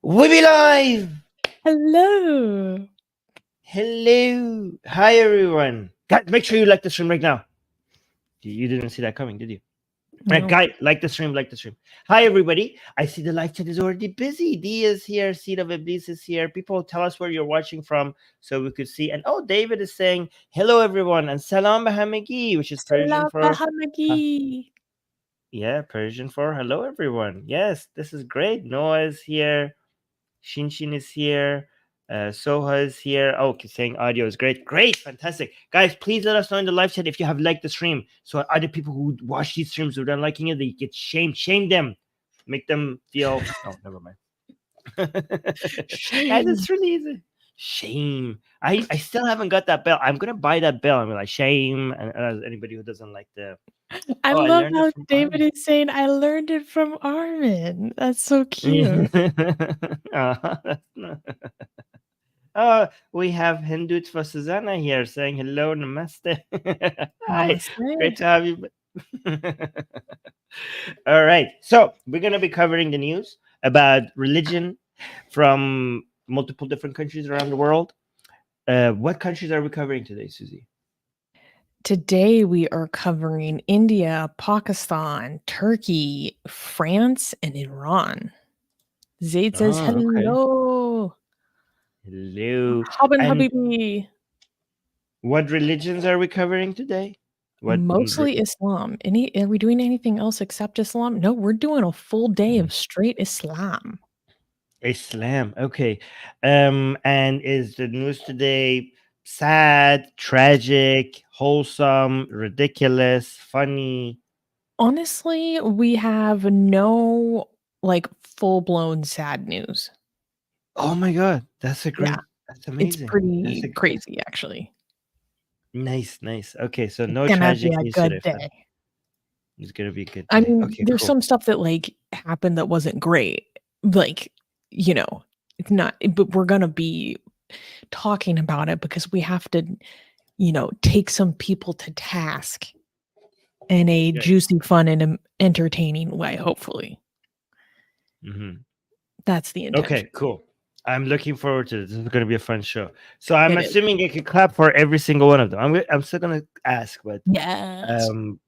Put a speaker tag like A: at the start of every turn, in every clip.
A: We be live!
B: Hello.
A: Hello. Hi, everyone. Guys, make sure you like the stream right now. You didn't see that coming, did you?
B: No.
A: Guys, like the stream. Hi, everybody. I see the live chat is already busy. D is here. Seed of Iblis is here. People, tell us where you're watching from so we could see. And David is saying, hello, everyone. And Salam Bahamagi, which is Persian for... Persian for hello, everyone. Yes, this is great. Noah is here. Shinshin is here. Soha is here. Okay, saying audio is great. Great, fantastic. Guys, please let us know in the live chat if you have liked the stream. So other people who watch these streams who are not liking it, they get shamed. Shame them. Make them feel... Oh, never mind. Guys, it's really easy. Shame. I still haven't got that bell. I'm going to buy that bell. I'm like, shame. And anybody who doesn't like the...
B: I love how David is saying, I learned it from Armin. That's so cute.
A: We have Hindus for Susanna here saying hello, namaste. Hi, great to have you. All right, so we're going to be covering the news about religion from multiple different countries around the world. What countries are we covering today, Susie?
B: Today we are covering India, Pakistan, Turkey, France, and Iran. Zaid says hello.
A: Okay. Hello.
B: Habibi.
A: What religions are we covering today?
B: Mostly Islam. Are we doing anything else except Islam? No, we're doing a full day of straight Islam.
A: Islam. Okay. And is the news today sad, tragic, wholesome, ridiculous, funny?
B: Honestly, we have no full-blown sad news.
A: Oh my god, that's a great... That's amazing.
B: It's pretty crazy, actually.
A: Nice. Okay, so no tragic news today. It's gonna be a good day.
B: I mean, there's some stuff that happened that wasn't great. It's not, but we're gonna be talking about it because we have to, take some people to task in a juicy, fun, and entertaining way, hopefully. That's the intention.
A: Okay, cool. I'm looking forward to this. This is going to be a fun show. So I'm assuming I can clap for every single one of them. I'm still going to ask, but
B: yes. I'm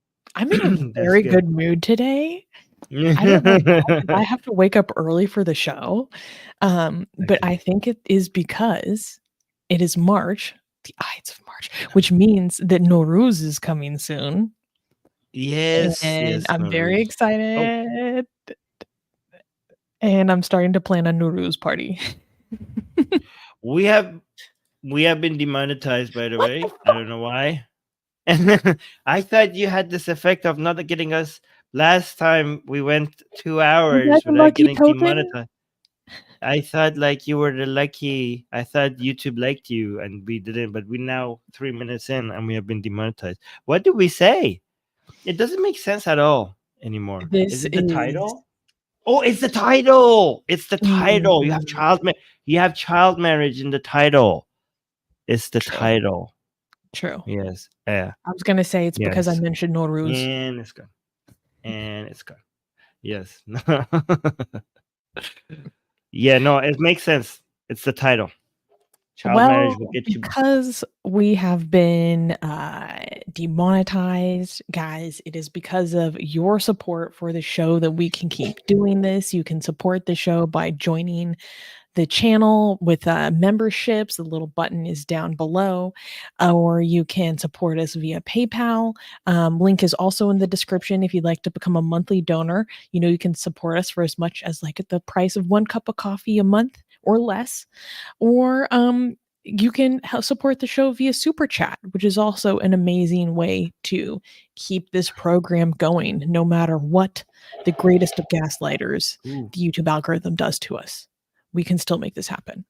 B: in a very good mood today. I don't know I have to wake up early for the show, but I think it is because it is March, the Ides of March, which means that Nowruz is coming soon.
A: Yes,
B: and I'm very excited. And I'm starting to plan a Nowruz party.
A: We have been demonetized, by the way. I don't know why. And I thought you had this effect of not getting us. Last time we went 2 hours without getting demonetized. I thought you were the lucky. I thought YouTube liked you and we didn't, but we're now 3 minutes in and we have been demonetized. What did we say? It doesn't make sense at all anymore. Is it the title? Oh, it's the title. It's the title. You have child marriage in the title. It's the title.
B: True.
A: Yes. Yeah.
B: I was gonna say it's because I mentioned Nowruz.
A: And it's gone. Yes. Yeah, no, it makes sense. It's the title. Child marriage will get you...
B: Because we have been demonetized, guys, it is because of your support for the show that we can keep doing this. You can support the show by joining the channel with memberships. The little button is down below, or you can support us via PayPal. Link is also in the description. If you'd like to become a monthly donor, you can support us for as much as the price of 1 cup of coffee a month or less, or you can help support the show via Super Chat, which is also an amazing way to keep this program going, no matter what the greatest of gaslighters the YouTube algorithm does to us. We can still make this happen.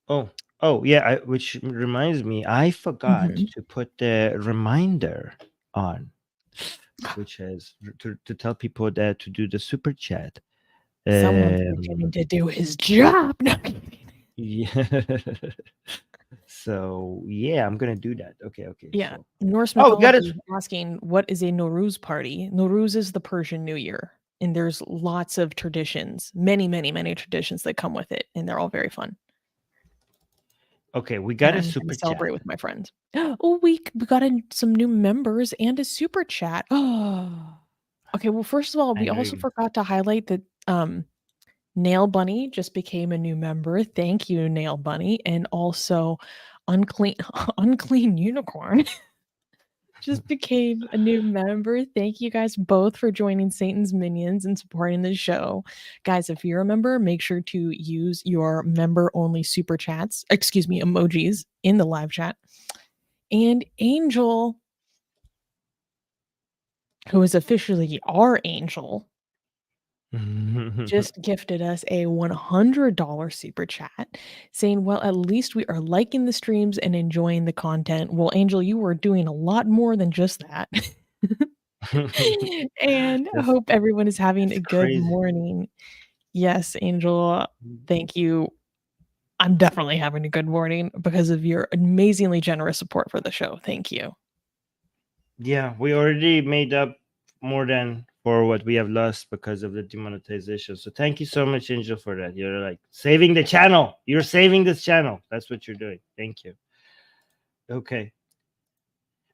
A: Which reminds me, I forgot to put the reminder on, which is to tell people that to do the Super Chat.
B: Someone's beginning to do his job.
A: Yeah. So yeah, I'm gonna do that. Okay.
B: Yeah.
A: So.
B: Norse mythology is asking, what is a Nowruz party? Nowruz is the Persian New Year. And there's lots of traditions, many, many, many traditions that come with it, and they're all very fun.
A: Okay, we
B: And
A: got a
B: I'm gonna
A: super chat.
B: celebrate with my friends. Oh, we got some new members and a super chat. Oh. Okay, well, first of all,
A: I
B: we
A: know
B: also
A: you.
B: forgot to highlight that Nail Bunny just became a new member. Thank you, Nail Bunny, and also Unclean Unclean Unicorn just became a new member. Thank you guys both for joining Satan's Minions and supporting the show. Guys, if you're a member, make sure to use your member-only super chats, excuse me, emojis in the live chat. And Angel, who is officially our angel, just gifted us a $100 super chat saying, well, at least we are liking the streams and enjoying the content. Well, Angel, you were doing a lot more than just that. And I hope everyone is having a good
A: crazy.
B: morning. Yes, Angel, thank you. I'm definitely having a good morning because of your amazingly generous support for the show. Thank you.
A: Yeah, we already made up more than for what we have lost because of the demonetization. So thank you so much, Angel, for that. You're like saving the channel. You're saving this channel. That's what you're doing. Thank you. Okay.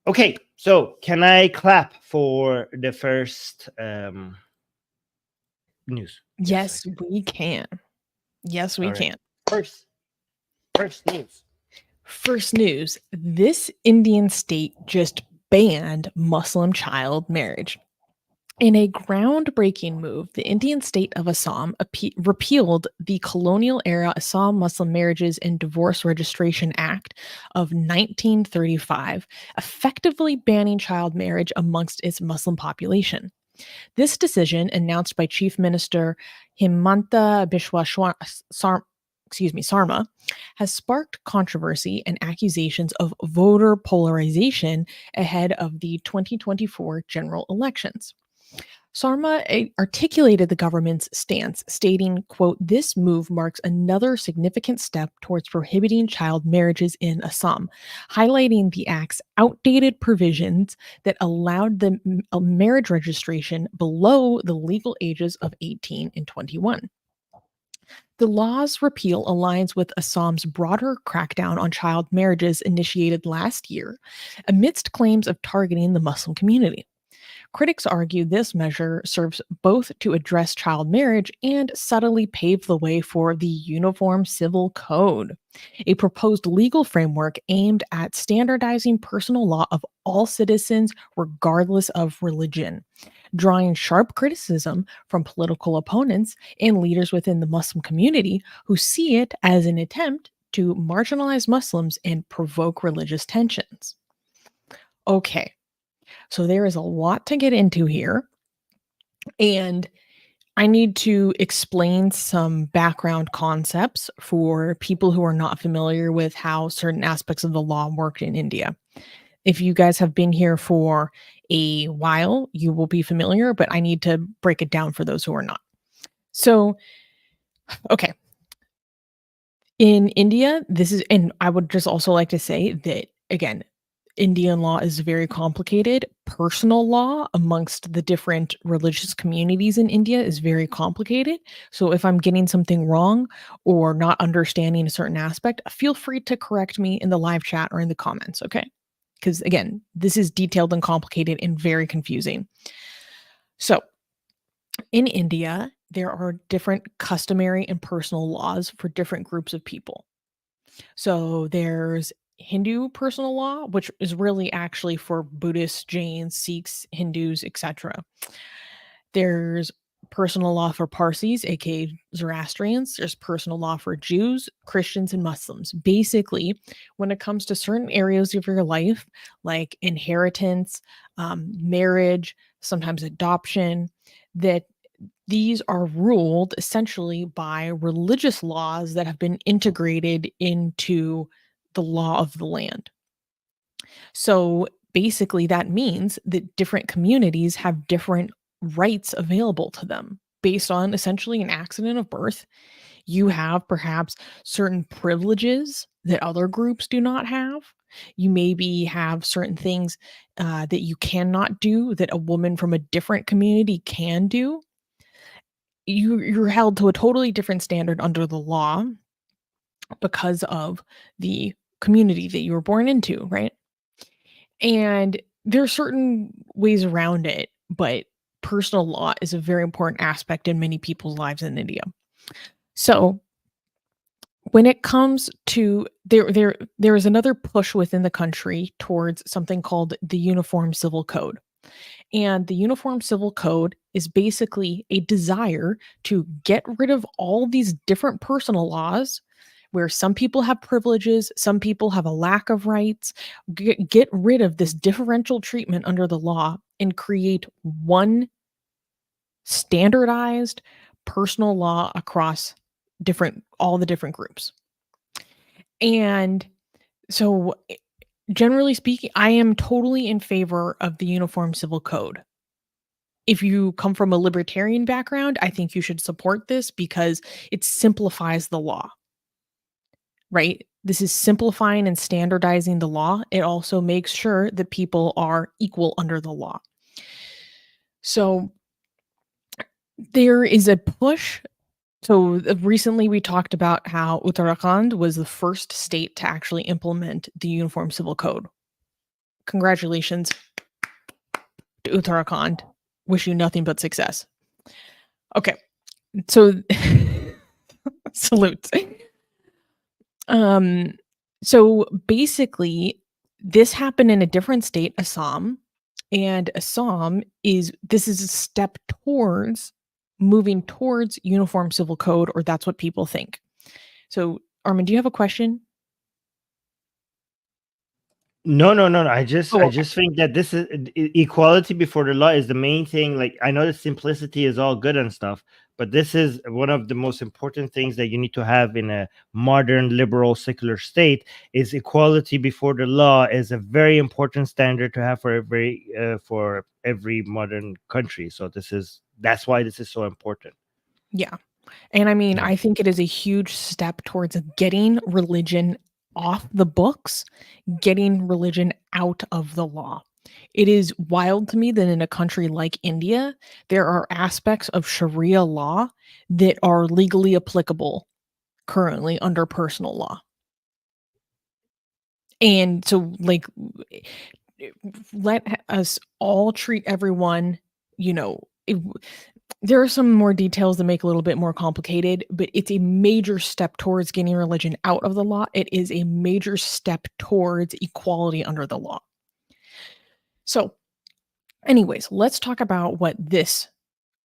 A: Okay, so can I clap for the first news?
B: Yes, we can. Yes, we can.
A: First news.
B: First news, this Indian state just banned Muslim child marriage. In a groundbreaking move, the Indian state of Assam repealed the colonial era Assam Muslim Marriages and Divorce Registration Act of 1935, effectively banning child marriage amongst its Muslim population. This decision, announced by Chief Minister Himanta Sarma, has sparked controversy and accusations of voter polarization ahead of the 2024 general elections. Sarma articulated the government's stance, stating, quote, "This move marks another significant step towards prohibiting child marriages in Assam, highlighting the act's outdated provisions that allowed the marriage registration below the legal ages of 18 and 21." The law's repeal aligns with Assam's broader crackdown on child marriages initiated last year, amidst claims of targeting the Muslim community. Critics argue this measure serves both to address child marriage and subtly pave the way for the Uniform Civil Code, a proposed legal framework aimed at standardizing personal law of all citizens regardless of religion, drawing sharp criticism from political opponents and leaders within the Muslim community who see it as an attempt to marginalize Muslims and provoke religious tensions. Okay, so there is a lot to get into here, and I need to explain some background concepts for people who are not familiar with how certain aspects of the law work in India. If you guys have been here for a while, you will be familiar, but I need to break it down for those who are not. So, okay. In India, this is, and I would just also like to say that, again, Indian law is very complicated. Personal law amongst the different religious communities in India is very complicated. So if I'm getting something wrong or not understanding a certain aspect, feel free to correct me in the live chat or in the comments, okay? Because again, this is detailed and complicated and very confusing. So in India, there are different customary and personal laws for different groups of people. So there's Hindu personal law, which is really actually for Buddhists, Jains, Sikhs, Hindus, etc. There's personal law for Parsis, aka Zoroastrians. There's personal law for Jews, Christians, and Muslims. Basically, when it comes to certain areas of your life, like inheritance, marriage, sometimes adoption, that these are ruled essentially by religious laws that have been integrated into the law of the land. So basically, that means that different communities have different rights available to them based on essentially an accident of birth. You have perhaps certain privileges that other groups do not have. You maybe have certain things that you cannot do that a woman from a different community can do. you're held to a totally different standard under the law because of the community that you were born into, right? And there are certain ways around it, but personal law is a very important aspect in many people's lives in India. So when it comes to there is another push within the country towards something called the Uniform Civil Code. And the Uniform Civil Code is basically a desire to get rid of all these different personal laws where some people have privileges, some people have a lack of rights, get rid of this differential treatment under the law and create one standardized personal law across all the different groups. And so generally speaking, I am totally in favor of the Uniform Civil Code. If you come from a libertarian background, I think you should support this because it simplifies the law, right? This is simplifying and standardizing the law. It also makes sure that people are equal under the law. So there is a push. So recently we talked about how Uttarakhand was the first state to actually implement the Uniform Civil Code. Congratulations to Uttarakhand. Wish you nothing but success. Okay. So salute. So basically this happened in a different state, Assam, and Assam is a step towards moving towards Uniform Civil Code, or that's what people think. So Armin, do you have a question?
A: No. I just
B: Okay.
A: think that this is equality before the law is the main thing. Like, I know that simplicity is all good and stuff, but this is one of the most important things that you need to have in a modern liberal secular state. Is equality before the law is a very important standard to have for every modern country. So that's why this is so important.
B: Yeah. And I mean,
A: Yeah.
B: I think it is a huge step towards getting religion off the books, getting religion out of the law. It is wild to me that in a country like India, there are aspects of Sharia law that are legally applicable currently under personal law. And so, like, let us all treat everyone, there are some more details that make it a little bit more complicated, but it's a major step towards getting religion out of the law. It is a major step towards equality under the law. So, anyways, let's talk about what this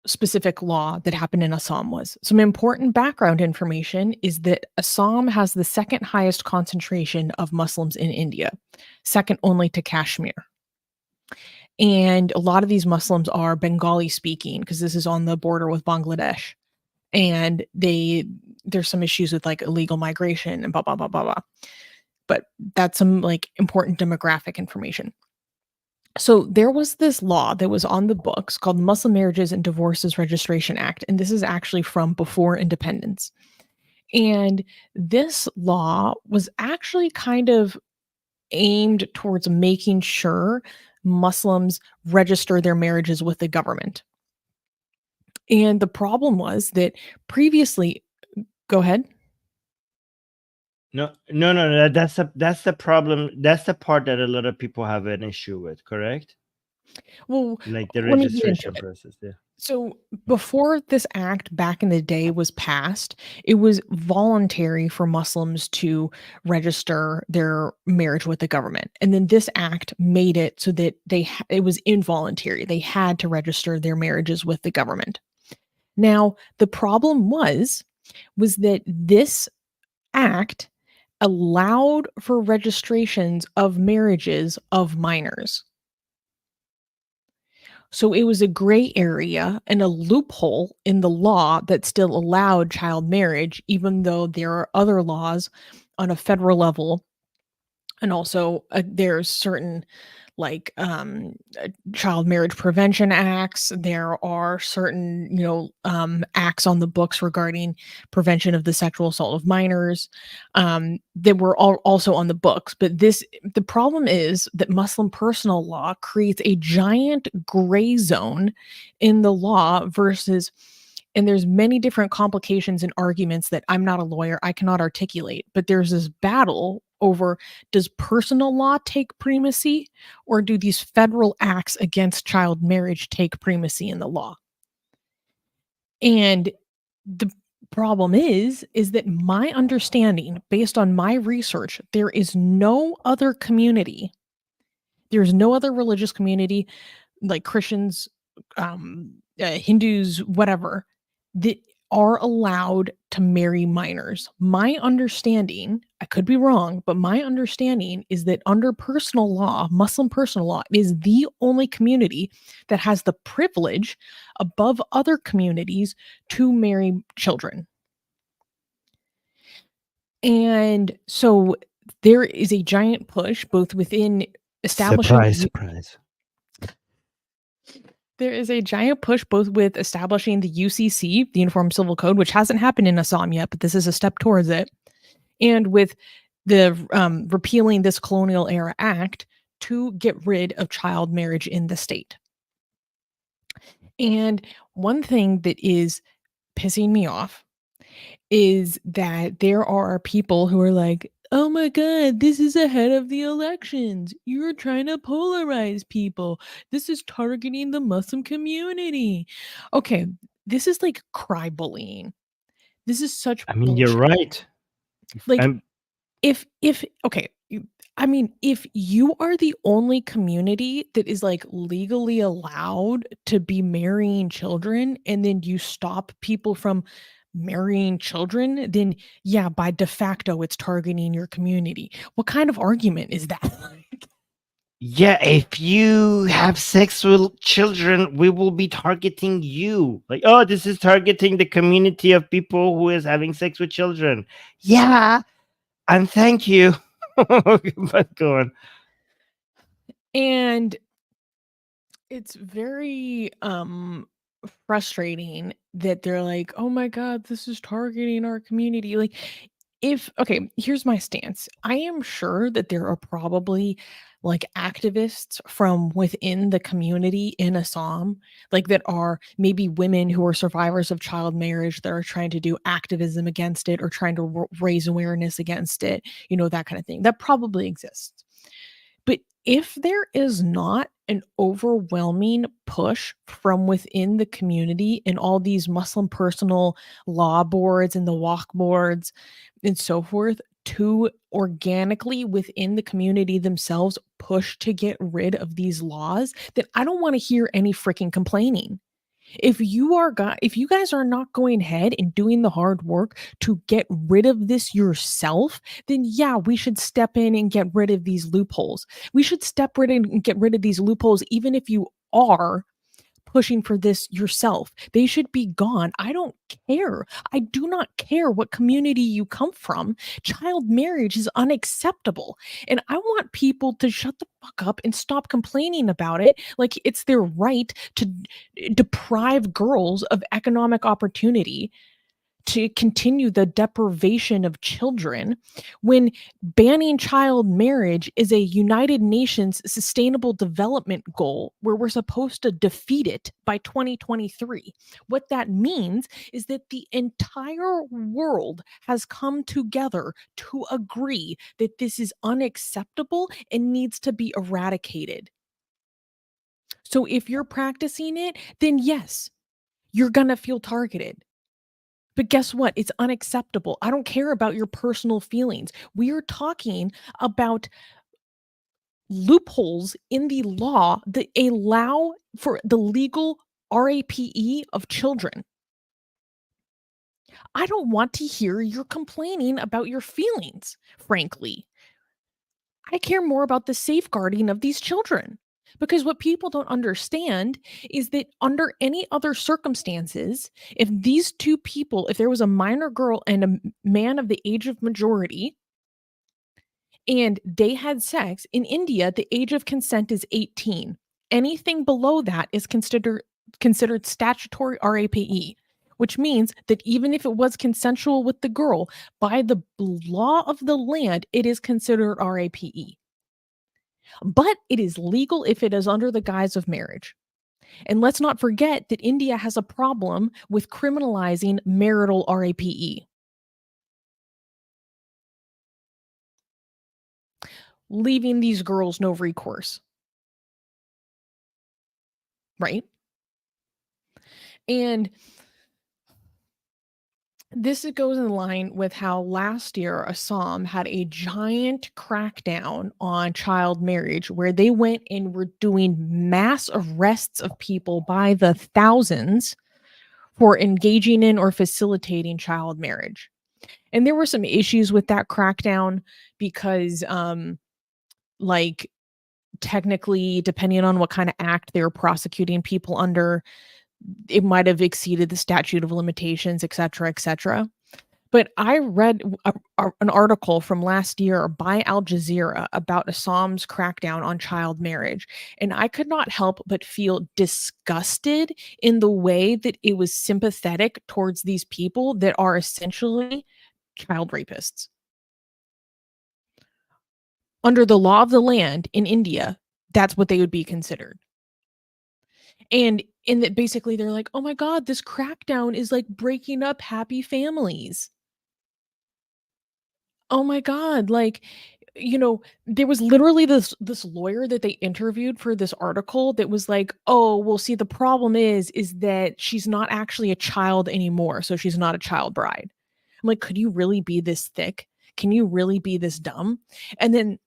B: specific law that happened in Assam was. Some important background information is that Assam has the second highest concentration of Muslims in India, second only to Kashmir. And a lot of these Muslims are Bengali speaking because this is on the border with Bangladesh. And there's some issues with like illegal migration and blah, blah, blah, blah, blah. But that's some like important demographic information. So there was this law that was on the books called the Muslim Marriages and Divorces Registration Act. And this is actually from before independence. And this law was actually kind of aimed towards making sure Muslims register their marriages with the government. And the problem was that previously, go ahead.
A: No. That's the problem. That's the part that a lot of people have an issue with. Correct?
B: Well,
A: Like the
B: let me get into
A: registration
B: it.
A: process. Yeah.
B: So before this act back in the day was passed, it was voluntary for Muslims to register their marriage with the government. And then this act made it so that it was involuntary. They had to register their marriages with the government. Now, the problem was that this act allowed for registrations of marriages of minors. So it was a gray area and a loophole in the law that still allowed child marriage, even though there are other laws on a federal level. And also there's certain like child marriage prevention acts. There are certain, acts on the books regarding prevention of the sexual assault of minors that were also on the books. But the problem is that Muslim personal law creates a giant gray zone in the law versus And there's many different complications and arguments that I'm not a lawyer, I cannot articulate, but there's this battle over, does personal law take primacy, or do these federal acts against child marriage take primacy in the law? And the problem is that my understanding, based on my research, there's no other religious community, like Christians, Hindus, whatever, that are allowed to marry minors. My understanding, I could be wrong, but my understanding is that under personal law, Muslim personal law is the only community that has the privilege above other communities to marry children. And so there is a giant push both within establishing
A: Surprise.
B: There is a giant push both with establishing the UCC, the Uniform Civil Code, which hasn't happened in Assam yet, but this is a step towards it, and with the repealing this colonial era act to get rid of child marriage in the state. And one thing that is pissing me off is that there are people who are like, oh my God, this is ahead of the elections. You're trying to polarize people. This is targeting the Muslim community. Okay, this is like cry bullying. This is such
A: I mean,
B: bullshit.
A: you're right.
B: Like, if you are the only community that is like legally allowed to be marrying children, and then you stop people from marrying children, then yeah, by de facto, it's targeting your community. What kind of argument is that?
A: Yeah, if you have sex with children, we will be targeting you. Like, oh, this is targeting the community of people who is having sex with children. Yeah, and thank you. But go on.
B: And it's very frustrating that they're like, oh my God, this is targeting our community. Like, here's my stance. I am sure that there are probably like activists from within the community in Assam, like that are maybe women who are survivors of child marriage that are trying to do activism against it or trying to raise awareness against it, that kind of thing. That probably exists. But if there is not an overwhelming push from within the community and all these Muslim personal law boards and the walk boards and so forth to organically within the community themselves push to get rid of these laws, then I don't want to hear any freaking complaining. If you guys are not going ahead and doing the hard work to get rid of this yourself, then yeah, we should step in and get rid of these loopholes. We should step in and get rid of these loopholes, even if you are pushing for this yourself. They should be gone. I don't care. I do not care what community you come from. Child marriage is unacceptable. And I want people to shut the fuck up and stop complaining about it like it's their right to deprive girls of economic opportunity, to continue the deprivation of children, when banning child marriage is a United Nations Sustainable Development Goal where we're supposed to defeat it by 2023. What that means is that the entire world has come together to agree that this is unacceptable and needs to be eradicated. So if you're practicing it, then yes, you're going to feel targeted. But guess what? It's unacceptable. I don't care about your personal feelings. We are talking about loopholes in the law that allow for the legal RAPE of children. I don't want to hear you're complaining about your feelings, frankly. I care more about the safeguarding of these children. Because what people don't understand is that under any other circumstances, if these two people, if there was a minor girl and a man of the age of majority, and they had sex, in India, the age of consent is 18. Anything below that is considered statutory RAPE, which means that even if it was consensual with the girl, by the law of the land, it is considered RAPE. But it is legal if it is under the guise of marriage. And let's not forget that India has a problem with criminalizing marital RAPE. Leaving these girls no recourse. Right? And this goes in line with how last year Assam had a giant crackdown on child marriage where they went and were doing mass arrests of people by the thousands for engaging in or facilitating child marriage. And there were some issues with that crackdown because like technically, depending on what kind of act they were prosecuting people under, it might have exceeded the statute of limitations, et cetera, et cetera. But I read an article from last year by Al Jazeera about Assam's crackdown on child marriage, and I could not help but feel disgusted in the way that it was sympathetic towards these people that are essentially child rapists. Under the law of the land in India, that's what they would be considered. And in that basically they're like, "Oh my god, this crackdown is like breaking up happy families." Oh my god, like, there was literally this lawyer that they interviewed for this article that was like, "Oh, well, see, the problem is that she's not actually a child anymore, so she's not a child bride." I'm like, "Could you really be this thick? Can you really be this dumb?" And then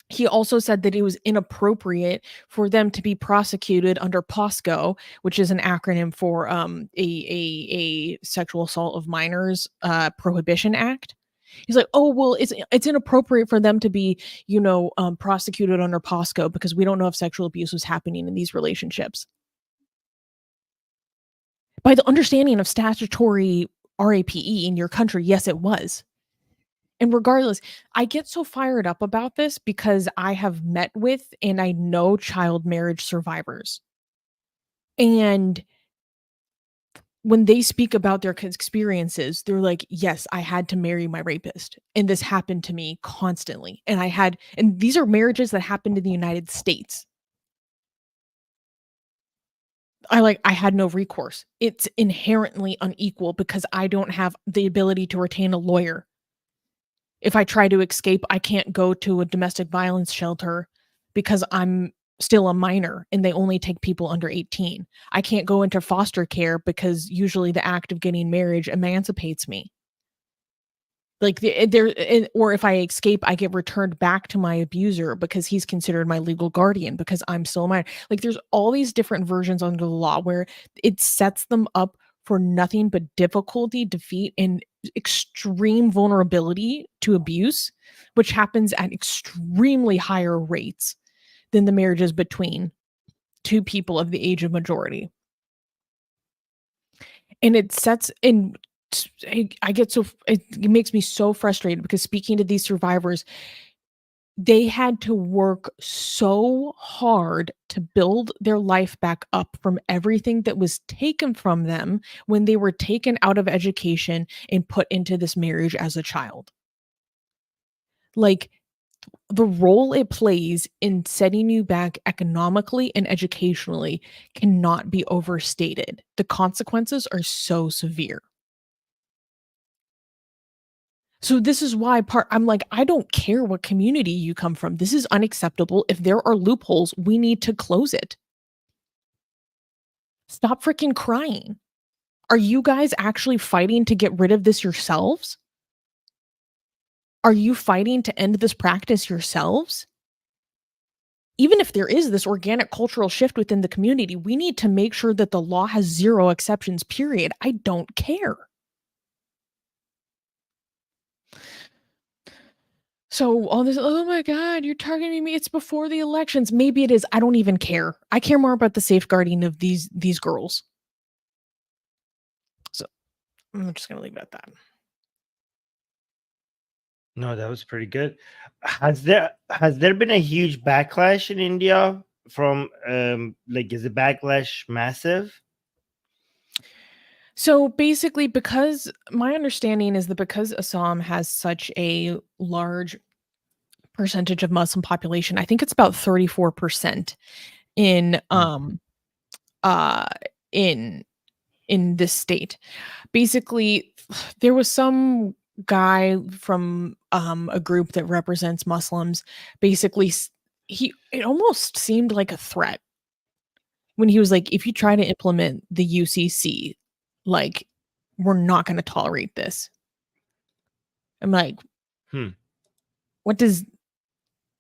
B: he also said that it was inappropriate for them to be prosecuted under POSCO, which is an acronym for a sexual assault of minors prohibition act. He's like, "Oh, well, it's inappropriate for them to be, prosecuted under POSCO because we don't know if sexual abuse was happening in these relationships." By the understanding of statutory RAPE in your country, yes, it was. And regardless, I get so fired up about this because I have met with and I know child marriage survivors. And when they speak about their experiences, they're like, "Yes, I had to marry my rapist. And this happened to me constantly. And these are marriages that happened in the United States. I had no recourse. It's inherently unequal because I don't have the ability to retain a lawyer. If I try to escape, I can't go to a domestic violence shelter because I'm still a minor and they only take people under 18. I can't go into foster care because usually the act of getting marriage emancipates me. Like or if I escape, I get returned back to my abuser because he's considered my legal guardian because I'm still a minor. Like there's all these different versions under the law where it sets them up for nothing but difficulty, defeat, and extreme vulnerability to abuse, which happens at extremely higher rates than the marriages between two people of the age of majority. And it sets in I get so it makes me so frustrated because speaking to these survivors, they had to work so hard to build their life back up from everything that was taken from them when they were taken out of education and put into this marriage as a child. Like, the role it plays in setting you back economically and educationally cannot be overstated. The consequences are so severe. So this is why I'm like, I don't care what community you come from. This is unacceptable. If there are loopholes, we need to close it. Stop freaking crying. Are you guys actually fighting to get rid of this yourselves? Are you fighting to end this practice yourselves? Even if there is this organic cultural shift within the community, we need to make sure that the law has zero exceptions, period. I don't care. So all this, "Oh my god, you're targeting me. It's before the elections." Maybe it is. I don't even care. I care more about the safeguarding of these girls. So I'm just gonna leave it at that.
A: No, that was pretty good. Has there been a huge backlash in India from like is the backlash massive?
B: So basically, because my understanding is that because Assam has such a large percentage of Muslim population, I think it's about 34% in
A: Mm.
B: in this state. Basically, there was some guy from a group that represents Muslims. Basically, it almost seemed like a threat when he was like, if you try to implement the UCC, like, we're not going to tolerate this. I'm like, what does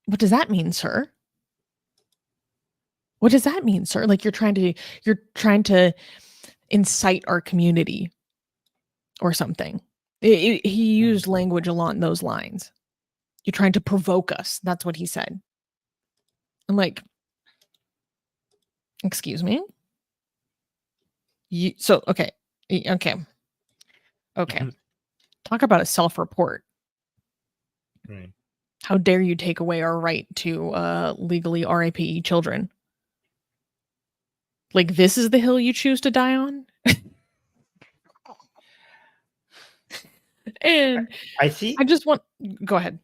B: that mean, sir? What does that mean, sir? Like, you're trying to incite our community or something. He used language along those lines. You're trying to provoke us. That's what he said. I'm like, excuse me? Okay. Talk about a self-report.
A: Right.
B: How dare you take away our right to legally RIP children? Like, this is the hill you choose to die on? And
A: I see.
B: I just want... Go ahead.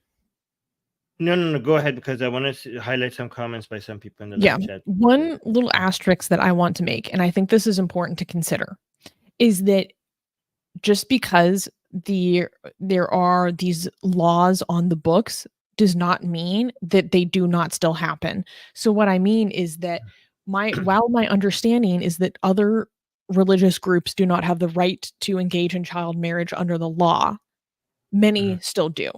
A: No. Go ahead, because I want to highlight some comments by some people in the live chat.
B: One little asterisk that I want to make, and I think this is important to consider, is that just because there are these laws on the books does not mean that they do not still happen. So what I mean is that while my understanding is that other religious groups do not have the right to engage in child marriage under the law, many still do.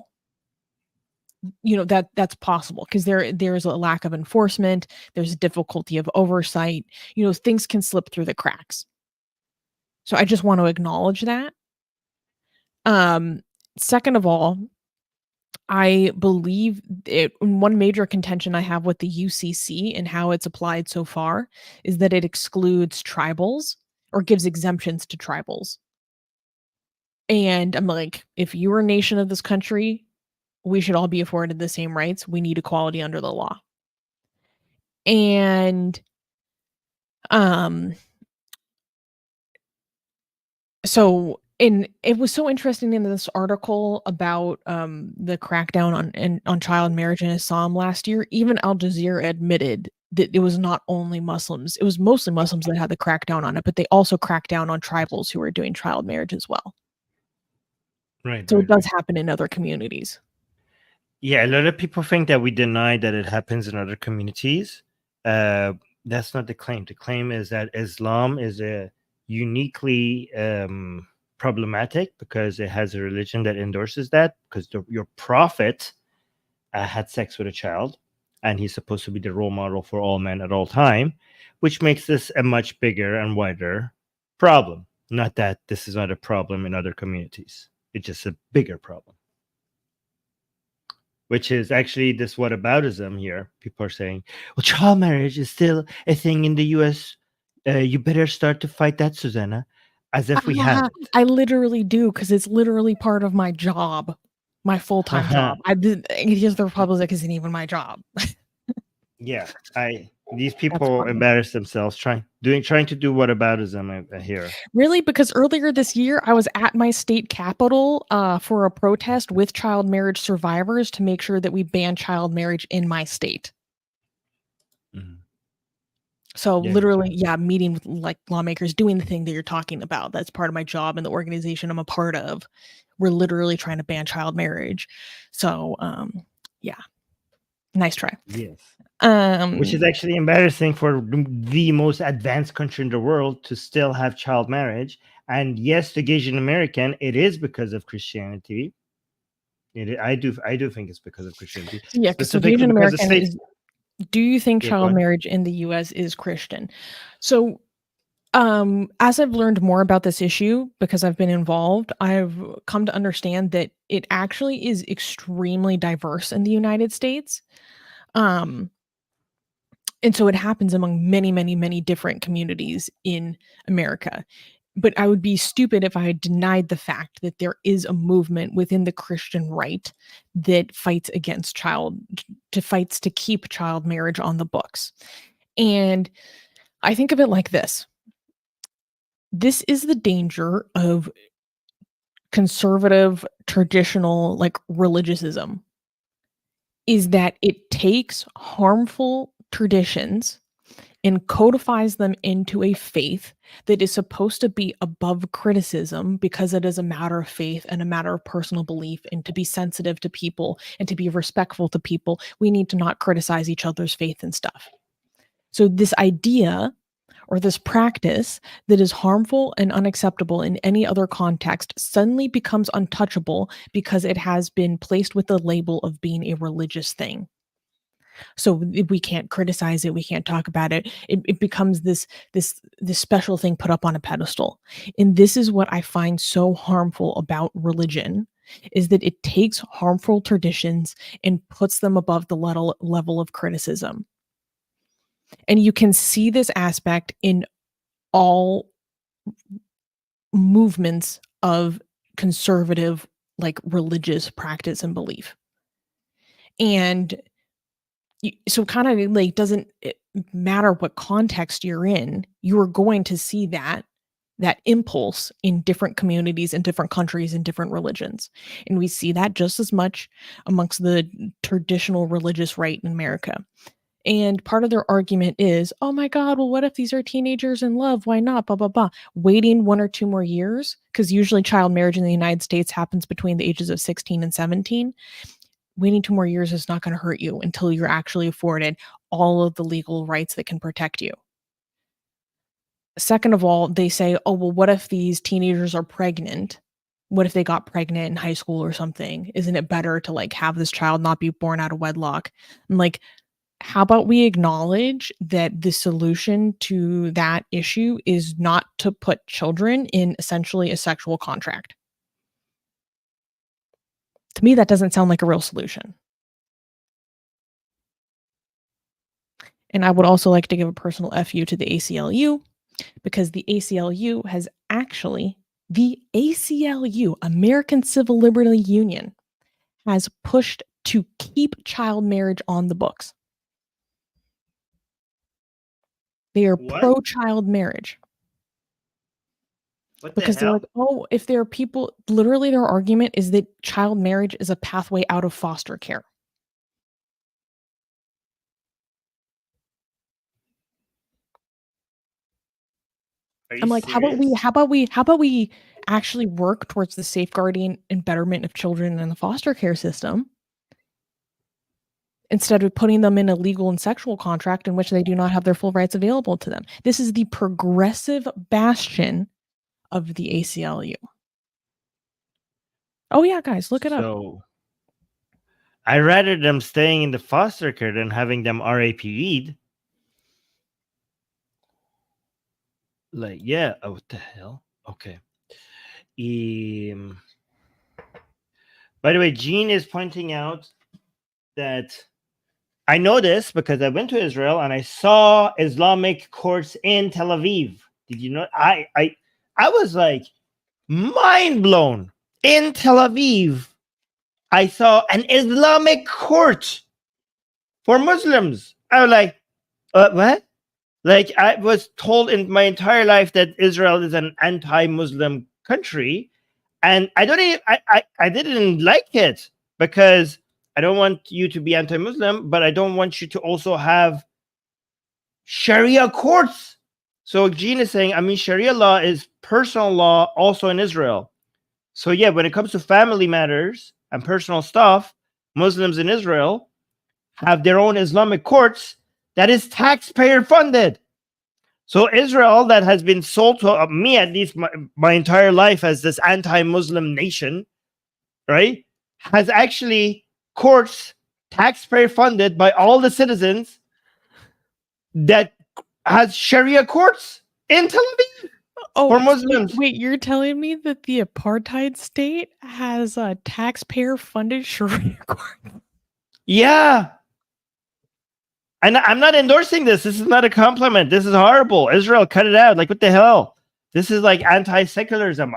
B: You know, that's possible because there's a lack of enforcement, there's a difficulty of oversight, you know, things can slip through the cracks. So I just want to acknowledge that. Second of all, I believe one major contention I have with the UCC and how it's applied so far is that it excludes tribals or gives exemptions to tribals. And I'm like, if you're a nation of this country, we should all be afforded the same rights. We need equality under the law. And so it was so interesting in this article about the crackdown on child marriage in Assam last year. Even Al Jazeera admitted that it was not only Muslims, it was mostly Muslims that had the crackdown on it, but they also cracked down on tribals who were doing child marriage as well.
A: Right.
B: So it does happen in other communities.
A: Yeah, a lot of people think that we deny that it happens in other communities. That's not the claim. The claim is that Islam is a uniquely problematic because it has a religion that endorses that, because your prophet had sex with a child, and he's supposed to be the role model for all men at all time, which makes this a much bigger and wider problem. Not that this is not a problem in other communities. It's just a bigger problem. Which is actually this whataboutism here. People are saying, well, child marriage is still a thing in the US. You better start to fight that, Susanna. As if we haven't.
B: I literally do, because it's literally part of my job, my full-time job. Atheist Republic isn't even my job.
A: Yeah, these people embarrass themselves trying to do whataboutism here.
B: Really? Because earlier this year, I was at my state capitol for a protest with child marriage survivors to make sure that we ban child marriage in my state. Mm-hmm. So literally, meeting with like lawmakers, doing the thing that you're talking about. That's part of my job and the organization I'm a part of. We're literally trying to ban child marriage. So, yeah, nice try.
A: Yes. Which is actually embarrassing for the most advanced country in the world to still have child marriage. And yes, the Asian American, it is because of Christianity. I do think it's because of Christianity.
B: Yeah, because the Asian American is. Do you think child marriage in the U.S. is Christian? So, as I've learned more about this issue, because I've been involved, I've come to understand that it actually is extremely diverse in the United States. And so it happens among many, many, many different communities in America. But I would be stupid if I had denied the fact that there is a movement within the Christian right that fights against fights to keep child marriage on the books. And I think of it like this. This is the danger of conservative, traditional, like religiousism, is that it takes harmful traditions and codifies them into a faith that is supposed to be above criticism because it is a matter of faith and a matter of personal belief, and to be sensitive to people and to be respectful to people, we need to not criticize each other's faith and stuff. So this idea or this practice that is harmful and unacceptable in any other context suddenly becomes untouchable because it has been placed with the label of being a religious thing. So we can't criticize it, we can't talk about it. It becomes this special thing put up on a pedestal. And this is what I find so harmful about religion, is that it takes harmful traditions and puts them above the level of criticism. And you can see this aspect in all movements of conservative, like, religious practice and belief. And so kind of like, doesn't it matter what context you're in, you are going to see that impulse in different communities, in different countries, in different religions. And we see that just as much amongst the traditional religious right in America. And part of their argument is, oh my God, well, what if these are teenagers in love? Why not? Blah, blah, blah. Waiting 1 or 2 more years, because usually child marriage in the United States happens between the ages of 16 and 17. Waiting 2 more years is not going to hurt you until you're actually afforded all of the legal rights that can protect you. Second of all, they say, oh, well, what if these teenagers are pregnant? What if they got pregnant in high school or something? Isn't it better to, like, have this child not be born out of wedlock? And, like, how about we acknowledge that the solution to that issue is not to put children in essentially a sexual contract? To me, that doesn't sound like a real solution. And I would also like to give a personal FU to the ACLU, because the ACLU, American Civil Liberty Union, has pushed to keep child marriage on the books. They are pro-child marriage. Because they're like, oh, if there are people, literally their argument is that child marriage is a pathway out of foster care. I'm like, how about we actually work towards the safeguarding and betterment of children in the foster care system, instead of putting them in a legal and sexual contract in which they do not have their full rights available to them. This is the progressive bastion of the ACLU. Oh yeah, guys, look it up.
A: So I'd rather them staying in the foster care than having them RAP'd. Like, yeah, oh, what the hell? Okay. By the way, Gene is pointing out that I know this because I went to Israel and I saw Islamic courts in Tel Aviv. Did you know? I was like mind blown. In Tel Aviv, I saw an Islamic court for Muslims. I was like, what? Like, I was told in my entire life that Israel is an anti-Muslim country, and I didn't like it because I don't want you to be anti-Muslim, but I don't want you to also have Sharia courts. So Gene is saying, I mean, Sharia law is personal law also in Israel. So yeah, when it comes to family matters and personal stuff, Muslims in Israel have their own Islamic courts that is taxpayer funded. So Israel, that has been sold to me, at least my entire life, as this anti-Muslim nation, right, has actually courts taxpayer funded by all the citizens that has Sharia courts in Tel Aviv for Muslims.
B: Wait, you're telling me that the apartheid state has a taxpayer funded Sharia court?
A: Yeah. And I'm not endorsing this. This is not a compliment. This is horrible. Israel, cut it out. Like, what the hell? This is like anti-secularism.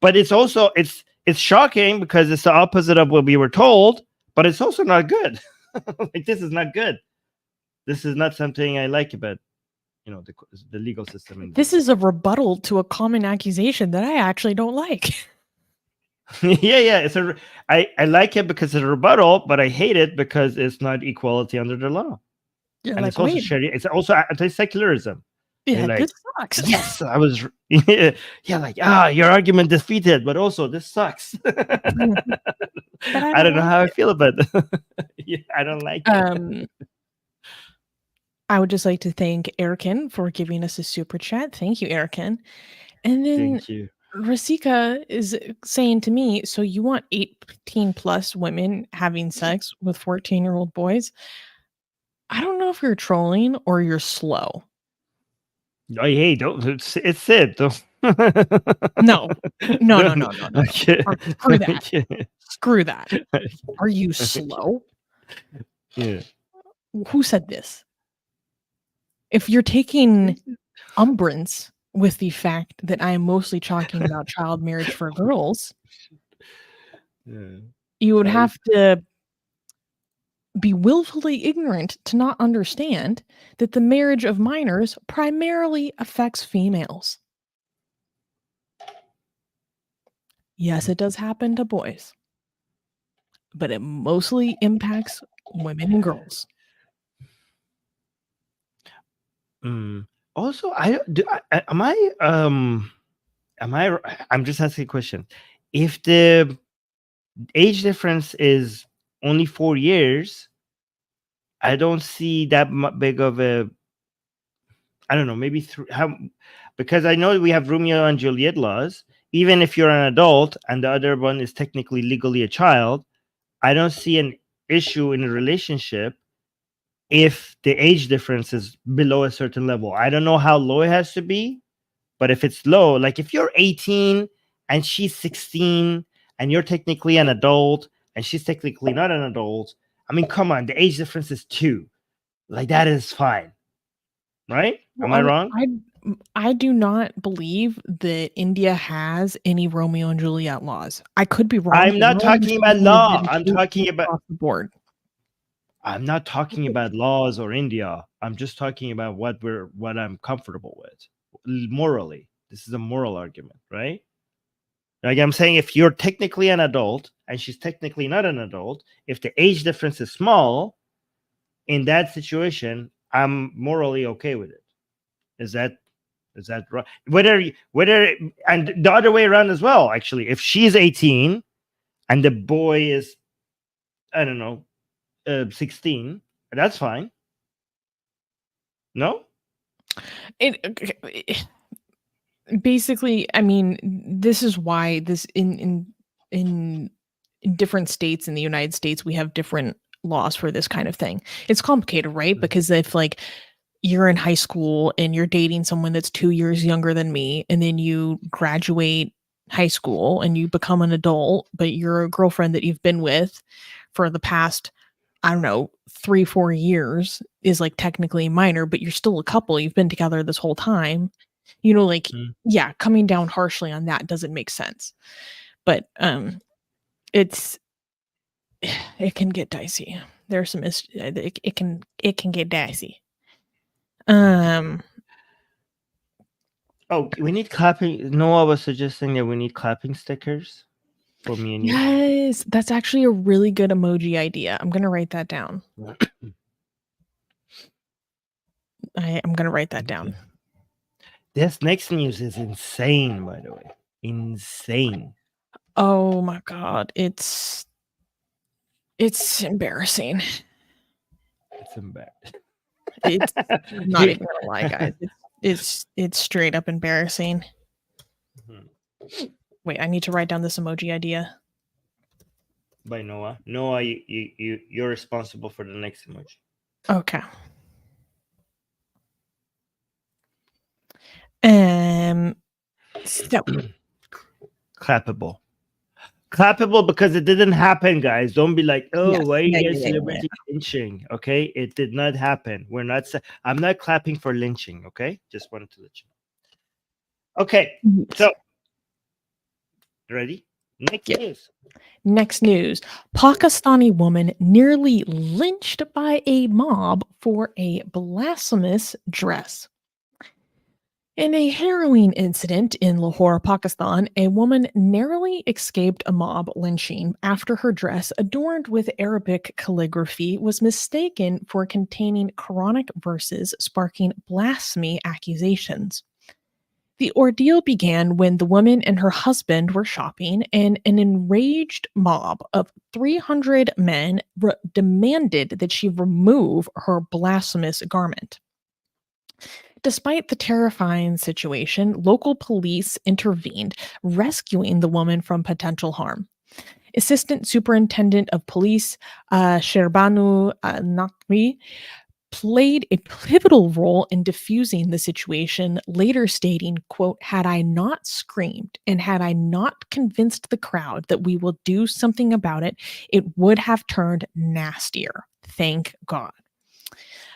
A: But it's also, it's shocking because it's the opposite of what we were told, but it's also not good. Like, this is not good. This is not something I like about, the legal system.
B: This is a rebuttal to a common accusation that I actually don't like.
A: Yeah. I like it because it's a rebuttal, but I hate it because it's not equality under the law.
B: You're
A: and
B: like,
A: it's also
B: wait,
A: Sharia. It's also anti-secularism. You're
B: yeah,
A: like,
B: this sucks.
A: yes, I was. Yeah, like your argument defeated, but also this sucks.
B: But I
A: I
B: don't
A: don't know
B: like
A: how I
B: it.
A: feel about it. Yeah, I don't like it.
B: I would just like to thank Erican for giving us a super chat. Thank you, Erican. And then
A: Thank you.
B: Rasika is saying to me, so you want 18 plus women having sex with 14-year-old boys? I don't know if you're trolling or you're slow.
A: Oh, hey, don't. It's it. Don't.
B: No. No, no,
A: Don't.
B: no, no, no, no.
A: Okay.
B: Screw that.
A: Okay.
B: Screw that. Are you
A: Okay.
B: slow?
A: Yeah.
B: Who said this? If you're taking umbrance with the fact that I am mostly talking about child marriage for girls,
A: Yeah.
B: you would
A: Sorry.
B: have to be willfully ignorant to not understand that the marriage of minors primarily affects females. Yes, it does happen to boys, but it mostly impacts women and girls.
A: Also, I do. Am I? Am I? I'm just asking a question. If the age difference is only 4 years, I don't see that big of a. I don't know. Maybe how, because I know we have Romeo and Juliet laws. Even if you're an adult and the other one is technically legally a child, I don't see an issue in a relationship if the age difference is below a certain level. I don't know how low it has to be, but if it's low, like if you're 18 and she's 16 and you're technically an adult and she's technically not an adult, I mean, come on, the age difference is 2. Like that is fine. Right? Am I wrong?
B: I do not believe that India has any Romeo and Juliet laws. I could be wrong.
A: I'm not
B: We're only
A: talking about
B: speaking
A: law. I'm
B: administratively
A: talking about
B: across the board.
A: I'm not talking about laws or India. I'm just talking about what I'm comfortable with morally. This is a moral argument, right? Like I'm saying, if you're technically an adult and she's technically not an adult, if the age difference is small, in that situation, I'm morally okay with it. Is that right? Whether and the other way around as well. Actually, if she's 18 and the boy is, I don't know, 16, that's fine. No.
B: Basically, I mean, this is why this in different states in the United States we have different laws for this kind of thing. It's complicated, right? Because if like you're in high school and you're dating someone that's 2 years younger than me, and then you graduate high school and you become an adult, but your girlfriend that you've been with for the past, I don't know, 3-4 years is like technically minor, but you're still a couple. You've been together this whole time. You know, like, yeah, coming down harshly on that doesn't make sense. But it's it can get dicey. There's some it can get dicey.
A: Oh, we need clapping. Noah was suggesting that we need clapping stickers for me and you.
B: Yes, that's actually a really good emoji idea. I'm gonna write that down. I'm gonna write that down.
A: This next news is insane, by the way. Insane.
B: Oh my god, it's embarrassing.
A: It's embarrassing.
B: It's I'm not even gonna lie, guys. It's straight up embarrassing. Wait, I need to write down this emoji idea.
A: By Noah. Noah, you're responsible for the next emoji.
B: Okay. So
A: Clappable. Clappable because it didn't happen, guys. Don't be like, oh,
B: yes.
A: why are you
B: Yeah,
A: guys
B: yeah.
A: celebrating lynching? Okay, it did not happen. We're not. I'm not clapping for lynching. Okay, just wanted to let you know. Okay, so ready? Next news.
B: Next news. Pakistani woman nearly lynched by a mob for a blasphemous dress. In a harrowing incident in Lahore, Pakistan, a woman narrowly escaped a mob lynching after her dress, adorned with Arabic calligraphy, was mistaken for containing Quranic verses, sparking blasphemy accusations. The ordeal began when the woman and her husband were shopping, and an enraged mob of 300 men demanded that she remove her blasphemous garment. Despite the terrifying situation, local police intervened, rescuing the woman from potential harm. Assistant Superintendent of Police Sherbanu Naqvi played a pivotal role in diffusing the situation, later stating, quote, "Had I not screamed and had I not convinced the crowd that we will do something about it, it would have turned nastier. Thank God."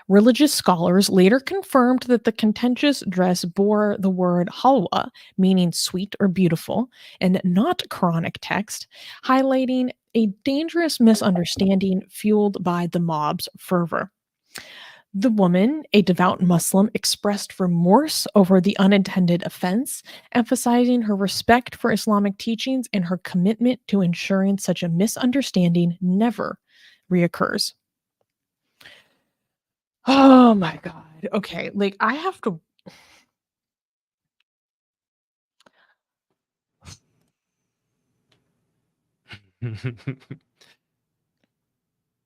B: Religious scholars later confirmed that the contentious dress bore the word halwa, meaning sweet or beautiful, and not Quranic text, highlighting a dangerous misunderstanding fueled by the mob's fervor. The woman, a devout Muslim, expressed remorse over the unintended offense, emphasizing her respect for Islamic teachings and her commitment to ensuring such a misunderstanding never reoccurs. Oh my god. Okay, like I have to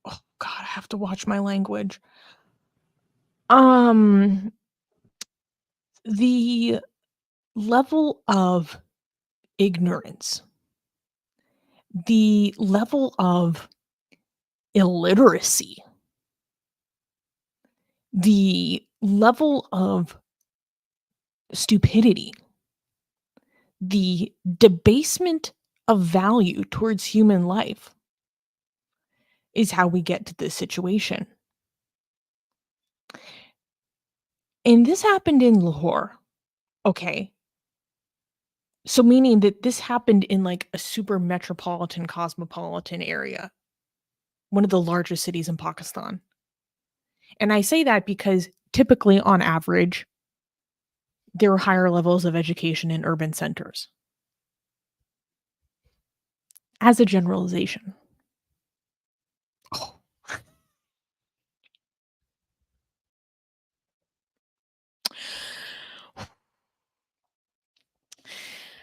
B: oh god, I have to watch my language. Um the level of ignorance, the level of illiteracy, the level of stupidity, the debasement of value towards human life is how we get to this situation. And this happened in Lahore. Okay. So meaning that this happened in like a super metropolitan, cosmopolitan area, one of the largest cities in Pakistan. And I say that because typically, on average, there are higher levels of education in urban centers, as a generalization. Oh.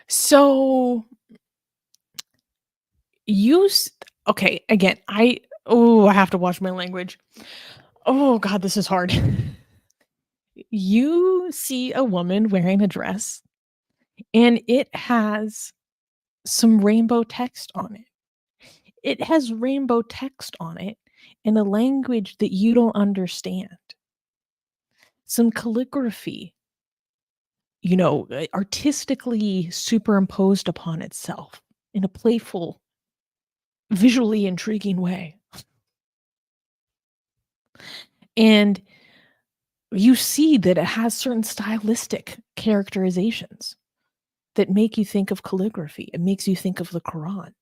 B: So okay, again, I have to watch my language. Oh god, this is hard. You see a woman wearing a dress and it has some rainbow text on it. It has rainbow text on it in a language that you don't understand. Some calligraphy, artistically superimposed upon itself in a playful, visually intriguing way. And you see that it has certain stylistic characterizations that make you think of calligraphy. It makes you think of the Quran.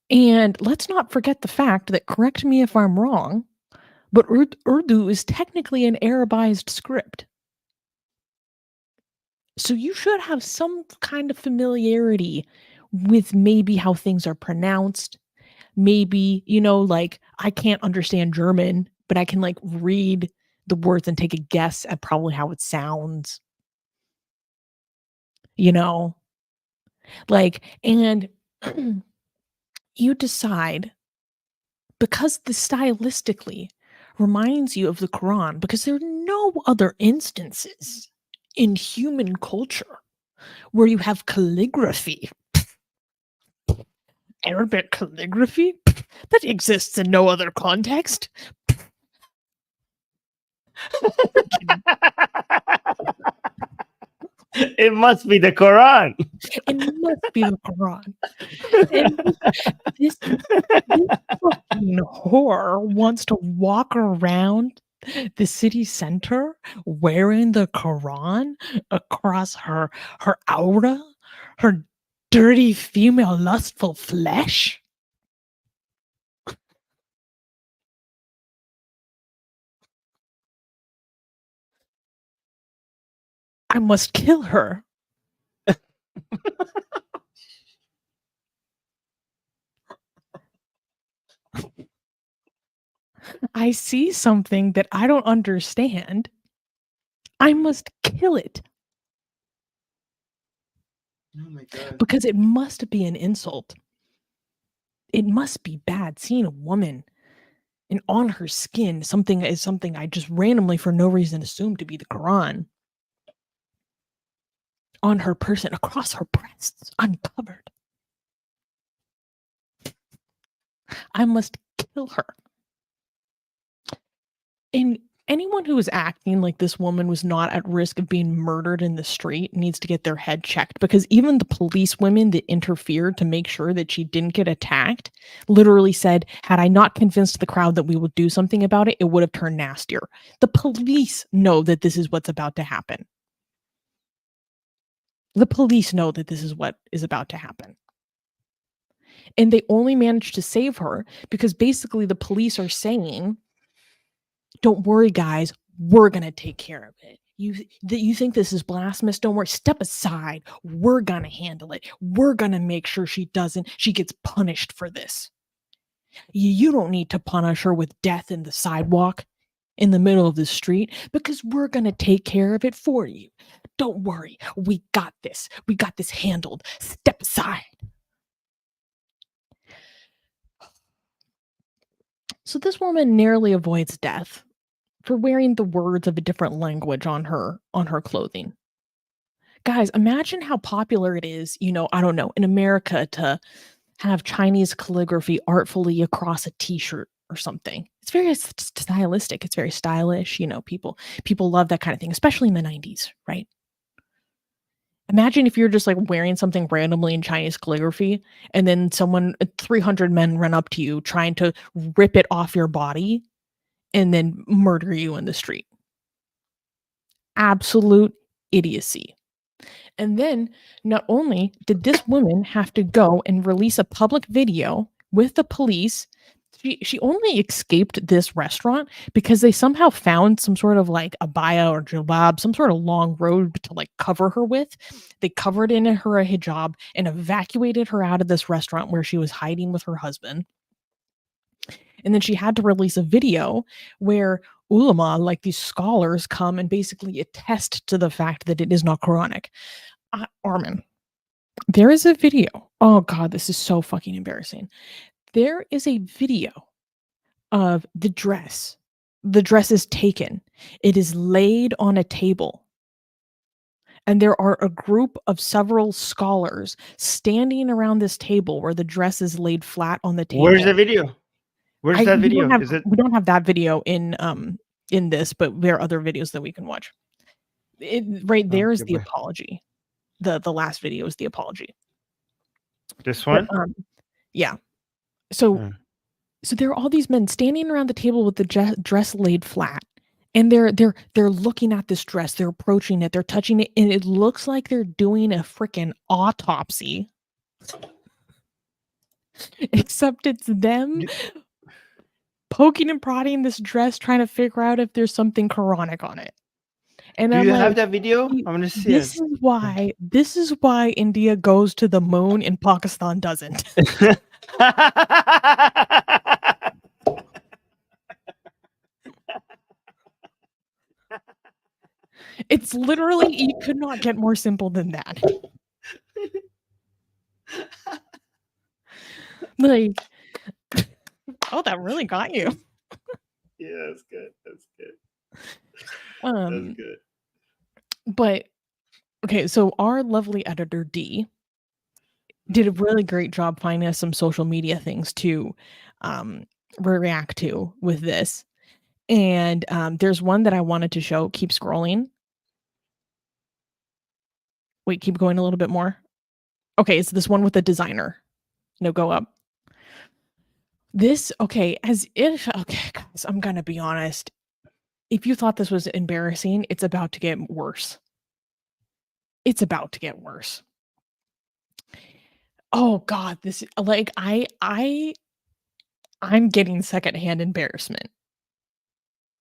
B: And let's not forget the fact that, correct me if I'm wrong, but Urdu is technically an Arabized script. So you should have some kind of familiarity with maybe how things are pronounced. Maybe, like I can't understand German, but I can like read the words and take a guess at probably how it sounds, you know? Like, and you decide because the stylistically reminds you of the Quran, because there are no other instances in human culture where you have calligraphy, Arabic calligraphy, that exists in no other context.
A: It must be the Quran.
B: It must be the Quran. And this fucking whore wants to walk around the city center wearing the Quran across her aura, her dirty female lustful flesh. I must kill her. I see something that I don't understand. I must kill it.
A: Oh my God.
B: Because it must be an insult. It must be bad seeing a woman and on her skin something I just randomly for no reason assumed to be the Quran. On her person, across her breasts, uncovered. I must kill her. And anyone who is acting like this woman was not at risk of being murdered in the street needs to get their head checked, because even the police women that interfered to make sure that she didn't get attacked literally said, had I not convinced the crowd that we would do something about it, it would have turned nastier. The police know that this is what's about to happen. The police know that this is what is about to happen. And they only managed to save her because basically the police are saying, don't worry, guys, we're going to take care of it. You think this is blasphemous? Don't worry. Step aside. We're going to handle it. We're going to make sure she gets punished for this. You don't need to punish her with death in the sidewalk in the middle of the street, because we're going to take care of it for you. Don't worry. We got this. We got this handled. Step aside. So this woman narrowly avoids death for wearing the words of a different language on her clothing. Guys, imagine how popular it is, I don't know, in America to have Chinese calligraphy artfully across a t-shirt or something. It's very stylistic. It's very stylish. People love that kind of thing, especially in the 90s, right? Imagine if you're just like wearing something randomly in Chinese calligraphy and then 300 men run up to you trying to rip it off your body and then murder you in the street. Absolute idiocy. And then not only did this woman have to go and release a public video with the police, she only escaped this restaurant because they somehow found some sort of like abaya or jilbab, some sort of long robe to like cover her with. They covered in her a hijab and evacuated her out of this restaurant where she was hiding with her husband. And then she had to release a video where ulama, like these scholars, come and basically attest to the fact that it is not Quranic. Armin, there is a video. Oh God, this is so fucking embarrassing. There is a video of the dress. The dress is taken. It is laid on a table. And there are a group of several scholars standing around this table where the dress is laid flat on the table.
A: Where's the video? Where's that video?
B: We don't have that video in this, but there are other videos that we can watch. Right there is the apology. The last video is the apology.
A: This one?
B: But, yeah. So there are all these men standing around the table with the dress laid flat, and they're looking at this dress, they're approaching it, they're touching it, and it looks like they're doing a freaking autopsy. Except it's them poking and prodding this dress, trying to figure out if there's something Quranic on it. And
A: do you have that video? I'm gonna see it.
B: This is why India goes to the moon and Pakistan doesn't. It's literally, you could not get more simple than that. Like, oh, that really got you.
A: Yeah, that's good. That's good.
B: That's good. But okay, so our lovely editor D did a really great job finding us some social media things to react to with this. And there's one that I wanted to show. Keep scrolling. Wait, keep going a little bit more. Okay, it's this one with the designer. No, go up. This, okay, guys, I'm gonna be honest. If you thought this was embarrassing, it's about to get worse. It's about to get worse. Oh God, this, like, I'm getting secondhand embarrassment.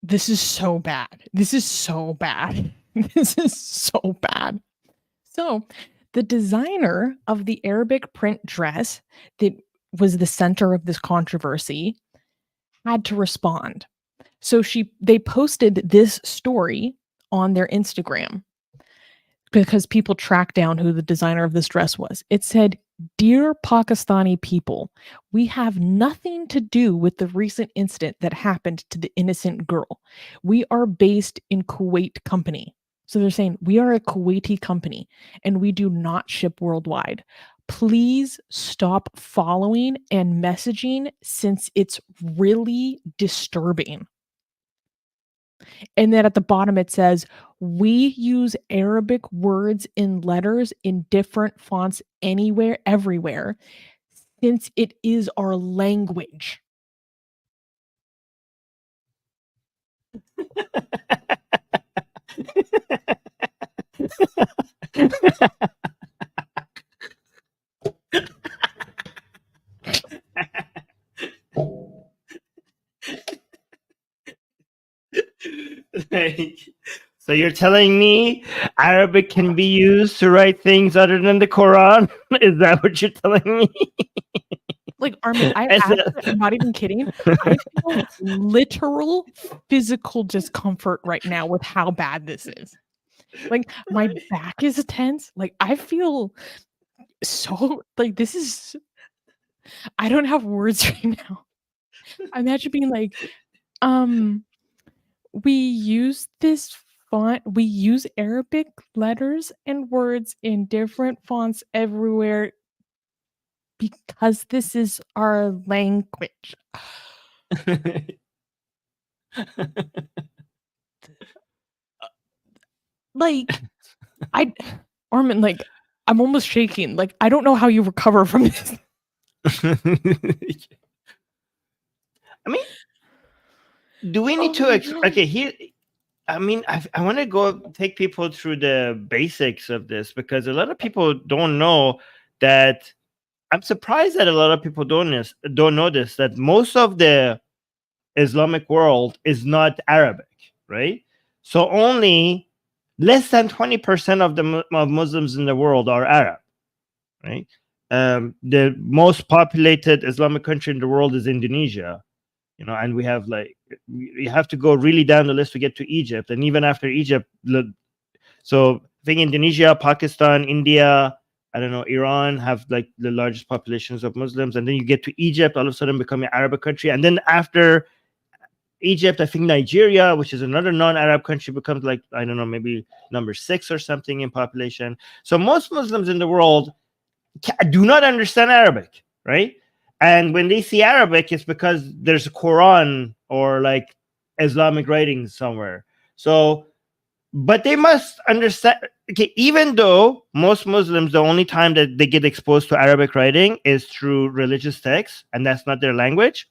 B: This is so bad. This is so bad. This is so bad. So, the designer of the Arabic print dress that was the center of this controversy had to respond. So they posted this story on their Instagram because people tracked down who the designer of this dress was. It said, "Dear Pakistani people, we have nothing to do with the recent incident that happened to the innocent girl. We are based in Kuwait company." So they're saying, we are a Kuwaiti company and we do not ship worldwide. Please stop following and messaging since it's really disturbing. And then at the bottom it says, "We use Arabic words in letters in different fonts anywhere, everywhere, since it is our language."
A: Like, so you're telling me Arabic can be used to write things other than the Quran? Is that what you're telling me?
B: Like, Armin, I'm not even kidding. I feel literal physical discomfort right now with how bad this is. Like, my back is tense. Like, I feel so like this is. I don't have words right now. Imagine being like, we use this font, we use Arabic letters and words in different fonts everywhere because this is our language. Like, Armin, like, I'm almost shaking. Like, I don't know how you recover from this.
A: I mean, do we need to okay, here I mean, I want to go take people through the basics of this because a lot of people don't know that. I'm surprised that a lot of people don't know this, that most of the Islamic world is not Arabic, right? So only less than 20% of the of Muslims in the world are Arab, right? The most populated Islamic country in the world is Indonesia, and we have you have to go really down the list to get to Egypt, and even after Egypt, so I think Indonesia, Pakistan, India, I don't know, Iran have like the largest populations of Muslims, and then you get to Egypt, all of a sudden become an Arab country, and then after Egypt, I think Nigeria, which is another non-Arab country, becomes like, I don't know, maybe number 6 or something in population. So most Muslims in the world do not understand Arabic, right? And when they see Arabic, it's because there's a Quran or like Islamic writings somewhere. So, but they must understand, okay, even though most Muslims, the only time that they get exposed to Arabic writing is through religious texts, and that's not their language,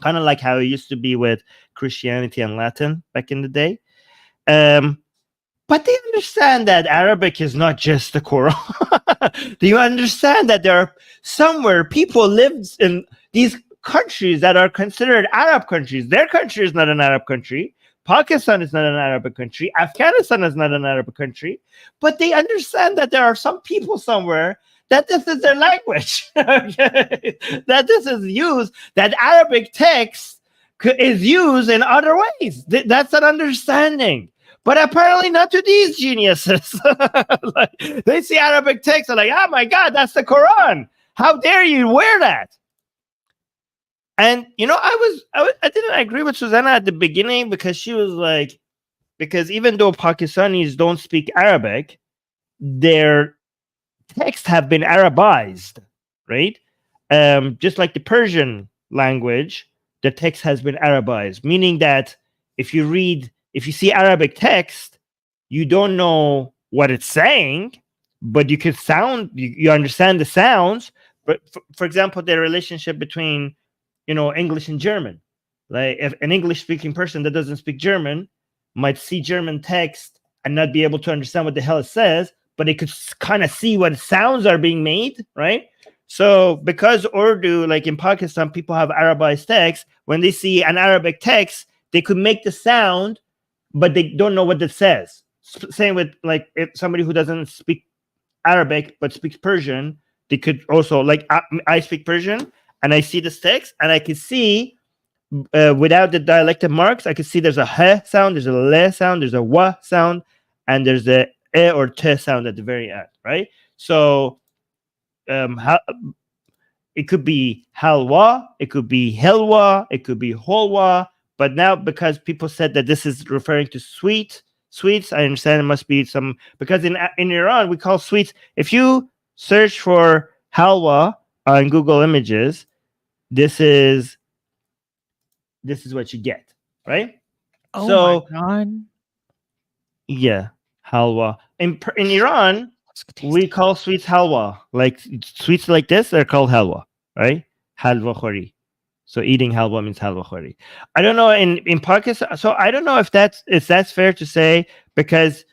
A: kind of like how it used to be with Christianity and Latin back in the day. But they understand that Arabic is not just the Quran. Do you understand that there are somewhere people live in these countries that are considered Arab countries? Their country is not an Arab country. Pakistan is not an Arabic country. Afghanistan is not an Arabic country. But they understand that there are some people somewhere that this is their language, okay? That this is used, that Arabic text is used in other ways. That's an understanding. But apparently not to these geniuses. Like, they see Arabic text and like, oh my God, that's the Quran. How dare you wear that? And I didn't agree with Susanna at the beginning because she was like, because even though Pakistanis don't speak Arabic, their texts have been Arabized, right? Just like the Persian language, the text has been Arabized, meaning that if you see Arabic text, you don't know what it's saying, but you understand the sounds. But for example, the relationship between, English and German. Like if an English speaking person that doesn't speak German might see German text and not be able to understand what the hell it says, but they could kind of see what sounds are being made, right? So because Urdu, like in Pakistan, people have Arabized text, when they see an Arabic text, they could make the sound, but they don't know what it says. same with like if somebody who doesn't speak Arabic but speaks Persian, they could also like I speak Persian and I see this text and I can see without the dialectic marks, I can see there's a he sound, there's a le sound, there's a wa sound, and there's the e or te sound at the very end, right? So it could be halwa, it could be helwa, it could be holwa. But now, because people said that this is referring to sweets, I understand it must be some, because in Iran we call sweets. If you search for halwa on Google Images, this is what you get, right?
B: Oh
A: So,
B: my god.
A: yeah, halwa. In Iran, we call sweets halwa. Like sweets like this, they're called halwa, right? Halwa khori. So eating halwa means halwa khori. I don't know in Pakistan. So I don't know if that's fair to say, because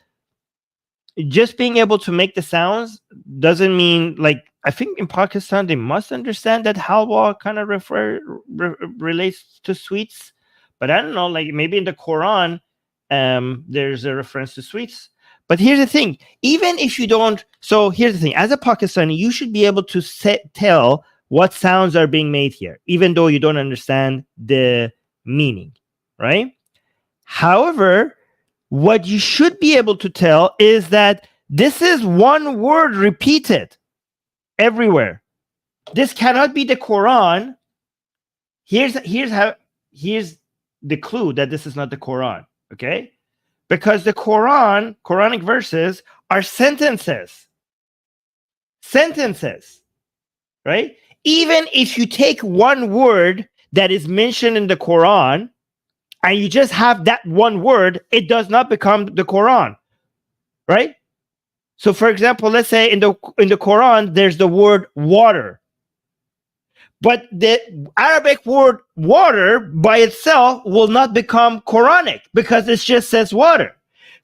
A: just being able to make the sounds doesn't mean, like, I think in Pakistan they must understand that halwa kind of relates to sweets, but I don't know, like maybe in the Quran there's a reference to sweets. But here's the thing, even if you don't, so here's the thing, as a Pakistani you should be able to tell what sounds are being made here, even though you don't understand the meaning, right? However, what you should be able to tell is that this is one word repeated everywhere. This cannot be the Quran. Here's the clue that this is not the Quran, okay? Because the Quranic verses are sentences. Sentences, right? Even if you take one word that is mentioned in the Quran and you just have that one word, it does not become the Quran, right? So, for example, let's say in the Quran, there's the word water, but the Arabic word water by itself will not become Quranic because it just says water.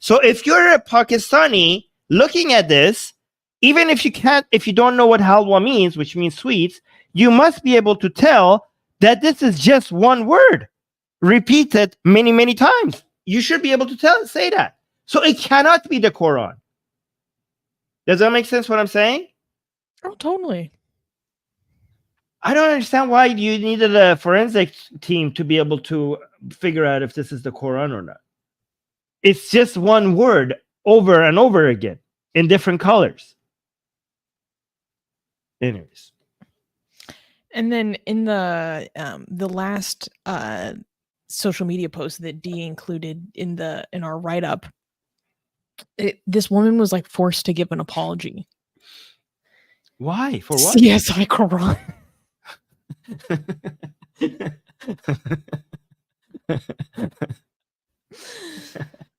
A: So, if you're a Pakistani looking at this, even if you don't know what halwa means, which means sweets, you must be able to tell that this is just one word repeated many, many times. You should be able to say that. So it cannot be the Quran. Does that make sense what I'm saying?
B: Oh, totally.
A: I don't understand why you needed a forensic team to be able to figure out if this is the Quran or not. It's just one word over and over again in different colors. Anyways.
B: And then in the last social media post that Dee included in our write-up, this woman was like forced to give an apology.
A: Why? For what?
B: CSI Quran.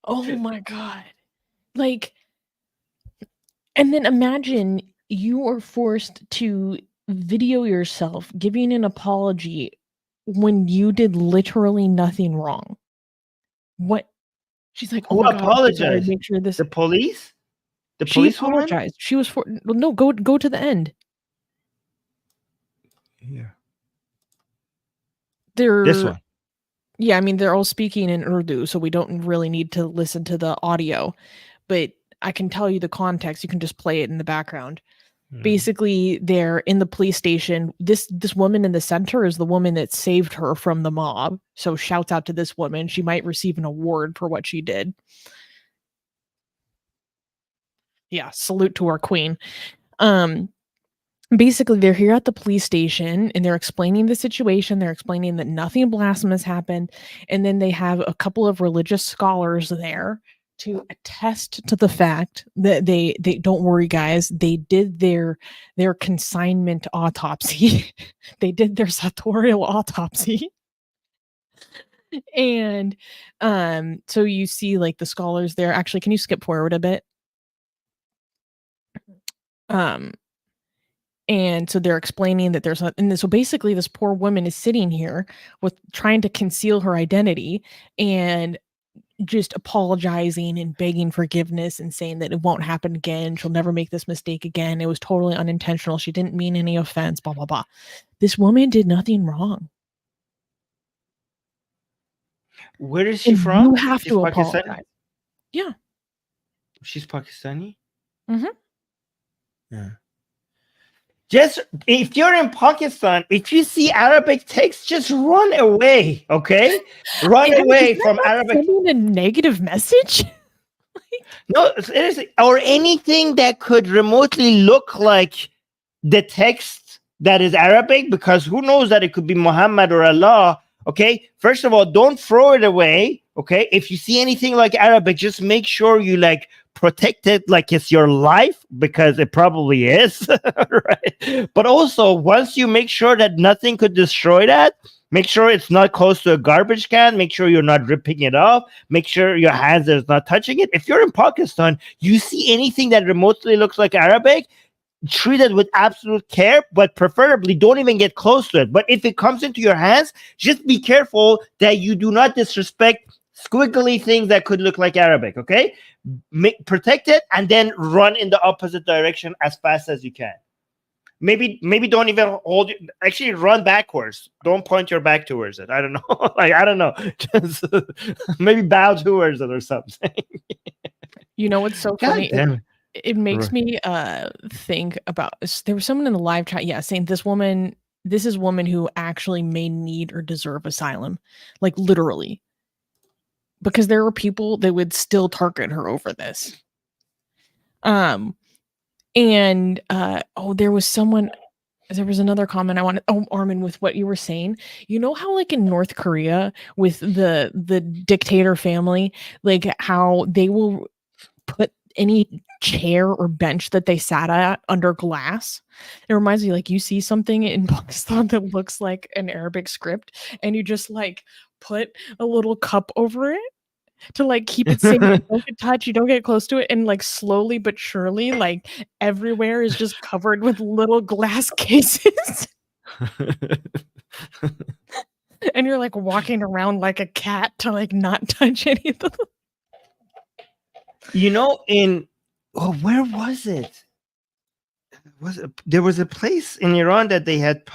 B: Oh my god. Like, and then imagine you are forced to video yourself giving an apology when you did literally nothing wrong. What? She's like, oh
A: who
B: my god,
A: apologized?
B: make sure this.
A: The police? The
B: She
A: police
B: apologized.
A: woman?
B: She was for no. Go to the end.
A: Yeah.
B: This
A: one.
B: Yeah, I mean they're all speaking in Urdu, so we don't really need to listen to the audio, but I can tell you the context. You can just play it in the background. Basically, they're in the police station. This woman in the center is the woman that saved her from the mob. So shouts out to this woman. She might receive an award for what she did. Yeah, salute to our queen. Basically, they're here at the police station and they're explaining the situation. They're explaining that nothing blasphemous happened. And then they have a couple of religious scholars there to attest to the fact that they don't worry, guys, they did their consignment autopsy. They did their sartorial autopsy. And so you see like the scholars there. Actually, can you skip forward a bit? And so they're explaining that there's so basically this poor woman is sitting here with trying to conceal her identity and just apologizing and begging forgiveness and saying that it won't happen again. She'll never make this mistake again. It was totally unintentional. She didn't mean any offense, blah, blah, blah. This woman did nothing wrong.
A: Where is she from?
B: You have
A: She's
B: to
A: Pakistani?
B: apologize. Yeah.
A: She's Pakistani.
B: Mm-hmm.
A: Yeah. Just if you're in Pakistan, if you see Arabic text, just run away. Okay, run away from Arabic.
B: Sending a negative message.
A: No, seriously, or anything that could remotely look like the text that is Arabic, because who knows that it could be Muhammad or Allah. Okay, first of all, don't throw it away. Okay, if you see anything like Arabic, just make sure you like protect it like it's your life, because it probably is. Right? But also, once you make sure that nothing could destroy that, make sure it's not close to a garbage can. Make sure you're not ripping it off. Make sure your hands is not touching it. If you're in Pakistan, you see anything that remotely looks like Arabic, treat it with absolute care, but preferably don't even get close to it. But if it comes into your hands, just be careful that you do not disrespect squiggly things that could look like Arabic. Okay, protect it and then run in the opposite direction as fast as you can. Maybe don't even hold it. Actually, run backwards. Don't point your back towards it. I don't know. Like, I don't know. Just maybe bow towards it or something.
B: You know what's so
A: God
B: funny?
A: damn it.
B: It makes me think about, there was someone in the live chat, saying this is woman who actually may need or deserve asylum, like literally, because there are people that would still target her over this. And there was another comment I wanted. Oh, Armin, with what you were saying, you know how like in North Korea with the dictator family, like how they will put any chair or bench that they sat at under glass. It reminds me, like, you see something in Pakistan that looks like an Arabic script, and you just like put a little cup over it to like keep it safe. You don't get touched, you don't get close to it, and like slowly but surely, like everywhere is just covered with little glass cases. And you're like walking around like a cat to like not touch any of them.
A: You know, where was it? There was a place in Iran that they had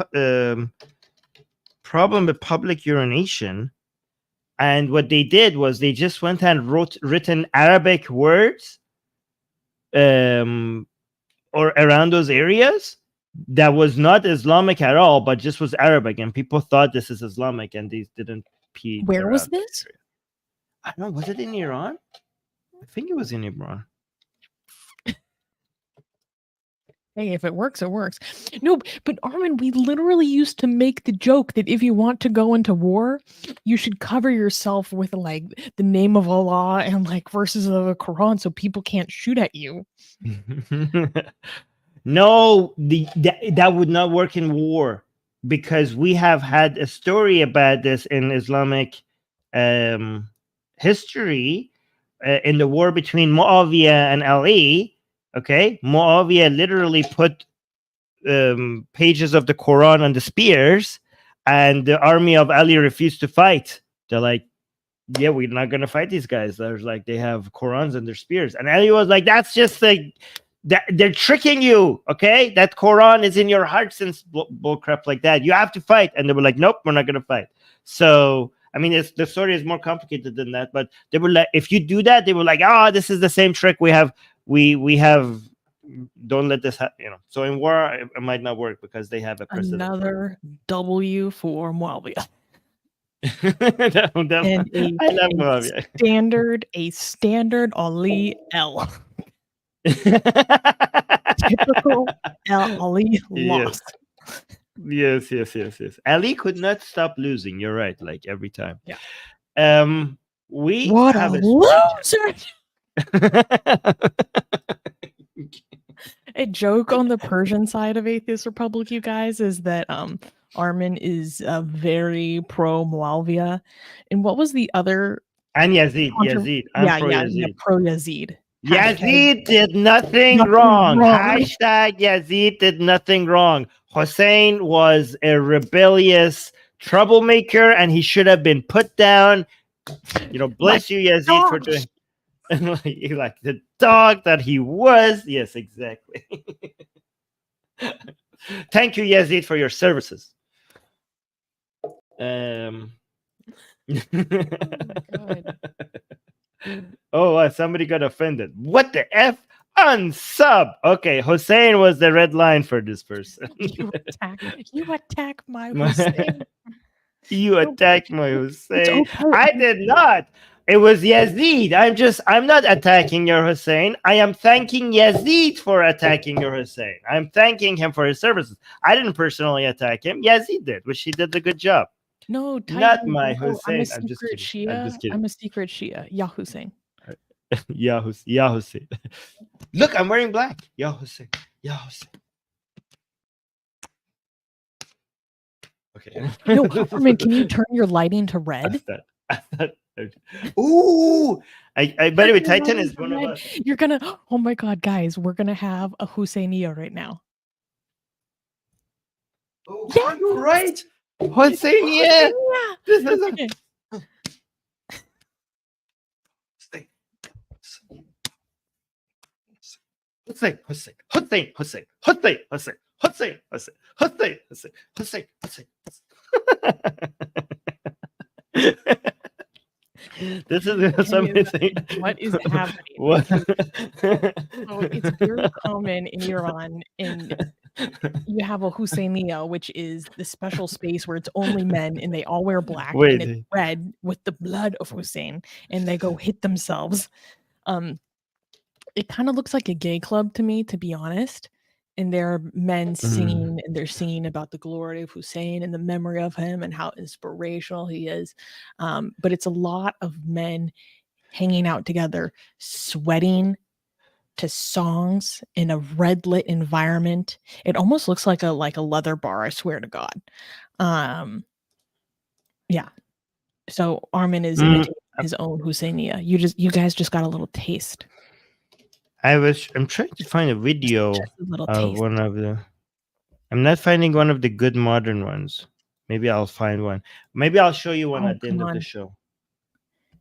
A: problem with public urination, and what they did was they just went and written Arabic words or around those areas that was not Islamic at all, but just was Arabic, and people thought this is Islamic, and these didn't pee.
B: Where was this?
A: I don't know. Was it in Iran? I think it was in Iran.
B: Hey, if it works, it works. No, but Armin, we literally used to make the joke that if you want to go into war, you should cover yourself with like the name of Allah and like verses of the Quran so people can't shoot at you.
A: No, that would not work in war, because we have had a story about this in Islamic history in the war between Muawiyah and Ali. Okay, Muawiyah literally put pages of the Quran on the spears, and the army of Ali refused to fight. They're like, yeah, we're not gonna fight these guys. There's like, they have Qurans and their spears, and Ali was like, that's just like that, they're tricking you. Okay, that Quran is in your heart since bull crap like that. You have to fight, and they were like, nope, we're not gonna fight. So I mean, the story is more complicated than that, but they were like, if you do that, they were like, this is the same trick we have. We have, don't let this happen, So in war, it might not work because they have a precedent.
B: Another W for Muawiyah.
A: And I love Muawiyah.
B: A standard Ali L. Typical Ali loss.
A: Yes. Ali could not stop losing. You're right. Like every time.
B: Yeah.
A: We
B: what
A: have
B: a loser. A joke on the Persian side of Atheist Republic, you guys, is that Armin is very pro Muawiyah, and what was the other?
A: And Yazid. I'm pro Yazid.
B: Pro Yazid.
A: Yazid did nothing wrong. Hashtag Yazid did nothing wrong. Hussein was a rebellious troublemaker, and he should have been put down. Bless you, Yazid, for doing. like the dog that he was. Yes, exactly. Thank you, Yazid, for your services. Oh Oh, somebody got offended. What the F? Unsub. Okay, Hussein was the red line for this person.
B: You attack my Hussein.
A: You attacked my
B: It's
A: Hussein.
B: okay.
A: I did not. It was Yazid. I'm not attacking your Hussein. I am thanking Yazid for attacking your Hussein. I'm thanking him for his services. I didn't personally attack him. Yazid did, which he did a good job.
B: No,
A: Not my
B: I'm a
A: Hussein. I'm just
B: secret
A: kidding. I'm
B: Shia.
A: just kidding.
B: I'm a secret Shia. Ya Hussein.
A: Ya Hussein. Look, I'm wearing black. Ya Hussein. Ya Hussein. Okay.
B: No, Armin, can you turn your lighting to red?
A: Ooh. By the way, Titan is one of us.
B: You're gonna. Oh my God, guys, we're gonna have a Husseinia right now.
A: Oh, yeah, you're right. Husseinia. This is
B: okay.
A: Hussein. This is something.
B: What is happening?
A: What?
B: So it's very common in Iran, and you have a Husseinia, which is the special space where it's only men, and they all wear black, and it's red with the blood of Hussein, and they go hit themselves. It kind of looks like a gay club to me, to be honest. And there are men singing, and they're singing about the glory of Hussein and the memory of him and how inspirational he is. But it's a lot of men hanging out together, sweating to songs in a red lit environment. It almost looks like a leather bar, I swear to God. Yeah. So Armin is imitating his own Husseinia. You guys just got a little taste.
A: I'm trying to find a video of one of the. I'm not finding one of the good modern ones. Maybe I'll find one. Maybe I'll show you one at the end of the show.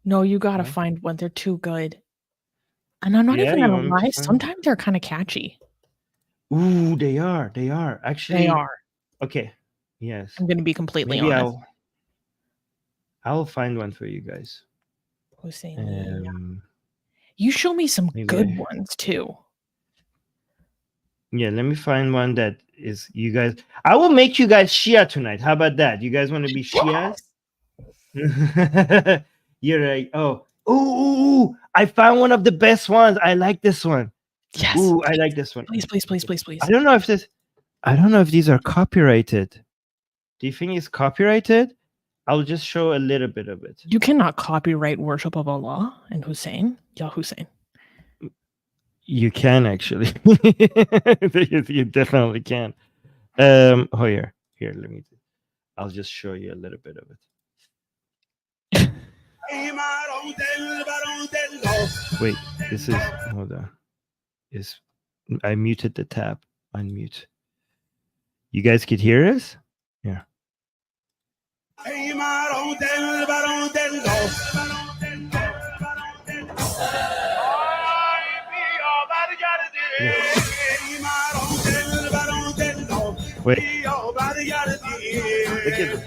B: No, you gotta find one. They're too good. And I'm not even gonna lie. Sometimes they're kind of catchy.
A: Ooh, they are. They are actually.
B: They are.
A: Okay. Yes.
B: I'm gonna be completely honest.
A: I'll find one for you guys.
B: Hussein. You show me some good ones too.
A: Yeah, let me find one that is you guys. I will make you guys Shia tonight. How about that? You guys want to be Shias? You're right. Oh, I found one of the best ones. I like this one.
B: Yes.
A: Ooh, I like this one.
B: Please.
A: I don't know if these are copyrighted. Do you think it's copyrighted? I'll just show a little bit of it.
B: You cannot copyright worship of Allah and Hussein. Ya Hussein.
A: You can actually. You definitely can. Here, let me. I'll just show you a little bit of it. Wait, this is. Hold on. I muted the tab. Unmute. You guys could hear us? Yeah. Wait. Look at this.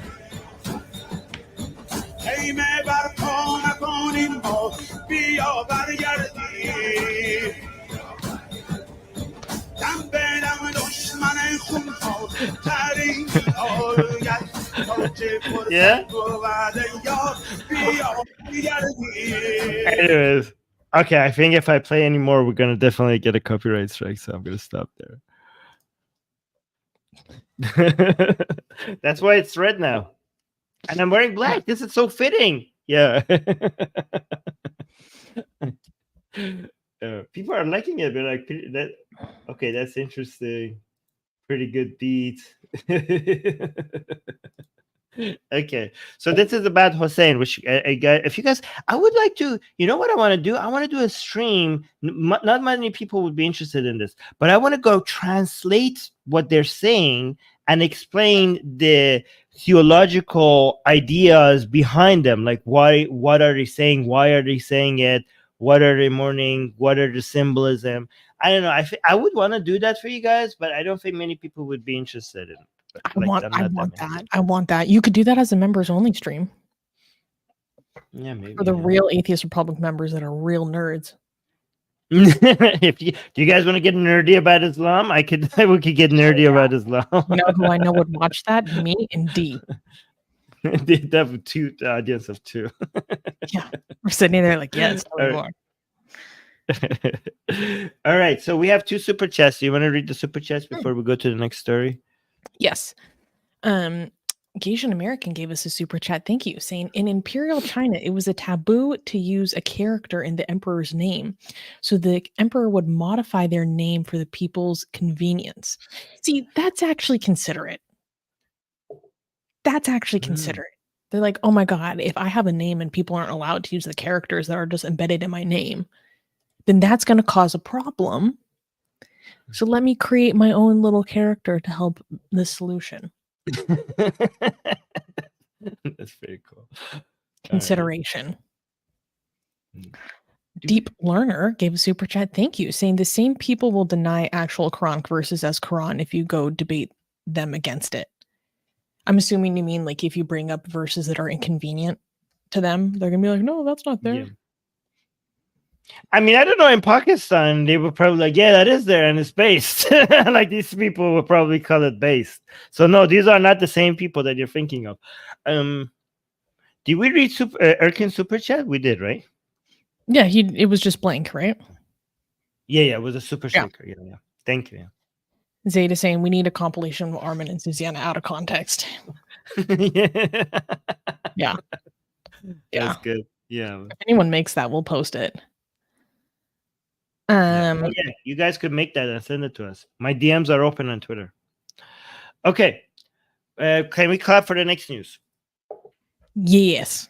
A: Yeah. Anyways, okay. I think if I play anymore, we're gonna definitely get a copyright strike. So I'm gonna stop there. That's why it's red now, and I'm wearing black. This is so fitting. Yeah. People are liking it. They're like, that. Okay, that's interesting. Pretty good beat. Okay, so this is about Hussein, which if you guys, I would like to, you know what I want to do? I want to do a stream. Not many people would be interested in this, but I want to go translate what they're saying and explain the theological ideas behind them. Like what are they saying? Why are they saying it? What are they mourning? What are the symbolism? I don't know. I would want to do that for you guys, but I don't think many people would be interested in it.
B: I want that. You could do that as a members only stream.
A: Yeah, maybe.
B: For the real Atheist Republic members that are real nerds.
A: Do you guys want to get nerdy about Islam? We could get nerdy about Islam.
B: You know who I know would watch that? Me and D.
A: They have the audience of 2.
B: Yeah, we're sitting there like, yes,
A: All right, so we have 2 super chats. Do you want to read the super chats before we go to the next story?
B: Yes. Asian American gave us a super chat. Thank you. Saying in Imperial China, it was a taboo to use a character in the emperor's name. So the emperor would modify their name for the people's convenience. See, that's actually considerate. That's actually considerate. They're like, oh my God, if I have a name and people aren't allowed to use the characters that are just embedded in my name, then that's going to cause a problem. So let me create my own little character to help the solution.
A: That's very cool.
B: Consideration. Deep Learner gave a super chat. Thank you. Saying the same people will deny actual Quran verses as Quran if you go debate them against it. I'm assuming you mean like if you bring up verses that are inconvenient to them, they're going to be like, no, that's not there.
A: Yeah. I mean, I don't know. In Pakistan, they were probably like, yeah, that is there and it's based. Like these people will probably call it based. So no, these are not the same people that you're thinking of. Did we read Erkin super chat? We did, right?
B: Yeah, it was just blank, right?
A: Yeah, it was a super shaker. Yeah. Thank you.
B: Zeta saying we need a compilation of Armin and Susanna out of context. Yeah.
A: That's good. Yeah.
B: If anyone makes that, we'll post it.
A: Yeah, you guys could make that and send it to us. My DMs are open on Twitter. Okay. Can we clap for the next news?
B: Yes.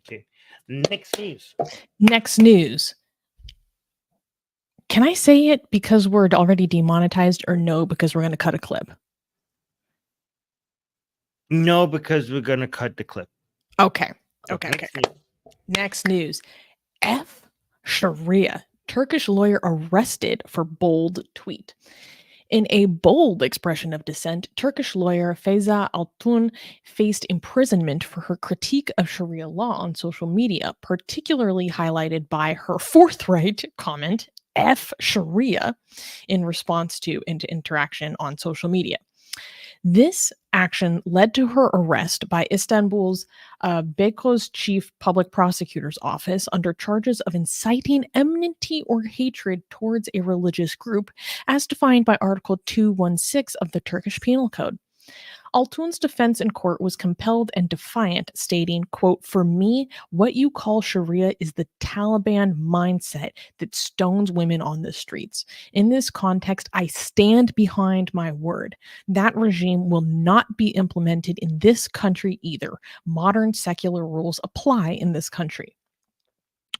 A: Okay. Next
B: news. Can I say it because we're already demonetized, or no, because we're going to cut a clip?
A: No, because we're going to cut the clip.
B: Okay. Next news. Sharia. Turkish lawyer arrested for bold tweet. In a bold expression of dissent, Turkish lawyer Feyza Altun faced imprisonment for her critique of Sharia law on social media, particularly highlighted by her forthright comment, F Sharia, in response to interaction on social media. This action led to her arrest by Istanbul's Beykoz Chief Public Prosecutor's Office under charges of inciting enmity or hatred towards a religious group, as defined by Article 216 of the Turkish Penal Code. Altun's defense in court was compelled and defiant, stating, quote, "For me, what you call Sharia is the Taliban mindset that stones women on the streets. In this context, I stand behind my word. That regime will not be implemented in this country either. Modern secular rules apply in this country."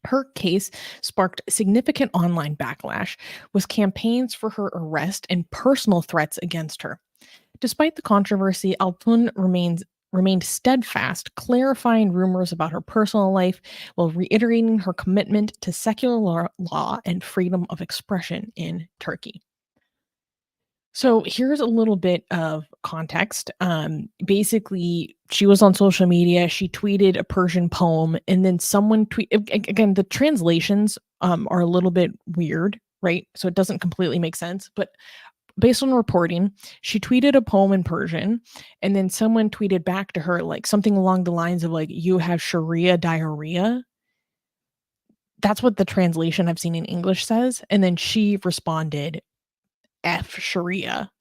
B: Her case sparked significant online backlash, with campaigns for her arrest and personal threats against her. Despite the controversy, Altun remained steadfast, clarifying rumors about her personal life while reiterating her commitment to secular law and freedom of expression in Turkey. So here's a little bit of context. Basically, she was on social media. She tweeted a Persian poem, and then someone again, the translations are a little bit weird, right? So it doesn't completely make sense, but based on reporting, she tweeted a poem in Persian, and then someone tweeted back to her like something along the lines of like, "You have Sharia diarrhea." That's what the translation I've seen in English says. And then she responded, "F Sharia."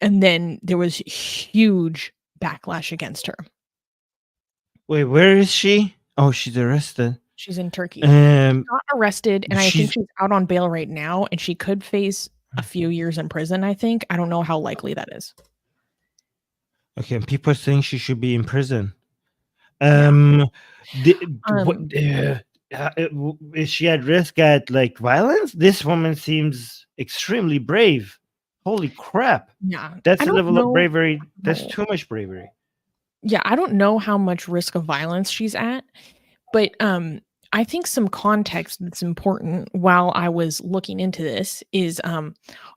B: And then there was huge backlash against her.
A: Wait, where is she? Oh, she's arrested.
B: She's in Turkey. She's not arrested, and I think she's out on bail right now, and she could face a few years in prison, I think. I don't know how likely that is.
A: Okay, and people are saying she should be in prison. Is she at risk at like violence? This woman seems extremely brave. Holy crap.
B: Yeah.
A: That's a level of bravery. That's too much bravery.
B: Yeah, I don't know how much risk of violence she's at, but I think some context that's important while I was looking into this is,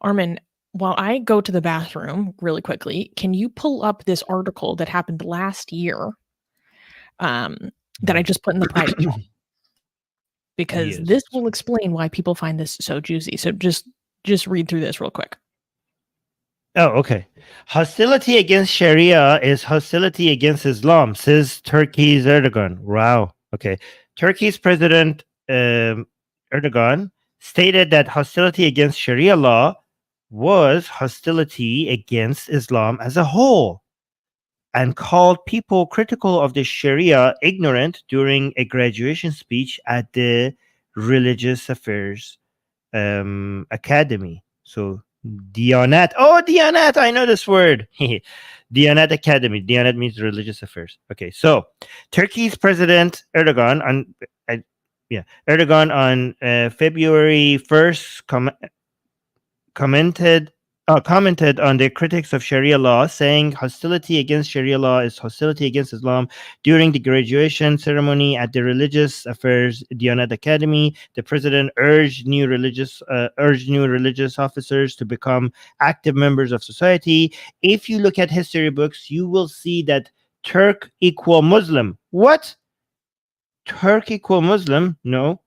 B: Armin, while I go to the bathroom really quickly, can you pull up this article that happened last year that I just put in the private chat, because
A: Yes.
B: this will explain why people find this so juicy. So just read through this real quick.
A: Oh, okay. Hostility against Sharia is hostility against Islam, says Turkey's Erdogan. Wow. Okay. Turkey's President Erdogan stated that hostility against Sharia law was hostility against Islam as a whole, and called people critical of the Sharia ignorant during a graduation speech at the Religious Affairs Academy. So Diyanat. Oh, Diyanat. I know this word. Diyanat Academy. Diyanat means religious affairs. Okay. So Turkey's President Erdogan on Erdogan on February 1st commented on the critics of Sharia law, saying hostility against Sharia law is hostility against Islam. During the graduation ceremony at the Religious Affairs Diyanat Academy, the president urged new religious officers to become active members of society. If you look at history books, you will see that Turk equal Muslim. What? Turk equal Muslim? No.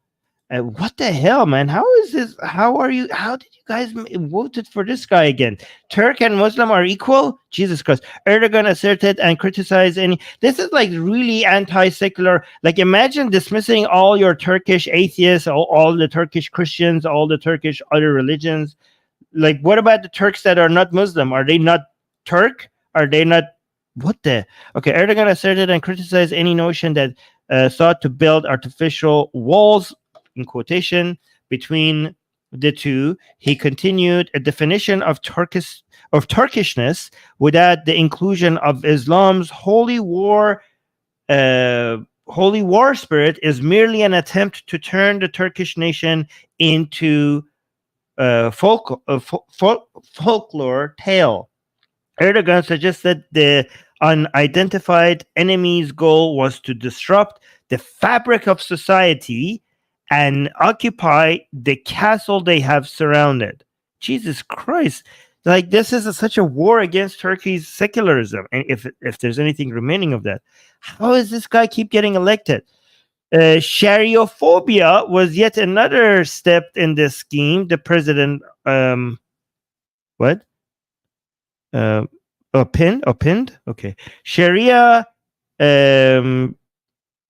A: What the hell, man? How is this? How did you guys voted for this guy again? Turk and Muslim are equal? Jesus Christ. Erdogan asserted and criticized this is like really anti-secular. Like, imagine dismissing all your Turkish atheists, all the Turkish Christians, all the Turkish other religions. Like, what about the Turks that are not Muslim? Are they not Turk? Are they not? What the? Okay, Erdogan asserted and criticized any notion that sought to build artificial walls, in quotation, between the two. He continued, a definition of Turkishness without the inclusion of Islam's holy war spirit is merely an attempt to turn the Turkish nation into folklore tale. Erdogan suggested the unidentified enemy's goal was to disrupt the fabric of society and occupy the castle they have surrounded. Jesus Christ. Like, this is such a war against Turkey's secularism. And if there's anything remaining of that, how does this guy keep getting elected? Shariaphobia was yet another step in this scheme. The president, what? Pinned? Okay.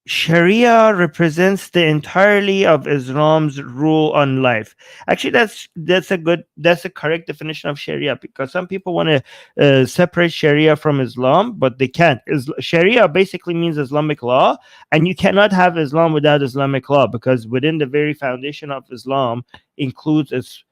A: Sharia represents the entirety of Islam's rule on life. Actually, that's a correct definition of Sharia, because some people want to separate Sharia from Islam, but they can't. Sharia basically means Islamic law, and you cannot have Islam without Islamic law, because within the very foundation of Islam includes its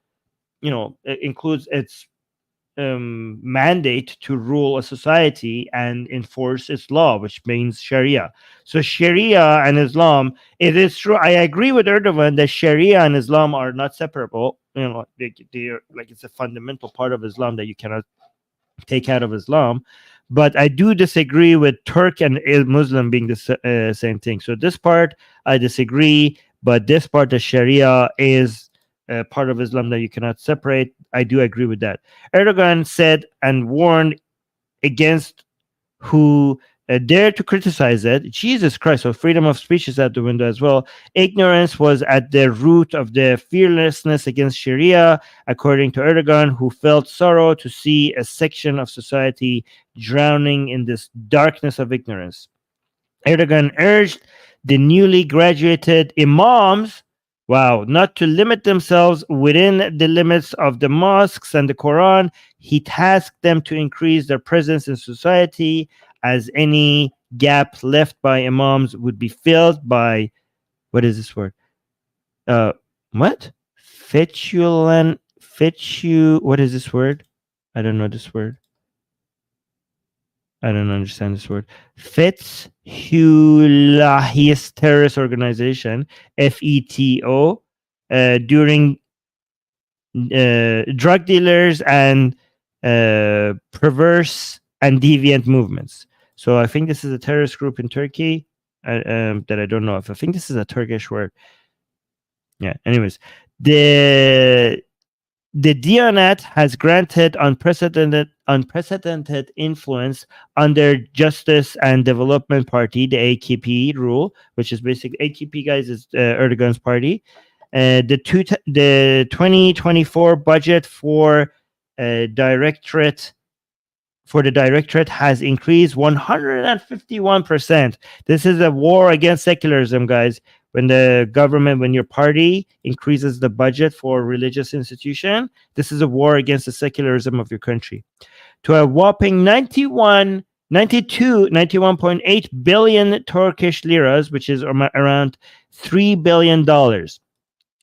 A: mandate to rule a society and enforce its law, which means Sharia. So Sharia and Islam, it is true. I agree with Erdogan that Sharia and Islam are not separable. They're like, it's a fundamental part of Islam that you cannot take out of Islam. But I do disagree with Turk and Muslim being the same thing. So this part I disagree, but this part of Sharia is part of Islam that you cannot separate. I do agree with that. Erdogan said and warned against who dare to criticize it. Jesus Christ. So freedom of speech is out the window as well. Ignorance was at the root of the fearlessness against Sharia, according to Erdogan, who felt sorrow to see a section of society drowning in this darkness of ignorance. Erdogan urged the newly graduated imams, not to limit themselves within the limits of the mosques and the Quran. He tasked them to increase their presence in society, as any gap left by imams would be filled by, what is this word? What? What is this word? I don't know this word. I don't understand this word. Fethulahist terrorist organization, FETO, during drug dealers and perverse and deviant movements. So I think this is a terrorist group in Turkey that I don't know if. I think this is a Turkish word. Yeah. Anyways, The Diyanet has granted unprecedented influence under Justice and Development Party, the AKP rule, which is basically AKP, guys, is Erdogan's party. The 2024 budget for directorate the directorate has increased 151%. This is a war against secularism, guys. When your party increases the budget for religious institution, this is a war against the secularism of your country. To a whopping 91.8 billion Turkish liras, which is around $3 billion.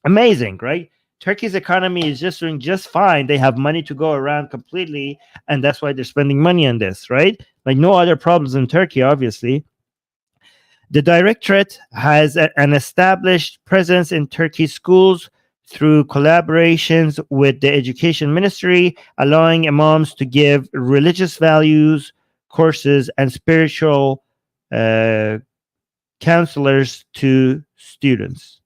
A: Amazing, right? Turkey's economy is just doing just fine. They have money to go around completely, and that's why they're spending money on this, right? Like no other problems in Turkey, obviously. The directorate has an established presence in Turkey's schools through collaborations with the education ministry, allowing imams to give religious values courses and spiritual counselors to students.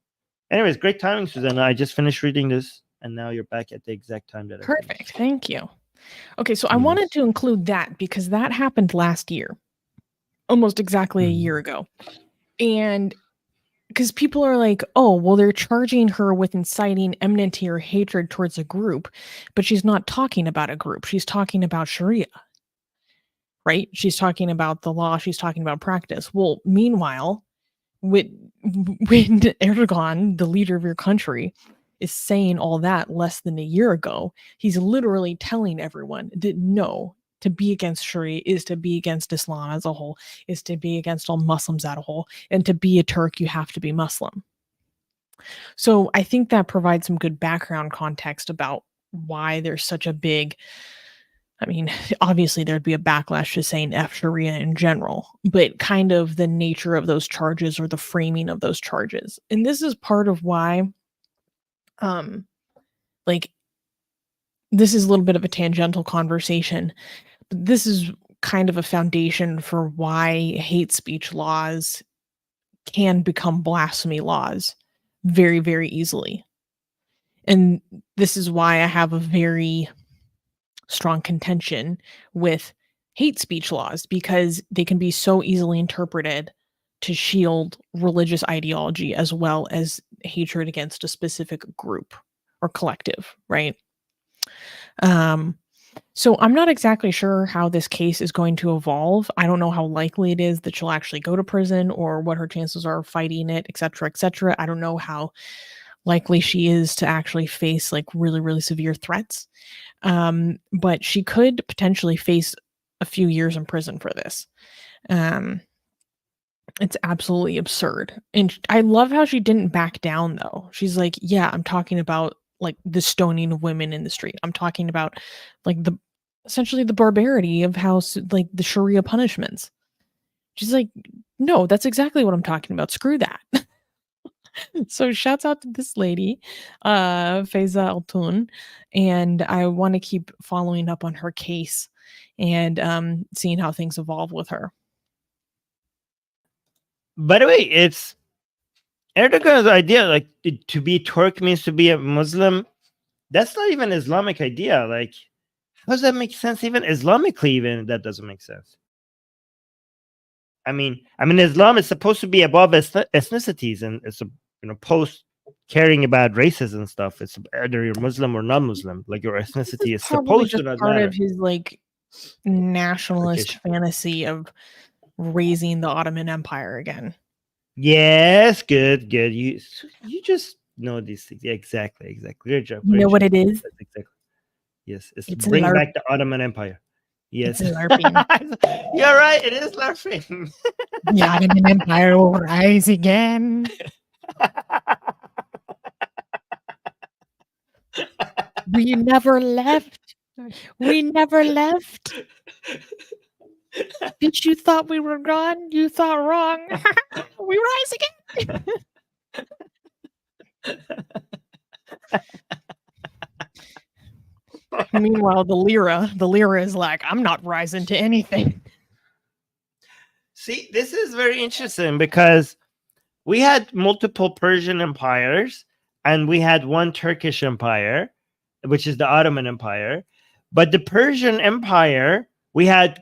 A: Anyways, great timing, Susanna. I just finished reading this, and now you're back at the exact time that I
B: Perfect.
A: finished.
B: Thank you. Okay, so I wanted to include that because that happened last year, almost exactly a year ago. And because people are like, oh, well, they're charging her with inciting enmity or hatred towards a group, but she's not talking about a group. She's talking about Sharia, right? She's talking about the law. She's talking about practice. Well, meanwhile, when Erdogan, the leader of your country, is saying all that less than a year ago, he's literally telling everyone that no, to be against Sharia is to be against Islam as a whole, is to be against all Muslims as a whole, and to be a Turk, you have to be Muslim. So I think that provides some good background context about why there's such a big, I mean, obviously there'd be a backlash to saying F Sharia in general, but kind of the nature of those charges or the framing of those charges. And this is part of why, like, this is a little bit of a tangential conversation, but this is kind of a foundation for why hate speech laws can become blasphemy laws very, very easily. And this is why I have a very strong contention with hate speech laws, because they can be so easily interpreted to shield religious ideology as well as hatred against a specific group or collective, right? So I'm not exactly sure how this case is going to evolve. I don't know how likely it is that she'll actually go to prison or what her chances are of fighting it, et cetera, et cetera. I don't know how likely she is to actually face like really, really severe threats. But she could potentially face a few years in prison for this. It's absolutely absurd. And I love how she didn't back down though. She's like, yeah, I'm talking about like the stoning of women in the street. I'm talking about like essentially the barbarity of how like the Sharia punishments. She's like, no, that's exactly what I'm talking about. Screw that. So shouts out to this lady, Faiza Altun, and I want to keep following up on her case and seeing how things evolve with her.
A: By the way, it's Erdogan's idea, like to be Turk means to be a Muslim. That's not even Islamic idea. Like, how does that make sense? Even Islamically, even that doesn't make sense. I mean, Islam is supposed to be above ethnicities, and it's post caring about races and stuff. It's either you're Muslim or non-Muslim. Like your ethnicity is supposed to not
B: part
A: matter.
B: of his like nationalist fantasy of raising the Ottoman Empire again.
A: Yes, good. You just know these things. Yeah, exactly. Great job.
B: You know what it is?
A: That's exactly. Yes, it's
B: bring
A: back the Ottoman Empire. Yes.
B: It's LARPing.
A: You're right. It is LARPing.
B: The Ottoman Empire will rise again. We never left. We never left. Bitch, you thought we were gone? You thought wrong. We rise again. Meanwhile, the lira is like, I'm not rising to anything.
A: See, this is very interesting because we had multiple Persian empires and we had one Turkish empire. which is the Ottoman Empire. But the Persian Empire, we had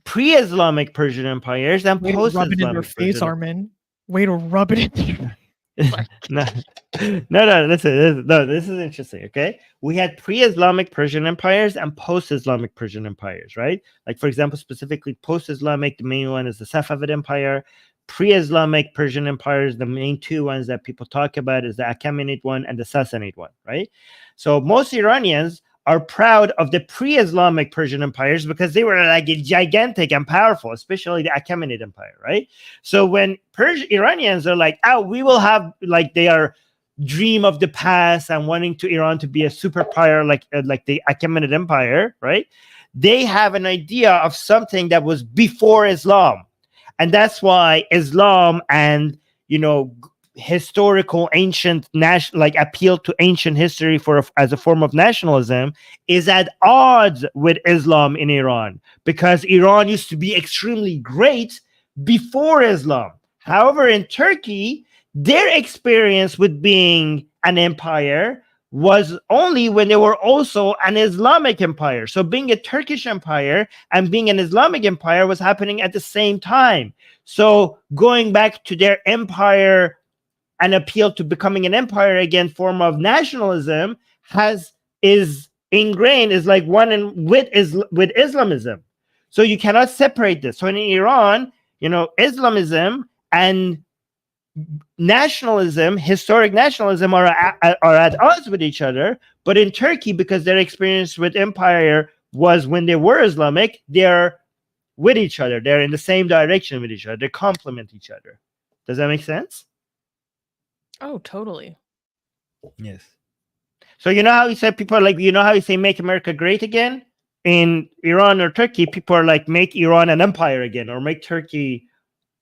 A: pre-Islamic Persian empires and
B: Way to rub it in your
A: post-Islamic
B: face,
A: Persian.
B: Armin. Way to rub it in your
A: no, no, listen, no, this is interesting. Okay, we had pre-Islamic Persian empires and post-Islamic Persian empires, right? Like, for example, specifically post-Islamic, the main one is the Safavid Empire. Pre-Islamic Persian empires, the main two ones that people talk about is the Achaemenid one and the Sassanid one, right? So most Iranians are proud of the pre-Islamic Persian empires because they were like gigantic and powerful, especially the Achaemenid Empire, right? So when Iranians are like, oh, we will have, like, they are dream of the past and wanting to Iran to be a superpower like the Achaemenid Empire, right? They have an idea of something that was before Islam. And that's why Islam and, historical ancient appeal to ancient history as a form of nationalism is at odds with Islam in Iran, because Iran used to be extremely great before Islam. However, in Turkey, their experience with being an empire was only when they were also an Islamic empire. So being a Turkish empire and being an Islamic empire was happening at the same time. So going back to their empire and appeal to becoming an empire again, form of nationalism is ingrained, is like one with Islamism. So you cannot separate this. So in Iran, Islamism and nationalism, historic nationalism, are at odds with each other. But in Turkey, because their experience with empire was when they were Islamic, they're with each other. They're in the same direction with each other. They complement each other. Does that make sense?
B: Oh, totally.
A: Yes. So you know how you said people are like, how you say make America great again? In Iran or Turkey, people are like, make Iran an empire again, or make Turkey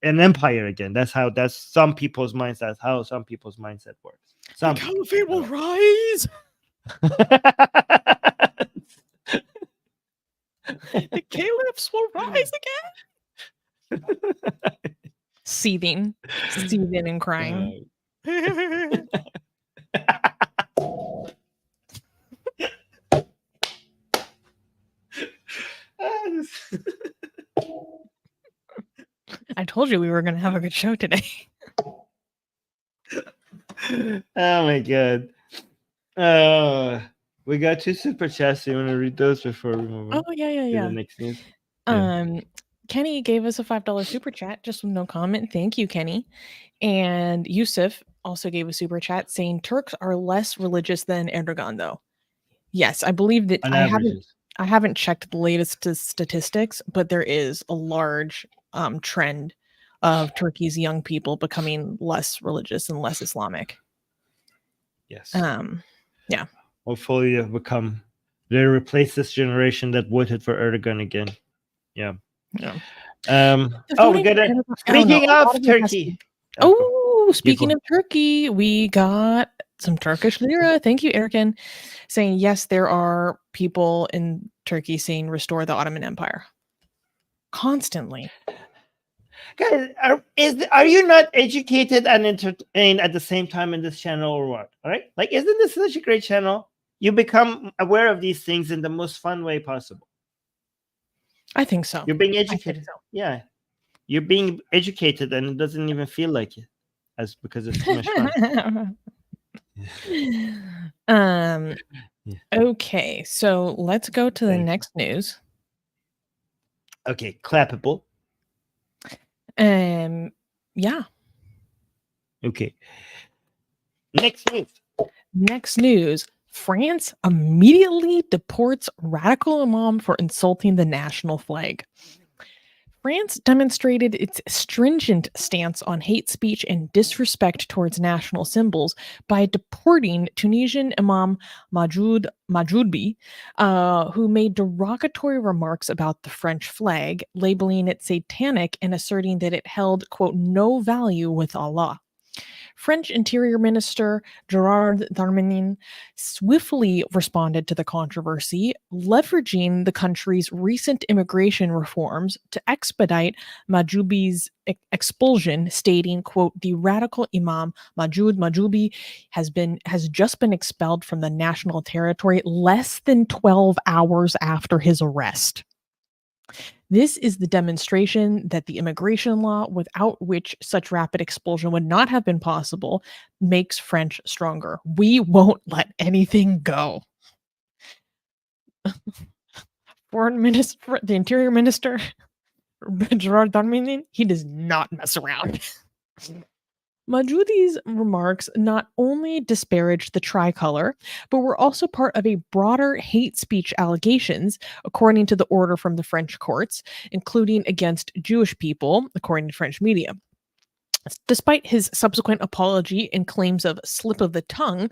A: an empire again. That's some people's mindset. That's how some people's mindset works.
B: The caliphate will rise. The caliphs will rise again. Seething and crying. I told you we were going to have a good show today.
A: Oh my god. We got 2 super chats. You want to read those before we move on?
B: Oh, yeah.
A: The next news.
B: Kenny gave us a $5 super chat, just with no comment. Thank you, Kenny. And Yusuf also gave a super chat saying Turks are less religious than Erdogan, though. Yes, I believe that. I haven't checked the latest statistics, but there is a large trend of Turkey's young people becoming less religious and less Islamic.
A: Yes.
B: Yeah.
A: Hopefully they replace this generation that voted for Erdogan again. Yeah.
B: Yeah.
A: We got it. Speaking of Turkey.
B: Speaking of Turkey, we got some Turkish lira. Thank you, Erkan, saying yes, there are people in Turkey saying restore the Ottoman Empire constantly.
A: Guys, are you not educated and entertained at the same time in this channel, or what? All right, like, isn't this such a great channel? You become aware of these things in the most fun way possible.
B: I think so.
A: You're being educated. So. Yeah, you're being educated, and it doesn't even feel like it, because it's too much fun.
B: Okay, so let's go to the next news.
A: Okay, clappable.
B: Yeah.
A: Okay. Next news.
B: France immediately deports radical Imam for insulting the national flag. France demonstrated its stringent stance on hate speech and disrespect towards national symbols by deporting Tunisian Imam Majoudbi, who made derogatory remarks about the French flag, labeling it satanic and asserting that it held, quote, no value with Allah. French Interior Minister Gerard Darmanin swiftly responded to the controversy, leveraging the country's recent immigration reforms to expedite Majoubi's expulsion, stating, quote, "The radical Imam Majoud Majoubi has just been expelled from the national territory less than 12 hours after his arrest." This is the demonstration that the immigration law, without which such rapid expulsion would not have been possible, makes French stronger. We won't let anything go. Foreign Minister, the Interior Minister, Gerard Darmanin, he does not mess around. Majoudi's remarks not only disparaged the tricolor, but were also part of a broader hate speech allegations, according to the order from the French courts, including against Jewish people, according to French media. Despite his subsequent apology and claims of slip of the tongue,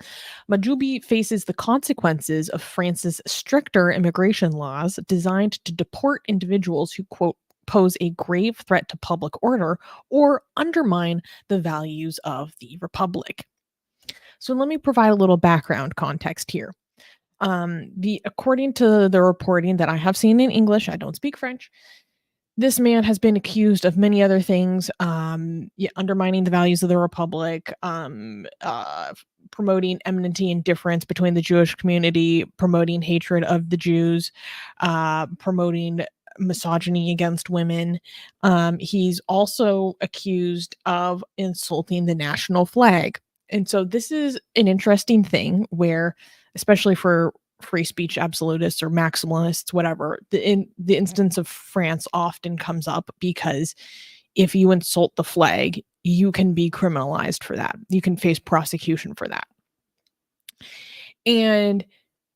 B: Majoubi faces the consequences of France's stricter immigration laws designed to deport individuals who, quote, pose a grave threat to public order or undermine the values of the republic. So let me provide a little background context here. According to the reporting that I have seen in English, I don't speak French, this man has been accused of many other things, undermining the values of the republic, promoting enmity and difference between the Jewish community, promoting hatred of the Jews, promoting misogyny against women. He's also accused of insulting the national flag. And so this is an interesting thing where, especially for free speech absolutists or maximalists, whatever, the instance of France often comes up because if you insult the flag, you can be criminalized for that. You can face prosecution for that. And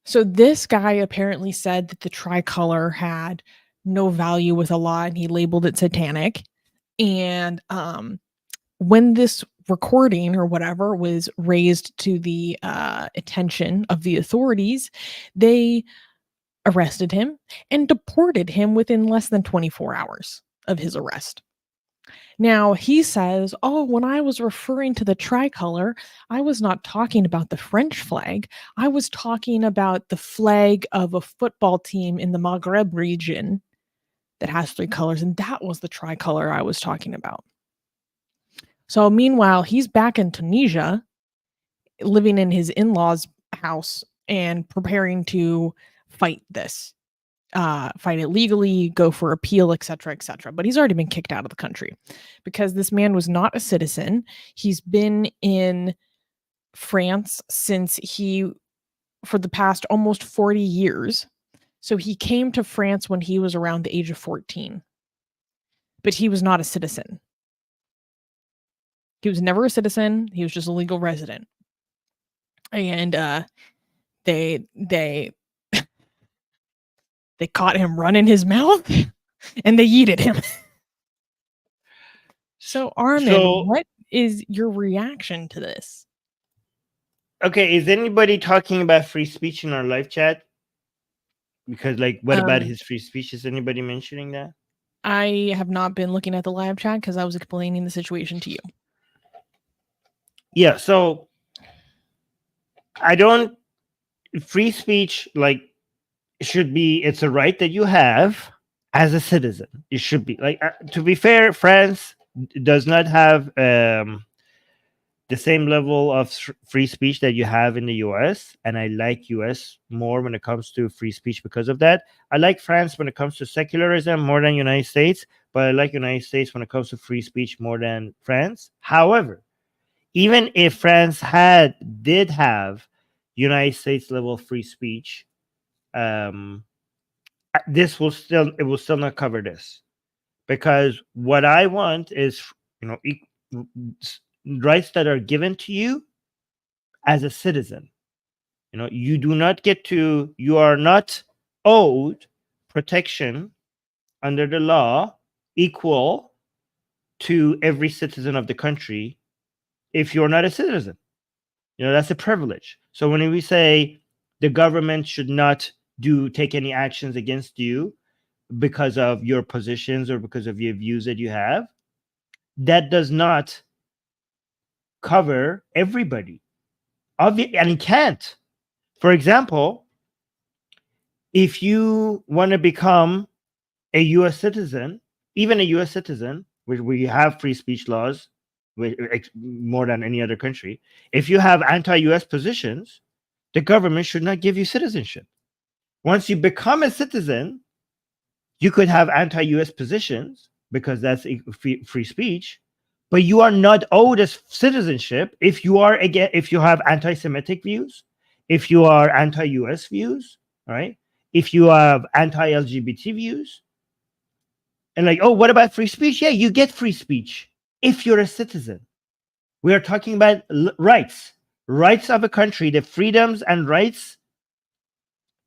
B: so this guy apparently said that the tricolor had no value with Allah and he labeled it satanic. And when this recording or whatever was raised to the attention of the authorities, they arrested him and deported him within less than 24 hours of his arrest. Now, he says, "Oh, when I was referring to the tricolor, I was not talking about the French flag. I was talking about the flag of a football team in the Maghreb region that has 3 colors, and that was the tricolor I was talking about." So meanwhile, he's back in Tunisia, living in his in-laws' house and preparing to fight this, fight it legally, go for appeal, etc., etc. But he's already been kicked out of the country because this man was not a citizen. He's been in France for the past almost 40 years. So he came to France when he was around the age of 14, but he was not a citizen. He was never a citizen. He was just a legal resident. And they caught him running his mouth and they yeeted him. So Armin, what is your reaction to this?
A: Okay, is anybody talking about free speech in our live chat? Because, like, what about his free speech? Is anybody mentioning that?
B: I have not been looking at the live chat because I was explaining the situation to you.
A: Yeah, so free speech, like, it's a right that you have as a citizen. It should be like, to be fair, France does not have the same level of free speech that you have in the US, and I like US more when it comes to free speech because of that. I like France when it comes to secularism more than United States, but I like United States when it comes to free speech more than France. However, even if France did have United States level free speech, it will still not cover this, because what I want is, rights that are given to you as a citizen. You are not owed protection under the law equal to every citizen of the country if you're not a citizen. That's a privilege. So when we say the government should not take any actions against you because of your positions or because of your views that you have, that does not cover everybody. And it can't. For example, if you want to become a U.S. citizen, even a U.S. citizen, which we have free speech laws more than any other country, if you have anti-U.S. positions, the government should not give you citizenship. Once you become a citizen, you could have anti-U.S. positions because that's free speech, but you are not owed a citizenship if you have anti-Semitic views, if you are anti-U.S. views, right? If you have anti-LGBT views, and like, oh, what about free speech? Yeah, you get free speech if you're a citizen. We are talking about rights of a country, the freedoms and rights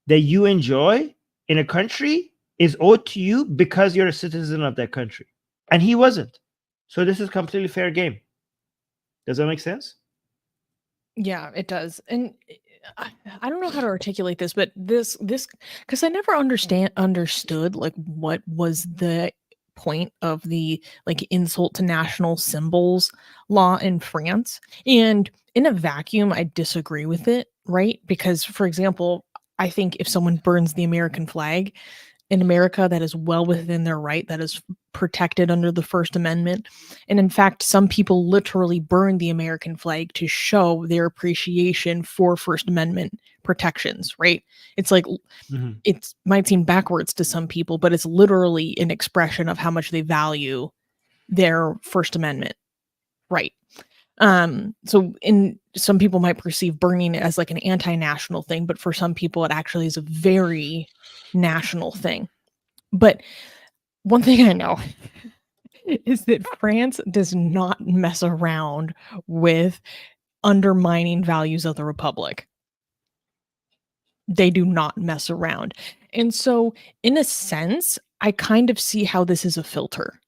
A: that you enjoy in a country is owed to you because you're a citizen of that country. And he wasn't. So this is completely fair game. Does that make sense?
B: Yeah, it does. And I don't know how to articulate this, but this because I never understood like what was the point of the like insult to national symbols law in France. And in a vacuum, I disagree with it, right? Because for example, I think if someone burns the American flag in America, that is well within their right, that is protected under the First Amendment. And in fact, some people literally burn the American flag to show their appreciation for First Amendment protections, right? It's like, it might seem backwards to some people, but it's literally an expression of how much they value their First Amendment right. So in some people might perceive burning it as like an anti-national thing, but for some people it actually is a very national thing. But one thing I know is that France does not mess around with undermining values of the Republic. They do not mess around. And so in a sense, I kind of see how this is a filter.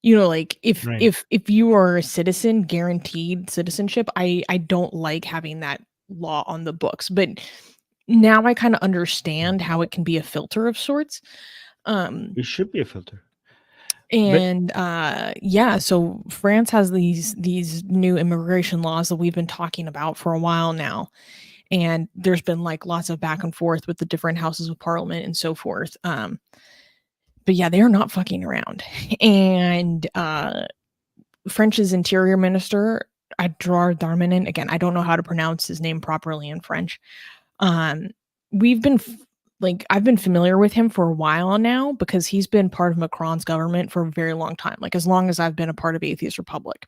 B: You know, like if you are a citizen, guaranteed citizenship, I don't like having that law on the books. But now I kind of understand how it can be a filter of sorts.
A: It should be a filter.
B: And yeah, so France has these new immigration laws that we've been talking about for a while now. And there's been like lots of back and forth with the different houses of parliament and so forth. But yeah, they're not fucking around. And French's interior minister, Gerard Darmanin, again, I don't know how to pronounce his name properly in French. We've been I've been familiar with him for a while now because he's been part of Macron's government for a very long time, like as long as I've been a part of Atheist Republic.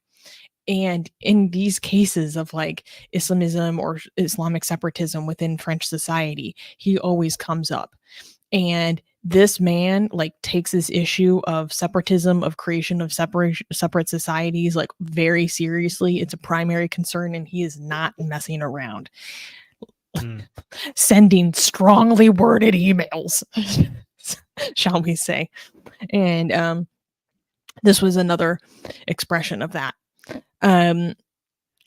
B: And in these cases of like Islamism or Islamic separatism within French society, he always comes up. And this man like takes this issue of separatism, of creation of separate societies, like very seriously. It's a primary concern, and he is not messing around. Sending strongly worded emails, shall we say. And this was another expression of that. And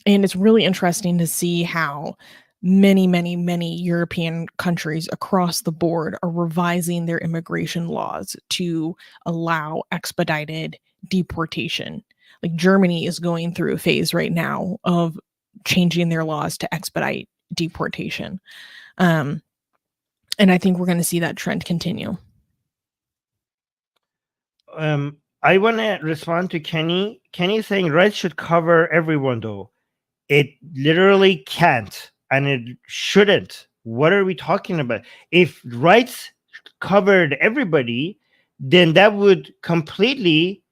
B: it's really interesting to see how many European countries across the board are revising their immigration laws to allow expedited deportation. Like Germany is going through a phase right now of changing their laws to expedite deportation. And I think we're going to see that trend continue.
A: I want to respond to Kenny. Kenny saying rights should cover everyone, though. It literally can't, and it shouldn't. What are we talking about? If rights covered everybody, then that would completely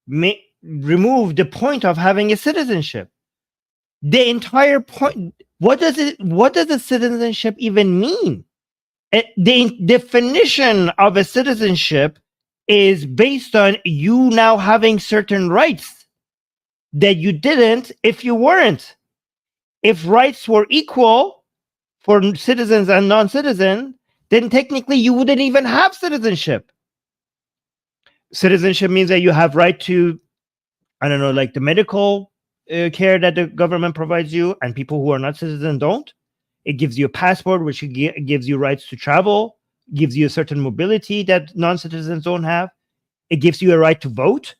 A: remove the point of having a citizenship. The entire point. What does a citizenship even mean? The definition of a citizenship is based on you now having certain rights that you didn't if you weren't. If rights were equal for citizens and non-citizens, then technically you wouldn't even have citizenship. Citizenship means that you have right to, I don't know, like the medical care that the government provides you, and people who are not citizens don't. It gives you a passport, which gives you rights to travel, gives you a certain mobility that non-citizens don't have. It gives you a right to vote.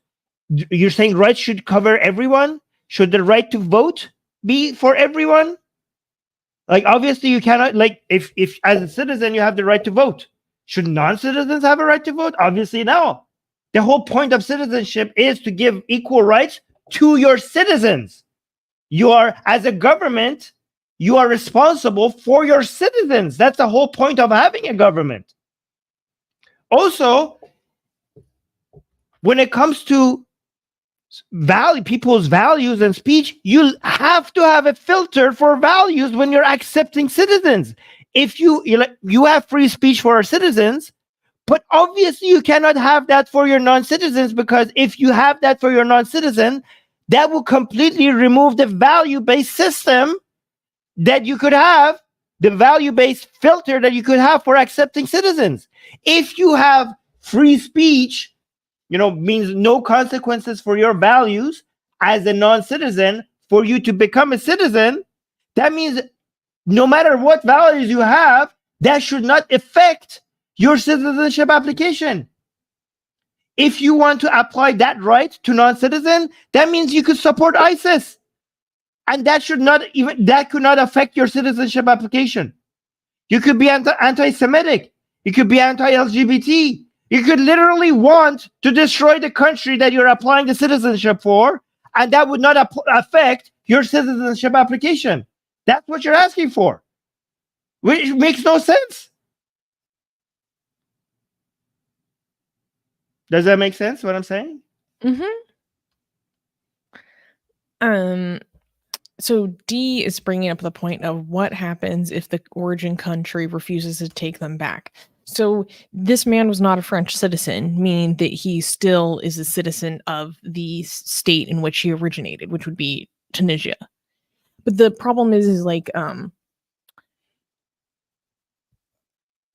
A: You're saying rights should cover everyone? Should the right to vote be for everyone? Like, obviously, you cannot, like, if as a citizen you have the right to vote, should non-citizens have a right to vote? Obviously, no. The whole point of citizenship is to give equal rights to your citizens. You are, as a government, you are responsible for your citizens. That's the whole point of having a government. Also, when it comes to people's values and speech, you have to have a filter for values when you're accepting citizens. If you have free speech for our citizens, but obviously you cannot have that for your non-citizens, because if you have that for your non-citizen, that will completely remove the value-based system that you could have, the value-based filter that you could have for accepting citizens. If you have free speech, means no consequences for your values as a non-citizen for you to become a citizen, that means no matter what values you have, that should not affect your citizenship application. If you want to apply that right to non-citizen, that means you could support ISIS. And that could not affect your citizenship application. You could be anti-Semitic. You could be anti-LGBT. You could literally want to destroy the country that you're applying the citizenship for, and that would not affect your citizenship application. That's what you're asking for, which makes no sense. Does that make sense, what I'm saying?
B: So D is bringing up the point of what happens if the origin country refuses to take them back. So this man was not a French citizen, meaning that he still is a citizen of the state in which he originated, which would be Tunisia. But the problem is like,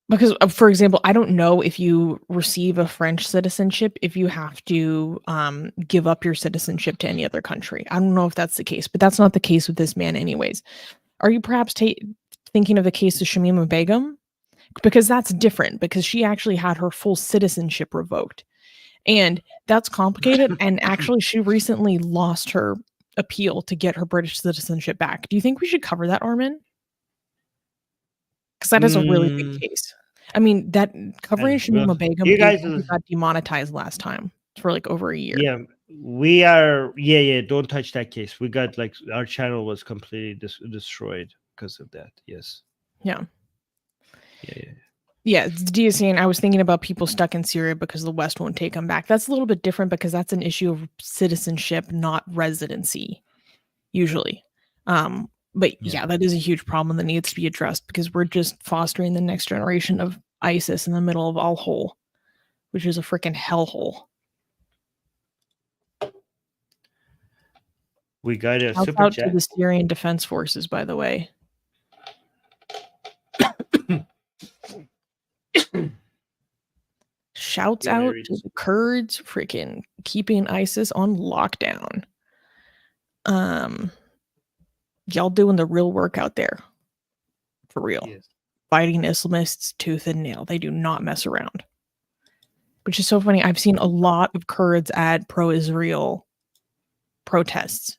B: because, for example, I don't know if you receive a French citizenship, if you have to give up your citizenship to any other country. I don't know if that's the case, but that's not the case with this man anyways. Are you perhaps thinking of the case of Shamima Begum? Because that's different, because she actually had her full citizenship revoked. And that's complicated. And actually, she recently lost her appeal to get her British citizenship back. Do you think we should cover that, Armin? Because that is a really big case. I mean, that covering Shamima Begum got demonetized last time for like over a year.
A: Yeah, we are. Yeah. Don't touch that case. We got like our channel was completely destroyed because of that. Yes.
B: Yeah.
A: Yeah.
B: Yeah, D is saying, I was thinking about people stuck in Syria because the West won't take them back. That's a little bit different because that's an issue of citizenship, not residency, usually. But yeah, that is a huge problem that needs to be addressed because we're just fostering the next generation of ISIS in the middle of Al-Hol, which is a freaking hellhole.
A: We got a
B: Shout
A: super
B: out
A: chat
B: to the Syrian Defense Forces, by the way. Shouts out to the Kurds freaking keeping ISIS on lockdown. Y'all doing the real work out there. For real. Yes. Fighting Islamists tooth and nail. They do not mess around. Which is so funny. I've seen a lot of Kurds at pro-Israel protests.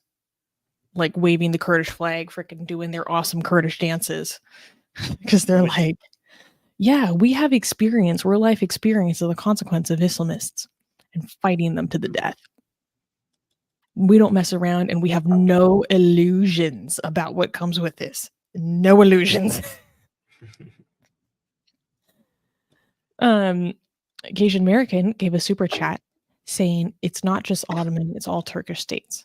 B: Like waving the Kurdish flag, freaking doing their awesome Kurdish dances. Because they're like, yeah, we have experience, real life experience of the consequence of Islamists and fighting them to the death. We don't mess around and we have no illusions about what comes with this. No illusions. Cajun American gave a super chat saying it's not just Ottoman, it's all Turkish states.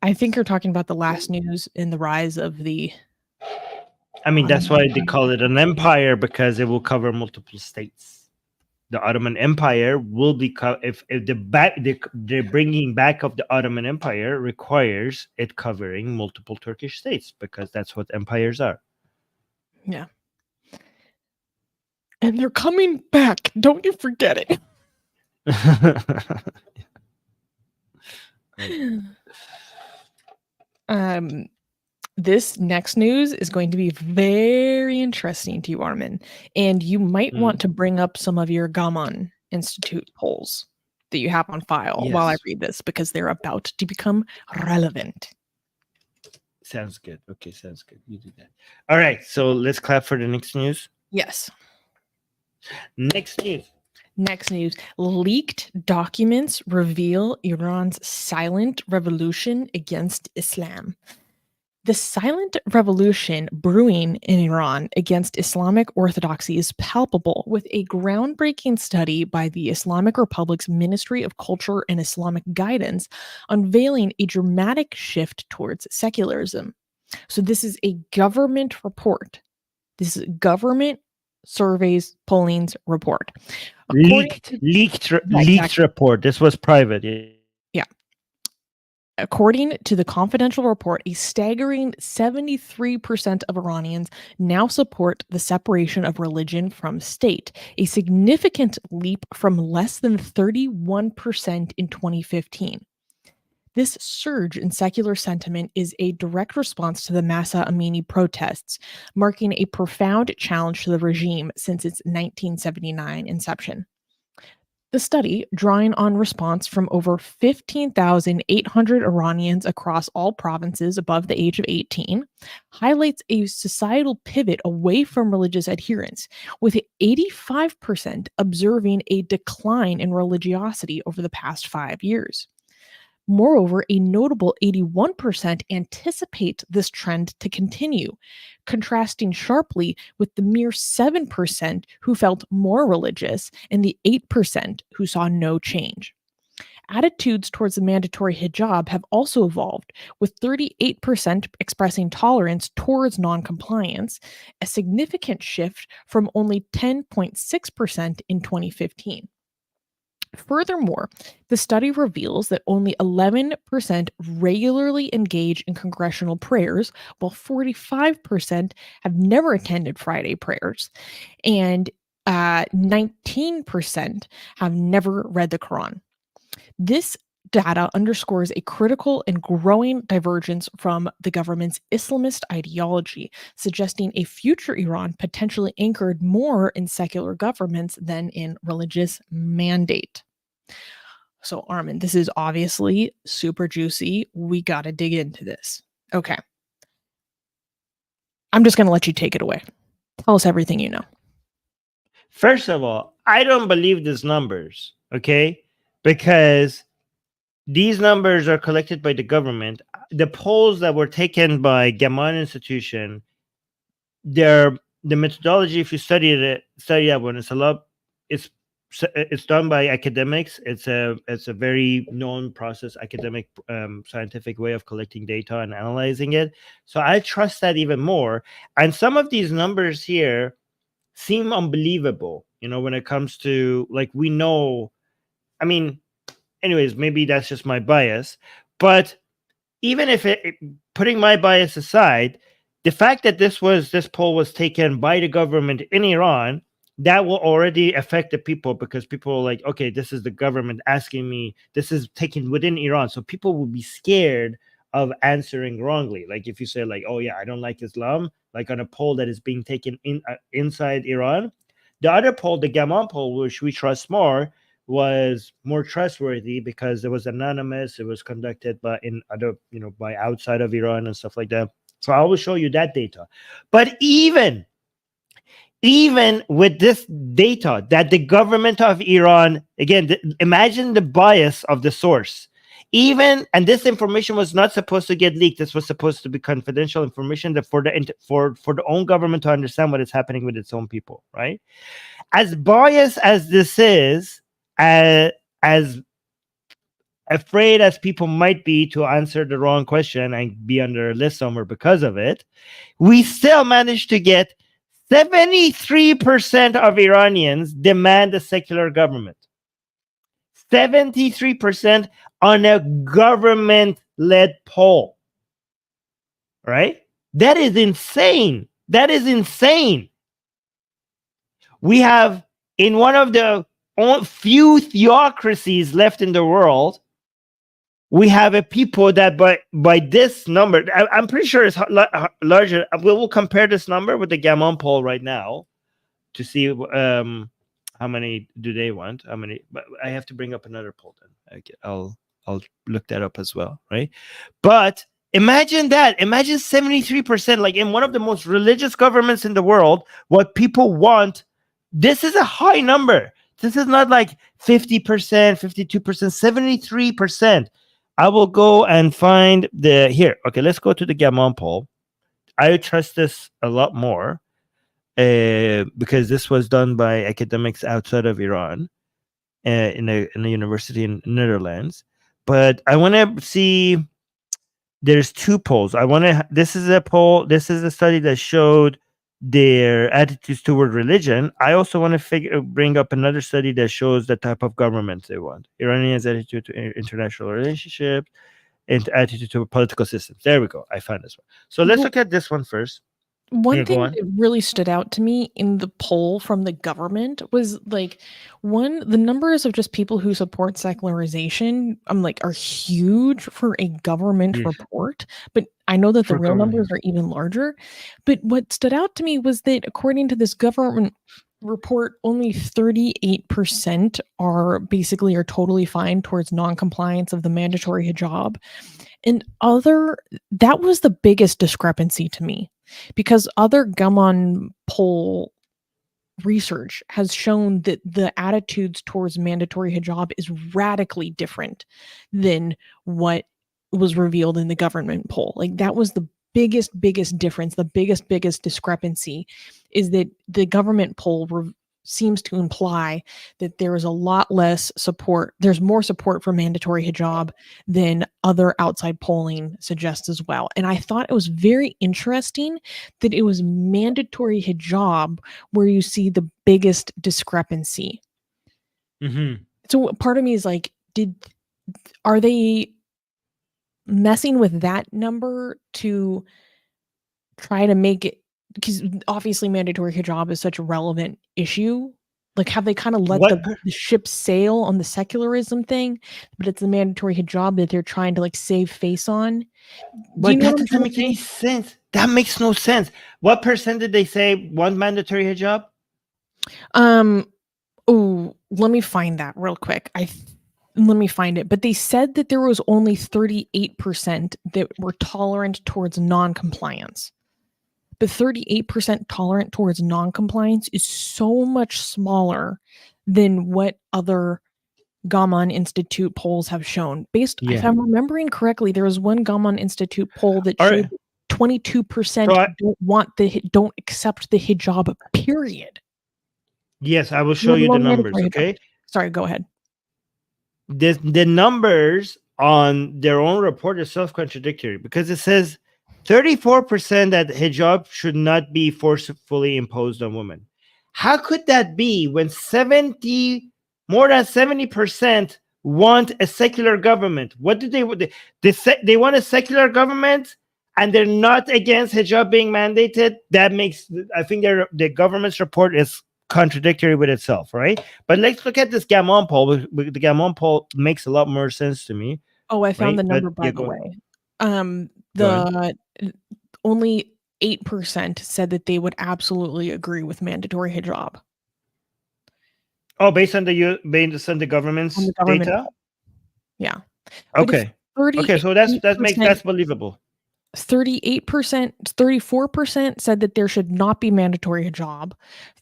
B: I think you're talking about the last news in the rise of the...
A: I mean, that's why they call it an empire, because it will cover multiple states. The Ottoman Empire will be if the bringing back of the Ottoman Empire requires it covering multiple Turkish states, because that's what empires are.
B: Yeah. And they're coming back. Don't you forget it. This next news is going to be very interesting to you, Armin, and you might want to bring up some of your Gaman Institute polls. that you have on file while I
A: Yes.
B: read this, because they're about to become relevant.
A: Sounds good. Okay, sounds good. You do that. All right, so let's clap for the next news.
B: Yes.
A: Next news.
B: Next news. Leaked documents reveal Iran's silent revolution against Islam. The silent revolution brewing in Iran against Islamic orthodoxy is palpable, with a groundbreaking study by the Islamic Republic's Ministry of Culture and Islamic Guidance unveiling a dramatic shift towards secularism. So this is a government report. This is government surveys, pollings report.
A: Leaked
B: exactly.
A: report. This was private.
B: Yeah. According to the confidential report, a staggering 73% of Iranians now support the separation of religion from state, a significant leap from less than 31% in 2015. This surge in secular sentiment is a direct response to the Masa Amini protests, marking a profound challenge to the regime since its 1979 inception. The study, drawing on response from over 15,800 Iranians across all provinces above the age of 18, highlights a societal pivot away from religious adherence, with 85% observing a decline in religiosity over the past 5 years. Moreover, a notable 81% anticipate this trend to continue, contrasting sharply with the mere 7% who felt more religious and the 8% who saw no change. Attitudes towards the mandatory hijab have also evolved, with 38% expressing tolerance towards noncompliance, a significant shift from only 10.6% in 2015. Furthermore, the study reveals that only 11% regularly engage in congressional prayers, while 45% have never attended Friday prayers, and 19% have never read the Quran. This data underscores a critical and growing divergence from the government's Islamist ideology, suggesting a future Iran potentially anchored more in secular governments than in religious mandate. So, Armin, this is obviously super juicy. We got to dig into this. Okay. I'm just going to let you take it away. Tell us everything you know.
A: First of all, I don't believe these numbers, okay? Because these numbers are collected by the government. The polls that were taken by Gaman Institution, the methodology, if you study that one, it's done by academics. It's a very known process, academic, scientific way of collecting data and analyzing it. So I trust that even more. And some of these numbers here seem unbelievable, when it comes to, like, we know, I mean, anyways, maybe that's just my bias, but even if putting my bias aside, the fact that this poll was taken by the government in Iran, that will already affect the people, because people are like, okay, this is the government asking me, this is taken within Iran. So people will be scared of answering wrongly. Like if you say like, oh yeah, I don't like Islam, like on a poll that is being taken inside Iran. The other poll, the Gaman poll, which we trust more, was more trustworthy because it was anonymous. It was conducted by by outside of Iran and stuff like that. So I will show you that data. But even with this data that the government of Iran, again, imagine the bias of the source. And this information was not supposed to get leaked. This was supposed to be confidential information that for the own government to understand what is happening with its own people, right? As biased as this is, as afraid as people might be to answer the wrong question and be under a list somewhere because of it, we still managed to get 73% of Iranians demand a secular government. 73% on a government-led poll. Right? That is insane. We have, in one of the few theocracies left in the world, we have a people that by this number, I'm pretty sure it's larger. We'll compare this number with the Gaman poll right now to see how many do they want? How many? But I have to bring up another poll then. Okay, I'll look that up as well, right? But imagine that. Imagine 73%, like in one of the most religious governments in the world, what people want. This is a high number. This is not like 50%, 52%, 73%. I will go and find the here. Okay, let's go to the Gammon poll. I trust this a lot more because this was done by academics outside of Iran in a university in Netherlands. But I want to see. There's two polls. I want to. This is a poll. This is a study that showed their attitudes toward religion. I also want to bring up another study that shows the type of government they want. Iranians' attitude to international relationships and attitude to political systems. There we go. I found this one. So let's look at this one first.
B: One thing that really stood out to me in the poll from the government was like the numbers of just people who support secularization are huge for a government report, but I know that the real numbers are even larger. But what stood out to me was that according to this government report, only 38% are totally fine towards non-compliance of the mandatory hijab. And that was the biggest discrepancy to me, because other Gammon poll research has shown that the attitudes towards mandatory hijab is radically different than what was revealed in the government poll. Like that was the biggest difference, the biggest discrepancy, is that the government poll seems to imply that there is a lot less support. There's more support for mandatory hijab than other outside polling suggests as well. And I thought it was very interesting that it was mandatory hijab where you see the biggest discrepancy. So part of me is like, are they messing with that number to try to make it, because obviously mandatory hijab is such a relevant issue? Like, have they kind of let the ship sail on the secularism thing, but it's the mandatory hijab that they're trying to like save face on?
A: But that doesn't make any sense. That makes no sense. What percent did they say want mandatory hijab?
B: Oh, let me find that real quick. Let me find it. But they said that there was only 38% that were tolerant towards non-compliance. But 38% tolerant towards non-compliance is so much smaller than what other Gammon Institute polls have shown. If I'm remembering correctly, there was one Gammon Institute poll that showed 22% don't accept the hijab, period.
A: Yes, I will show you the numbers, okay?
B: Sorry, go ahead.
A: The numbers on their own report is self-contradictory, because it says 34% that hijab should not be forcefully imposed on women. How could that be when more than 70% want a secular government? What do they want? They want a secular government, and they're not against hijab being mandated. That makes, I think the government's report is contradictory with itself, right? But let's look at this Gammon poll. The Gammon poll makes a lot more sense to me.
B: Oh, I found the number, by the way. Only 8% said that they would absolutely agree with mandatory hijab.
A: Oh, based on the government's data?
B: Yeah.
A: Okay. Okay, so that's believable.
B: 34% said that there should not be mandatory hijab.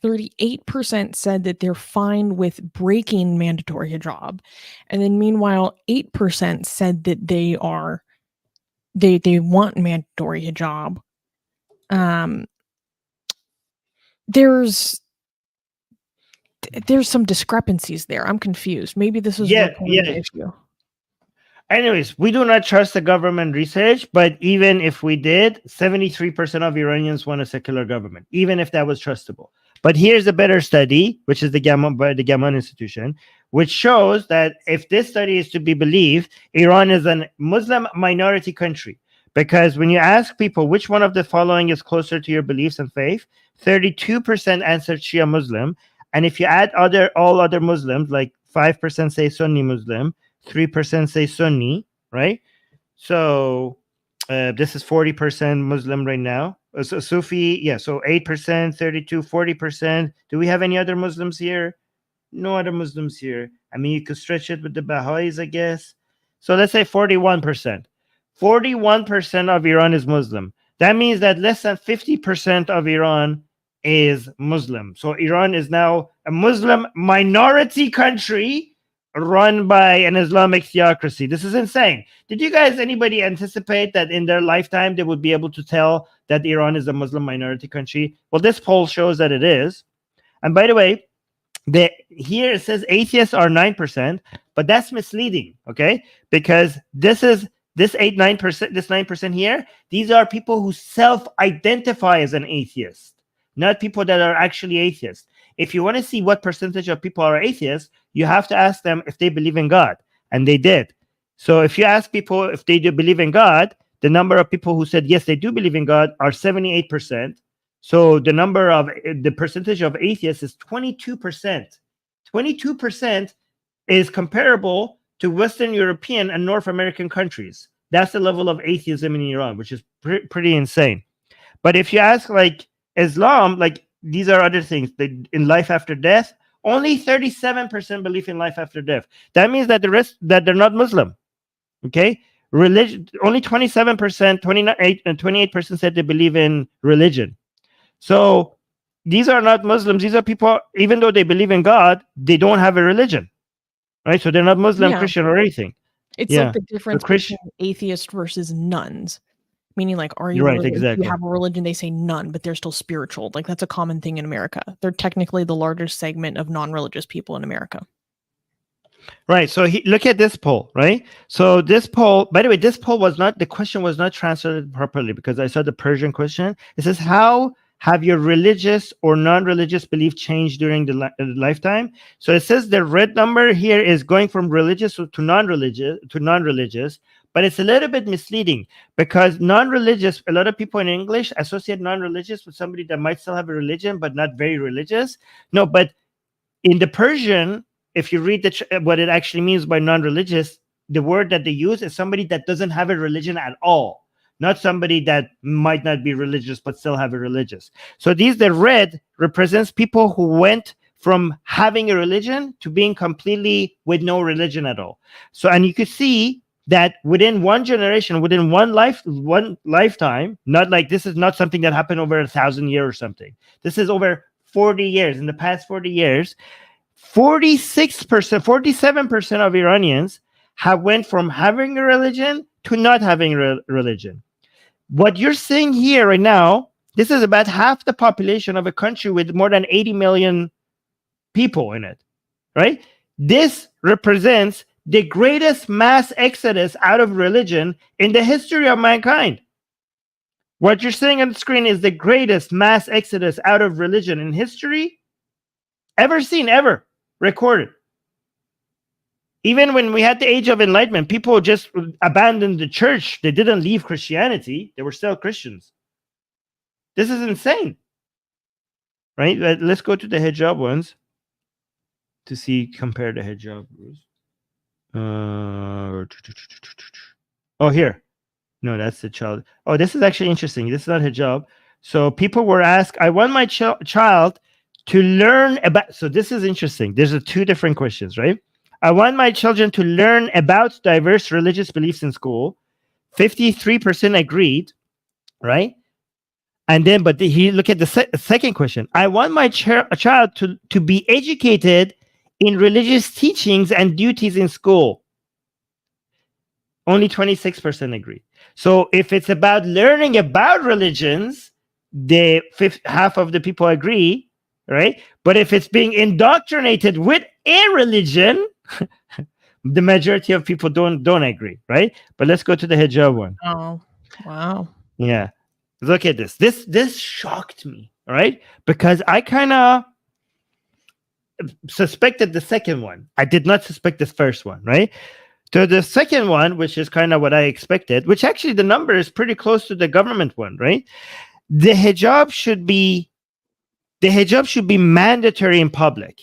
B: 38% said that they're fine with breaking mandatory hijab. And then meanwhile, 8% said that they want mandatory hijab. There's some discrepancies there. I'm confused. Maybe this is an issue.
A: Anyways, we do not trust the government research, but even if we did, 73% of Iranians want a secular government, even if that was trustable. But here's a better study, which is the Gammon Institution, which shows that if this study is to be believed, Iran is a Muslim minority country. Because when you ask people which one of the following is closer to your beliefs and faith, 32% answered Shia Muslim. And if you add all other Muslims, like 5% say Sunni Muslim, 3% say Sunni, right? So this is 40% Muslim right now. So Sufi, so 8%, 32%, 40%. Do we have any other Muslims here? No other Muslims here. I mean, you could stretch it with the Baha'is, I guess. So let's say 41%. 41% of Iran is Muslim. That means that less than 50% of Iran is Muslim. So Iran is now a Muslim minority country run by an Islamic theocracy. This is insane. Did you guys, anybody anticipate that in their lifetime they would be able to tell that Iran is a Muslim minority country? Well, this poll shows that it is. And by the way, here it says atheists are 9%, but that's misleading, okay? Because this 9%, this 9% here, these are people who self-identify as an atheist, not people that are actually atheists. If you want to see what percentage of people are atheists, you have to ask them if they believe in God, and they did. So if you ask people if they do believe in God, the number of people who said yes, they do believe in God are 78%. So the percentage of atheists is 22%. 22% is comparable to Western European and North American countries. That's the level of atheism in Iran, which is pretty insane. But if you ask like Islam, like these are other things. In life after death, only 37% believe in life after death. That means that the rest, that they're not Muslim. Okay? Religion, only 27%, 28% said they believe in religion. So these are not Muslims. These are people, even though they believe in God, they don't have a religion, right? So they're not Muslim, Christian, or anything.
B: It's like the difference between atheist versus nuns. Meaning, like, are you
A: right? Exactly.
B: You have a religion? They say none, but they're still spiritual. Like, that's a common thing in America. They're technically the largest segment of non-religious people in America.
A: Right. So look at this poll, right? So this poll, by the way, this poll the question was not translated properly because I saw the Persian question. It says, how have your religious or non-religious belief changed during the lifetime? So it says the red number here is going from religious to non-religious, but it's a little bit misleading because non-religious, a lot of people in English associate non-religious with somebody that might still have a religion, but not very religious. No, but in the Persian, if you read what it actually means by non-religious, the word that they use is somebody that doesn't have a religion at all. Not somebody that might not be religious, but still have a religious. So the red represents people who went from having a religion to being completely with no religion at all. So, and you could see that within one generation, within one lifetime, not like this is not something that happened over 1,000 years or something. This is over 40 years. In the past 40 years, 46%, 47% of Iranians have went from having a religion to not having a religion. What you're seeing here right now, this is about half the population of a country with more than 80 million people in it, right? This represents the greatest mass exodus out of religion in the history of mankind. What you're seeing on the screen is the greatest mass exodus out of religion in history ever seen, ever recorded. Even when we had the Age of Enlightenment, people just abandoned the church. They didn't leave Christianity. They were still Christians. This is insane, right? Let's go to the hijab ones to compare the hijab rules. Oh, here. No, that's the child. Oh, this is actually interesting. This is not hijab. So people were asked, I want my child to learn about, so this is interesting. There's two different questions, right? I want my children to learn about diverse religious beliefs in school. 53% agreed, right? And then, but look at the second question. I want my child to be educated in religious teachings and duties in school. Only 26% agree. So if it's about learning about religions, half of the people agree, right? But if it's being indoctrinated with a religion, the majority of people don't agree, right? But let's go to the hijab one.
B: Oh, wow.
A: Yeah. Look at this. This shocked me, right? Because I kind of suspected the second one. I did not suspect this first one, right? So the second one, which is kind of what I expected, which actually the number is pretty close to the government one, right? The hijab should be mandatory in public.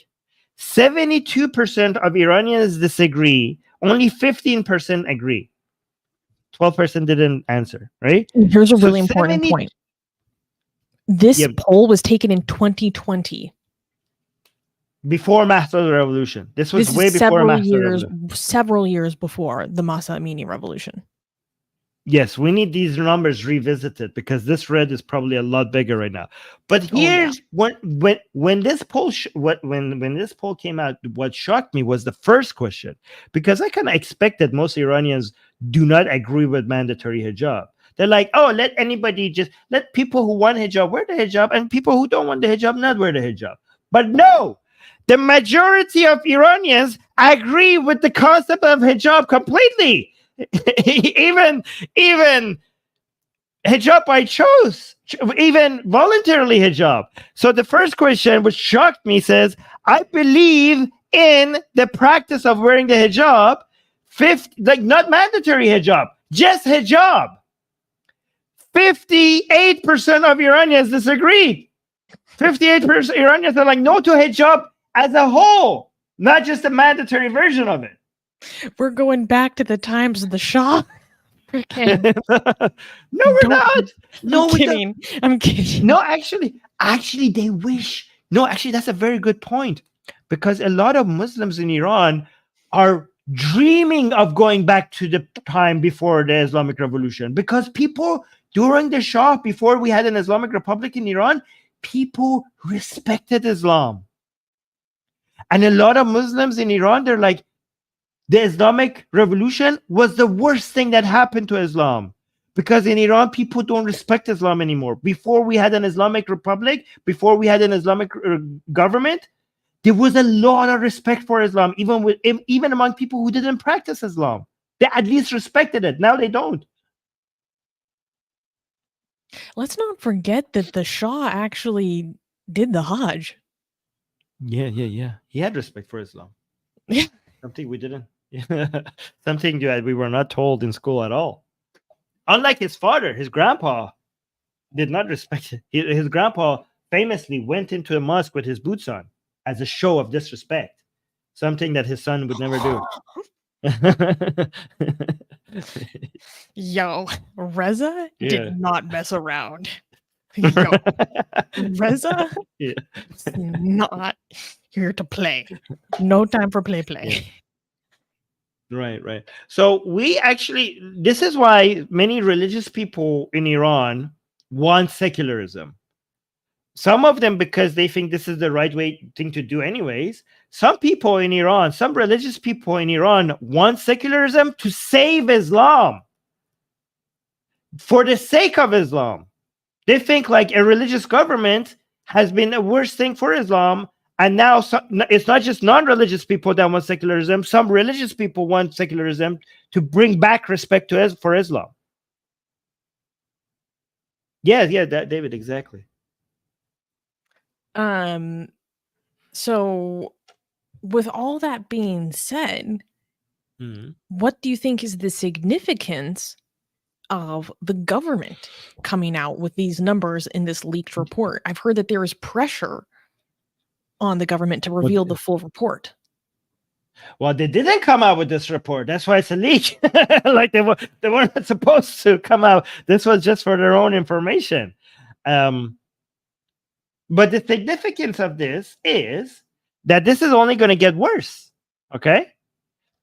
A: 72% of Iranians disagree. Only 15% agree. 12% didn't answer, right?
B: Here's a really important point. This poll was taken in 2020.
A: before Mahsa Revolution. This was
B: This
A: way
B: is
A: before Mahsa Revolution.
B: several years before the Masa Amini revolution.
A: Yes, we need these numbers revisited because this red is probably a lot bigger right now. But here's when this poll when this poll came out, what shocked me was the first question, because I kind of expected most Iranians do not agree with mandatory hijab. They're like, oh, let people who want hijab wear the hijab, and people who don't want the hijab not wear the hijab. But no, the majority of Iranians agree with the concept of hijab completely. even hijab by choice, even voluntarily hijab. So the first question, which shocked me, says, I believe in the practice of wearing the hijab, not mandatory hijab, just hijab. 58% of Iranians disagreed. 58% Iranians are like no to hijab as a whole, not just a mandatory version of it.
B: We're going back to the times of the Shah.
A: No, we're not. No,
B: I'm kidding.
A: No, actually, they wish. No, actually, that's a very good point, because a lot of Muslims in Iran are dreaming of going back to the time before the Islamic Revolution, because people during the Shah, before we had an Islamic Republic in Iran, people respected Islam. And a lot of Muslims in Iran, they're like, the Islamic Revolution was the worst thing that happened to Islam, because in Iran, people don't respect Islam anymore. Before we had an Islamic Republic, before we had an Islamic government, there was a lot of respect for Islam, even among people who didn't practice Islam. They at least respected it. Now they don't.
B: Let's not forget that the Shah actually did the Hajj.
A: Yeah. He had respect for Islam.
B: Yeah.
A: Something we didn't. Something that we were not told in school at all. Unlike his father, his grandpa did not respect it. His grandpa famously went into a mosque with his boots on as a show of disrespect, something that his son would never do.
B: Yo, Reza did not mess around. Yo, Reza is not here to play. No time for play.
A: Yeah. Right. So this is why many religious people in Iran want secularism. Some of them because they think this is the right thing to do anyways. Some people in Iran, some religious people in Iran want secularism to save Islam. For the sake of Islam. They think like a religious government has been the worst thing for Islam. And now it's not just non-religious people that want secularism. Some religious people want secularism to bring back respect for Islam. Yeah, that, David, exactly.
B: So with all that being said, what do you think is the significance of the government coming out with these numbers in this leaked report? I've heard that there is pressure on the government to reveal the full report.
A: Well, they didn't come out with this report. That's why it's a leak. Like they weren't supposed to come out. This was just for their own information. But the significance of this is that this is only going to get worse. Okay?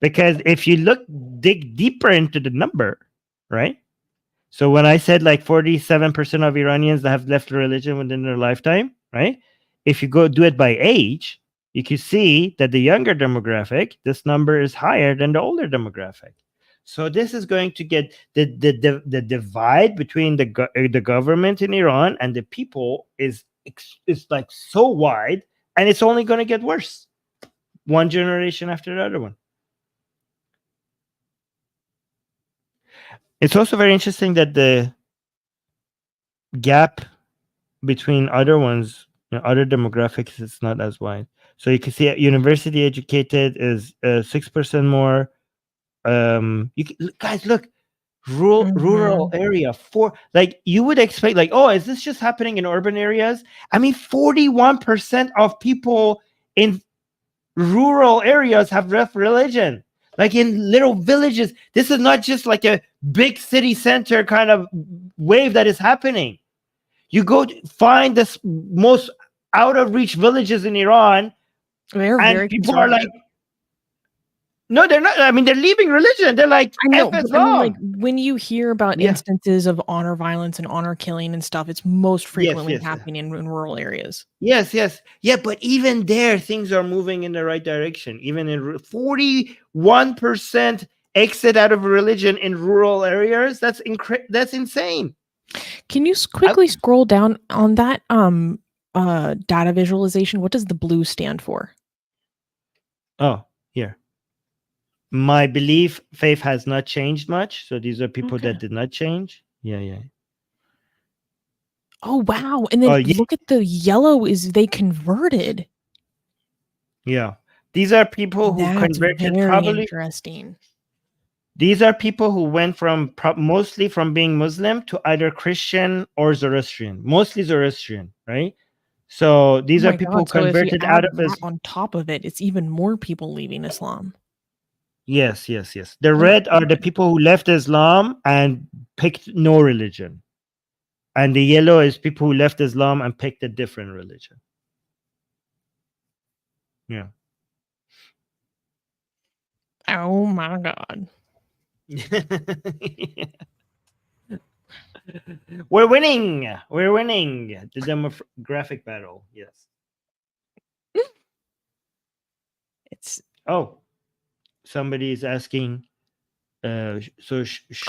A: Because if you dig deeper into the number, right? So when I said like 47% of Iranians that have left religion within their lifetime, right? If you go do it by age, you can see that the younger demographic, this number is higher than the older demographic. So this is going to get the divide between the government in Iran and the people is like so wide, and it's only going to get worse, one generation after the other one. It's also very interesting that the gap between other ones, other demographics, is not as wide. So you can see university educated is 6% more. Guys, look, rural area like you would expect, like, oh, is this just happening in urban areas? I mean, 41% of people in rural areas have left religion. Like in little villages. This is not just like a big city center kind of wave that is happening. You go find the most out of reach villages in Iran,
B: They're
A: And
B: very
A: people are like,
B: conservative.
A: no, they're not. I mean, they're leaving religion. They're like,
B: I know,
A: F
B: but I mean, like,
A: Islam.
B: when you hear about
A: Yeah.
B: instances of honor violence and honor killing and stuff, it's most
A: Yes,
B: frequently
A: yes,
B: happening in rural areas.
A: yes. Yeah, but even there, things are moving in the right direction. Even in 41% exit out of religion in rural areas. That's insane.
B: Can you quickly scroll down on that data visualization? What does the blue stand for?
A: Oh, here. My belief faith has not changed much. So these are people
B: Okay.
A: that did not change. Yeah.
B: Oh wow! And then
A: Yeah.
B: look at the yellow is they converted.
A: Yeah. These are people who
B: That's
A: converted
B: very
A: probably.
B: interesting.
A: These are people who went from mostly from being Muslim to either Christian or Zoroastrian, mostly Zoroastrian, right? So
B: Oh
A: these are
B: my
A: people who
B: god! So if you
A: converted out
B: add
A: of
B: that
A: his.
B: on top of it, it's even more people leaving Islam.
A: Yes. The
B: Oh my
A: red are the
B: goodness.
A: people who left Islam and picked no religion. And the yellow is people who left Islam and picked a different religion. Yeah.
B: Oh my god.
A: We're winning. We're winning the demographic battle. Yes.
B: It's
A: Oh, somebody is asking. So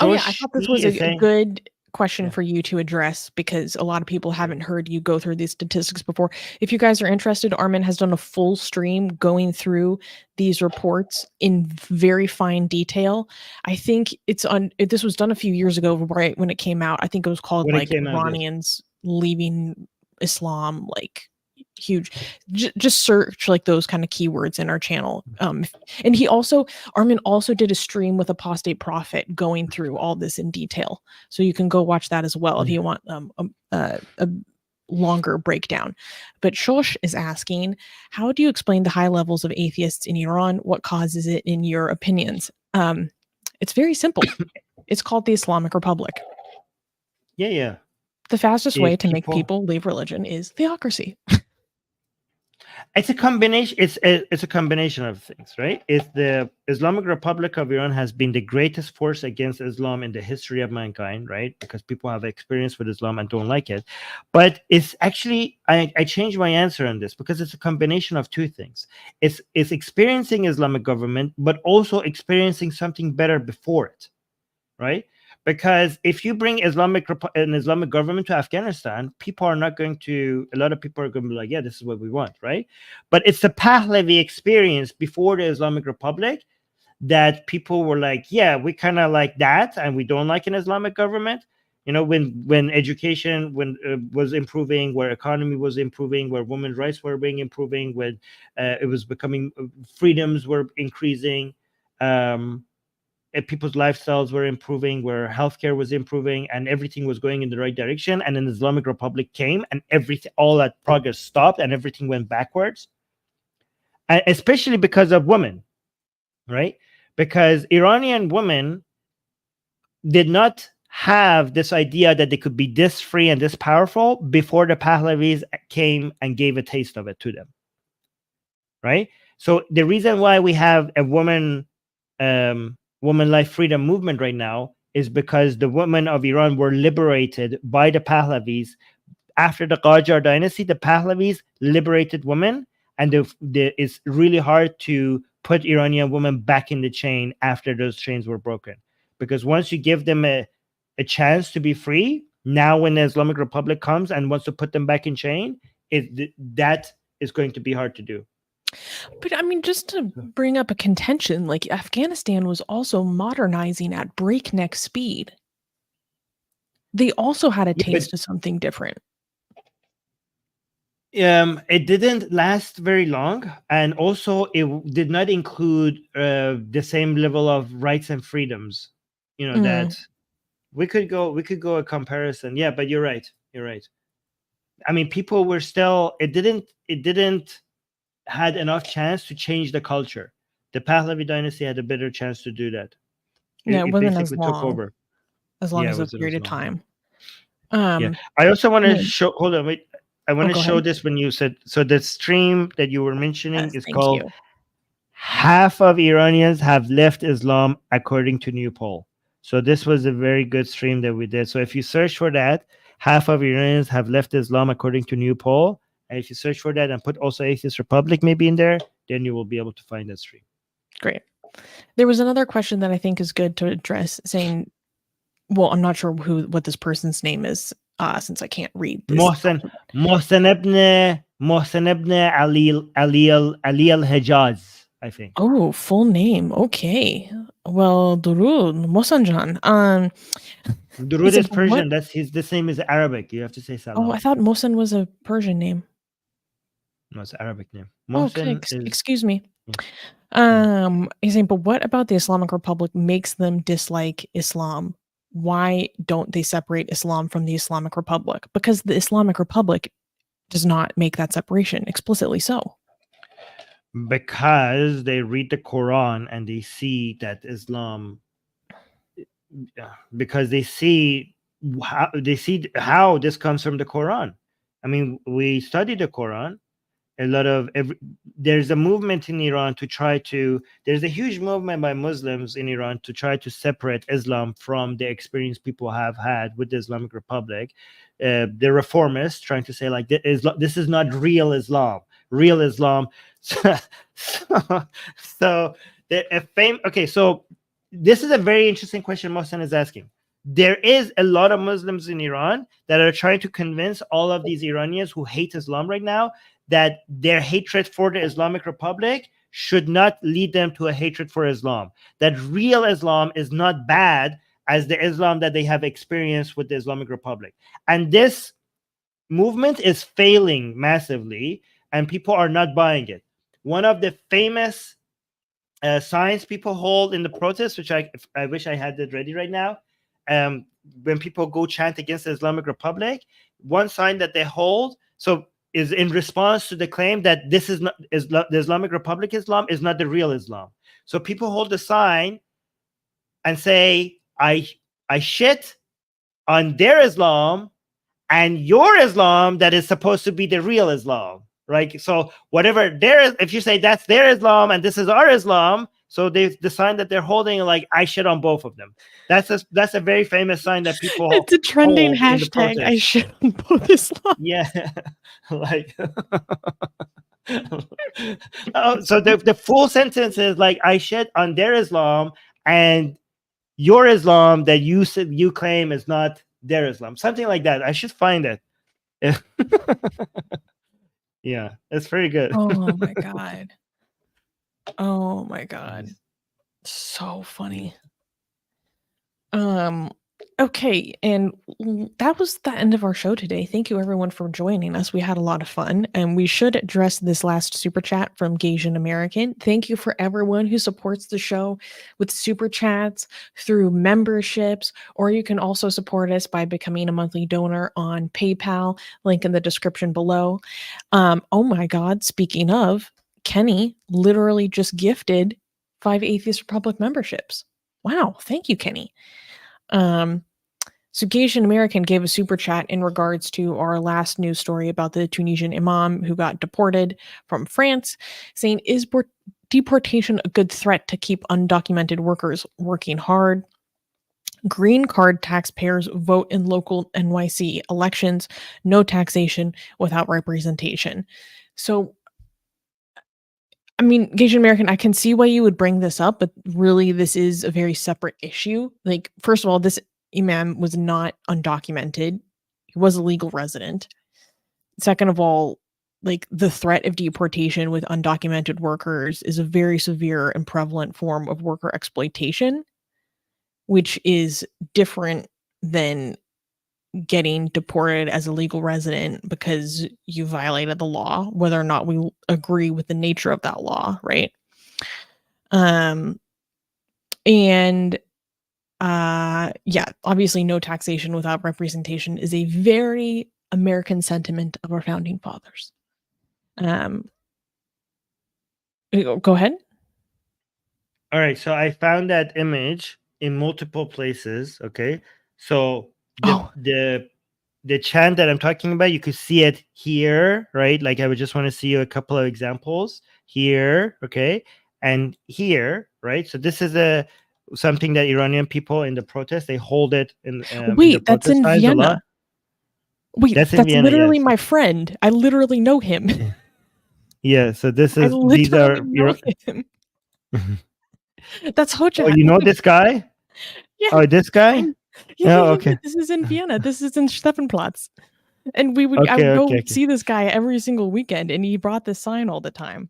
B: Oh yeah, I thought this
A: Shoshi
B: was a
A: is saying,
B: good question
A: yeah.
B: for you to address because a lot of people haven't heard you go through these statistics before. If you guys are interested, Armin has done a full stream going through these reports in very fine detail. I think this was done a few years ago, right when it came out. I think it was called
A: When it
B: like
A: came out, yes.
B: Iranians leaving Islam, like huge. Just search like those kind of keywords in our channel. And Armin also did a stream with Apostate Prophet going through all this in detail. So you can go watch that as well if you want a longer breakdown. But Shosh is asking, how do you explain the high levels of atheists in Iran? What causes it in your opinions? It's very simple. It's called the Islamic Republic.
A: Yeah.
B: The fastest way
A: If
B: to make
A: people,
B: people leave religion is theocracy.
A: it's a combination. It's a combination of things, right? It's the Islamic Republic of Iran has been the greatest force against Islam in the history of mankind, right? Because people have experience with Islam and don't like it. But it's actually I changed my answer on this because it's a combination of two things. It's experiencing Islamic government, but also experiencing something better before it, right? Because if you bring an Islamic government to Afghanistan, a lot of people are going to be like, yeah, this is what we want, right? But it's the Pahlavi experience before the Islamic Republic that people were like, yeah, we kind of like that, and we don't like an Islamic government. When education was improving, where economy was improving, where women's rights were being improving, when it was becoming freedoms were increasing. People's lifestyles were improving, where healthcare was improving, and everything was going in the right direction. And then the Islamic Republic came, and all that progress stopped, and everything went backwards. And especially because of women, right? Because Iranian women did not have this idea that they could be this free and this powerful before the Pahlavis came and gave a taste of it to them, right? So the reason why we have a woman life freedom movement right now is because the women of Iran were liberated by the Pahlavis. After the Qajar dynasty, the Pahlavis liberated women, and it's really hard to put Iranian women back in the chain after those chains were broken. Because once you give them a chance to be free, now when the Islamic Republic comes and wants to put them back in chain, that is going to be hard to do.
B: But I mean, just to bring up a contention, like Afghanistan was also modernizing at breakneck speed. They also had a taste of something different.
A: It didn't last very long, and also it did not include the same level of rights and freedoms. That we could go a comparison. Yeah, but you're right. I mean, people were still. It didn't had enough chance to change the culture. The Pahlavi dynasty had a better chance to do that.
B: Yeah, it
A: It
B: wasn't as
A: basically took
B: long
A: over.
B: as
A: Yeah, it
B: a
A: wasn't
B: period
A: as
B: of
A: long.
B: time.
A: Yeah. I also want to
B: yeah.
A: show. Hold on, wait. I want
B: Oh,
A: to
B: go
A: show
B: ahead.
A: this when you said so. The stream that you were mentioning
B: Yes,
A: is
B: thank
A: called
B: you.
A: "Half of Iranians Have Left Islam According to New Poll." So this was a very good stream that we did. So if you search for that, half of Iranians have left Islam according to new poll. And if you search for that and put also Atheist Republic maybe in there, then you will be able to find that stream.
B: Great. There was another question that I think is good to address, saying, well, I'm not sure what this person's name is, since I can't read this.
A: Mohsen ibn Ali al Hijaz, I think.
B: Oh, full name. Okay. Well, Durud, Mosanjan. He
A: Durud
B: said,
A: is
B: what?
A: Persian. The same as Arabic. You have to say
B: Oh, I
A: salam.
B: thought Mosan was a Persian name.
A: No, it's Arabic name.
B: Oh, okay.
A: Mohsen is
B: Excuse me.
A: yeah.
B: He's saying, but what about the Islamic Republic makes them dislike Islam? Why don't they separate Islam from the Islamic Republic? Because the Islamic Republic does not make that separation explicitly so.
A: Because they read the Quran and they see that Islam, because they see how this comes from the Quran. I mean, we study the Quran. There's a movement in Iran to try to. There's a huge movement by Muslims in Iran to try to separate Islam from the experience people have had with the Islamic Republic. The reformists trying to say like this is not real Islam. Real Islam. So okay, so this is a very interesting question Mohsen is asking. There is a lot of Muslims in Iran that are trying to convince all of these Iranians who hate Islam right now that their hatred for the Islamic Republic should not lead them to a hatred for Islam. That real Islam is not bad as the Islam that they have experienced with the Islamic Republic. And this movement is failing massively, and people are not buying it. One of the famous signs people hold in the protest, which I wish I had it ready right now, when people go chant against the Islamic Republic, one sign that they hold is in response to the claim that this is not the Islamic Republic Islam is not the real Islam. So people hold the sign and say, I shit on their Islam and your Islam that is supposed to be the real Islam, right? So whatever if you say that's their Islam and this is our Islam, so the sign that they're holding, like, I shit on both of them. That's a very famous sign that people
B: It's a trending
A: hold in the
B: hashtag. I
A: protest.
B: shit on both Islam.
A: Yeah, like. So the full sentence is like, I shit on their Islam and your Islam that you claim is not their Islam, something like that. I should find it. Yeah, it's pretty good.
B: Oh my god. Oh my god. So funny. Okay, and that was the end of our show today. Thank you everyone for joining us. We had a lot of fun, and we should address this last super chat from Gasian American. Thank you for everyone who supports the show with super chats, through memberships, or you can also support us by becoming a monthly donor on PayPal, link in the description below. Oh my god, speaking of, Kenny literally just gifted 5 Atheist Republic memberships. Wow, thank you, Kenny. So Gasian American gave a super chat in regards to our last news story about the Tunisian Imam who got deported from France, saying, is deportation a good threat to keep undocumented workers working hard? Green card taxpayers vote in local NYC elections, no taxation without representation. So, I mean, Gasian American, I can see why you would bring this up, but really this is a very separate issue. Like, first of all, this Imam was not undocumented. He was a legal resident. Second of all, like, the threat of deportation with undocumented workers is a very severe and prevalent form of worker exploitation, which is different than getting deported as a legal resident because you violated the law, whether or not we agree with the nature of that law, right? And yeah, obviously no taxation without representation is a very American sentiment of our founding fathers. Go ahead.
A: All right, so I found that image in multiple places. Okay, so the the chant that I'm talking about, you could see it here, right? Like I would just want to see a couple of examples here, okay, and here, right? So this is something that Iranian people in the protest, they hold it in their
B: Wait, that's
A: protest
B: in
A: signs a lot.
B: Vienna. Wait,
A: That's in
B: that's
A: Vienna,
B: literally
A: yes.
B: my friend. I literally know him.
A: Yeah. So these
B: I
A: are
B: literally know him. That's
A: Oh,
B: Hoja.
A: you know this guy?
B: Yeah.
A: Oh, this guy?
B: Yeah,
A: Oh, okay.
B: this is in Vienna. This is in Stephanplatz. And I
A: Okay,
B: would
A: okay,
B: go
A: okay.
B: see this guy every single weekend, and he brought this sign all the time.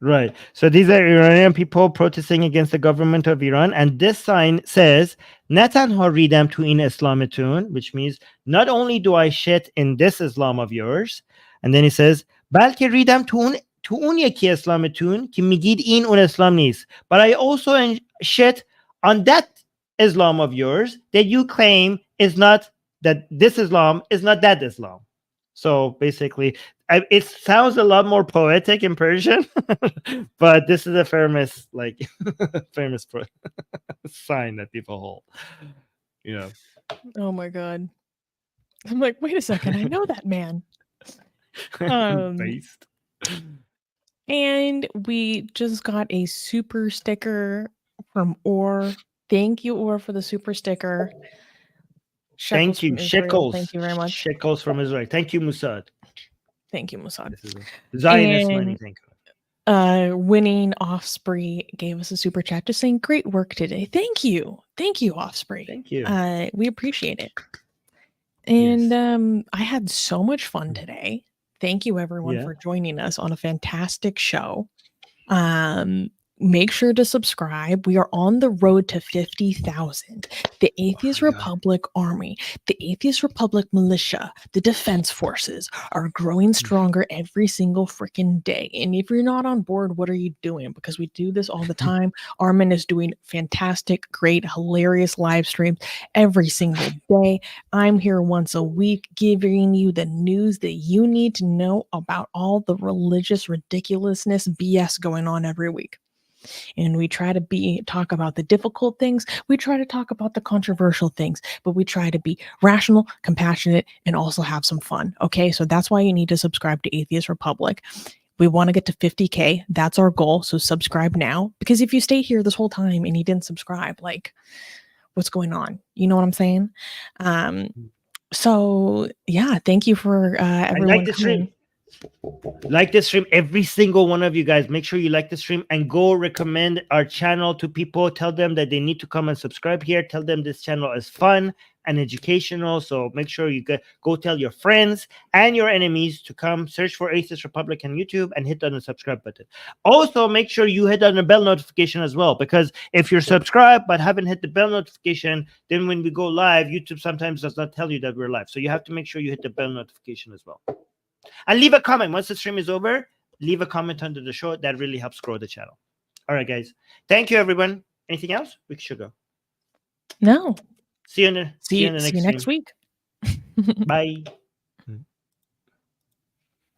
A: Right. So these are Iranian people protesting against the government of Iran. And this sign says, Netanha ridam tu in Islamitun, which means not only do I shit in this Islam of yours, and then he says, balke ridam tu un yeki Islamitun ki migid in un Islam nis. But I also shit on that Islam of yours that you claim is not, that this Islam is not that Islam. So basically, it sounds a lot more poetic in Persian, but this is a famous, like, famous sign that people hold. You know.
B: Oh my god! I'm like, wait a second, I know that man.
A: Based.
B: And we just got a super sticker from Or. Thank you, Or, for the super sticker.
A: Thank you,
B: from Israel.
A: shekels.
B: Thank you very much.
A: Shekels from Israel. Thank you, Musad.
B: Thank you, Musad.
A: This is Zionist money. Thank you.
B: Winning Offspring gave us a super chat just saying, "Great work today." Thank you, Offspring.
A: Thank you.
B: We appreciate it. And
A: Yes.
B: I had so much fun today. Thank you, everyone, for joining us on a fantastic show. Make sure to subscribe. We are on the road to 50,000. The Atheist Republic Army, the Atheist Republic Militia, the Defense Forces are growing stronger every single freaking day. And if you're not on board, what are you doing? Because we do this all the time. Armin is doing fantastic, great, hilarious live streams every single day. I'm here once a week giving you the news that you need to know about all the religious ridiculousness BS going on every week. And we try to talk about the difficult things. We try to talk about the controversial things, but we try to be rational, compassionate, and also have some fun. Okay, so that's why you need to subscribe to Atheist Republic. We want to get to 50K. That's our goal. So subscribe now, because if you stay here this whole time and you didn't subscribe, like, what's going on? You know what I'm saying? So yeah, thank you for everyone
A: like the
B: coming.
A: stream. Like the stream, every single one of you guys. Make sure you like the stream and go recommend our channel to people. Tell them that they need to come and subscribe here. Tell them this channel is fun and educational. So make sure you go tell your friends and your enemies to come. Search for Atheist Republic on YouTube and hit on the subscribe button. Also, make sure you hit on the bell notification as well, because if you're subscribed but haven't hit the bell notification, then when we go live, YouTube sometimes does not tell you that we're live. So you have to make sure you hit the bell notification as well. And leave a comment. Once the stream is over, leave a comment under the show. That really helps grow the channel. All right, guys. Thank you, everyone. Anything else? We should go.
B: No.
A: See you next
B: next week.
A: Bye.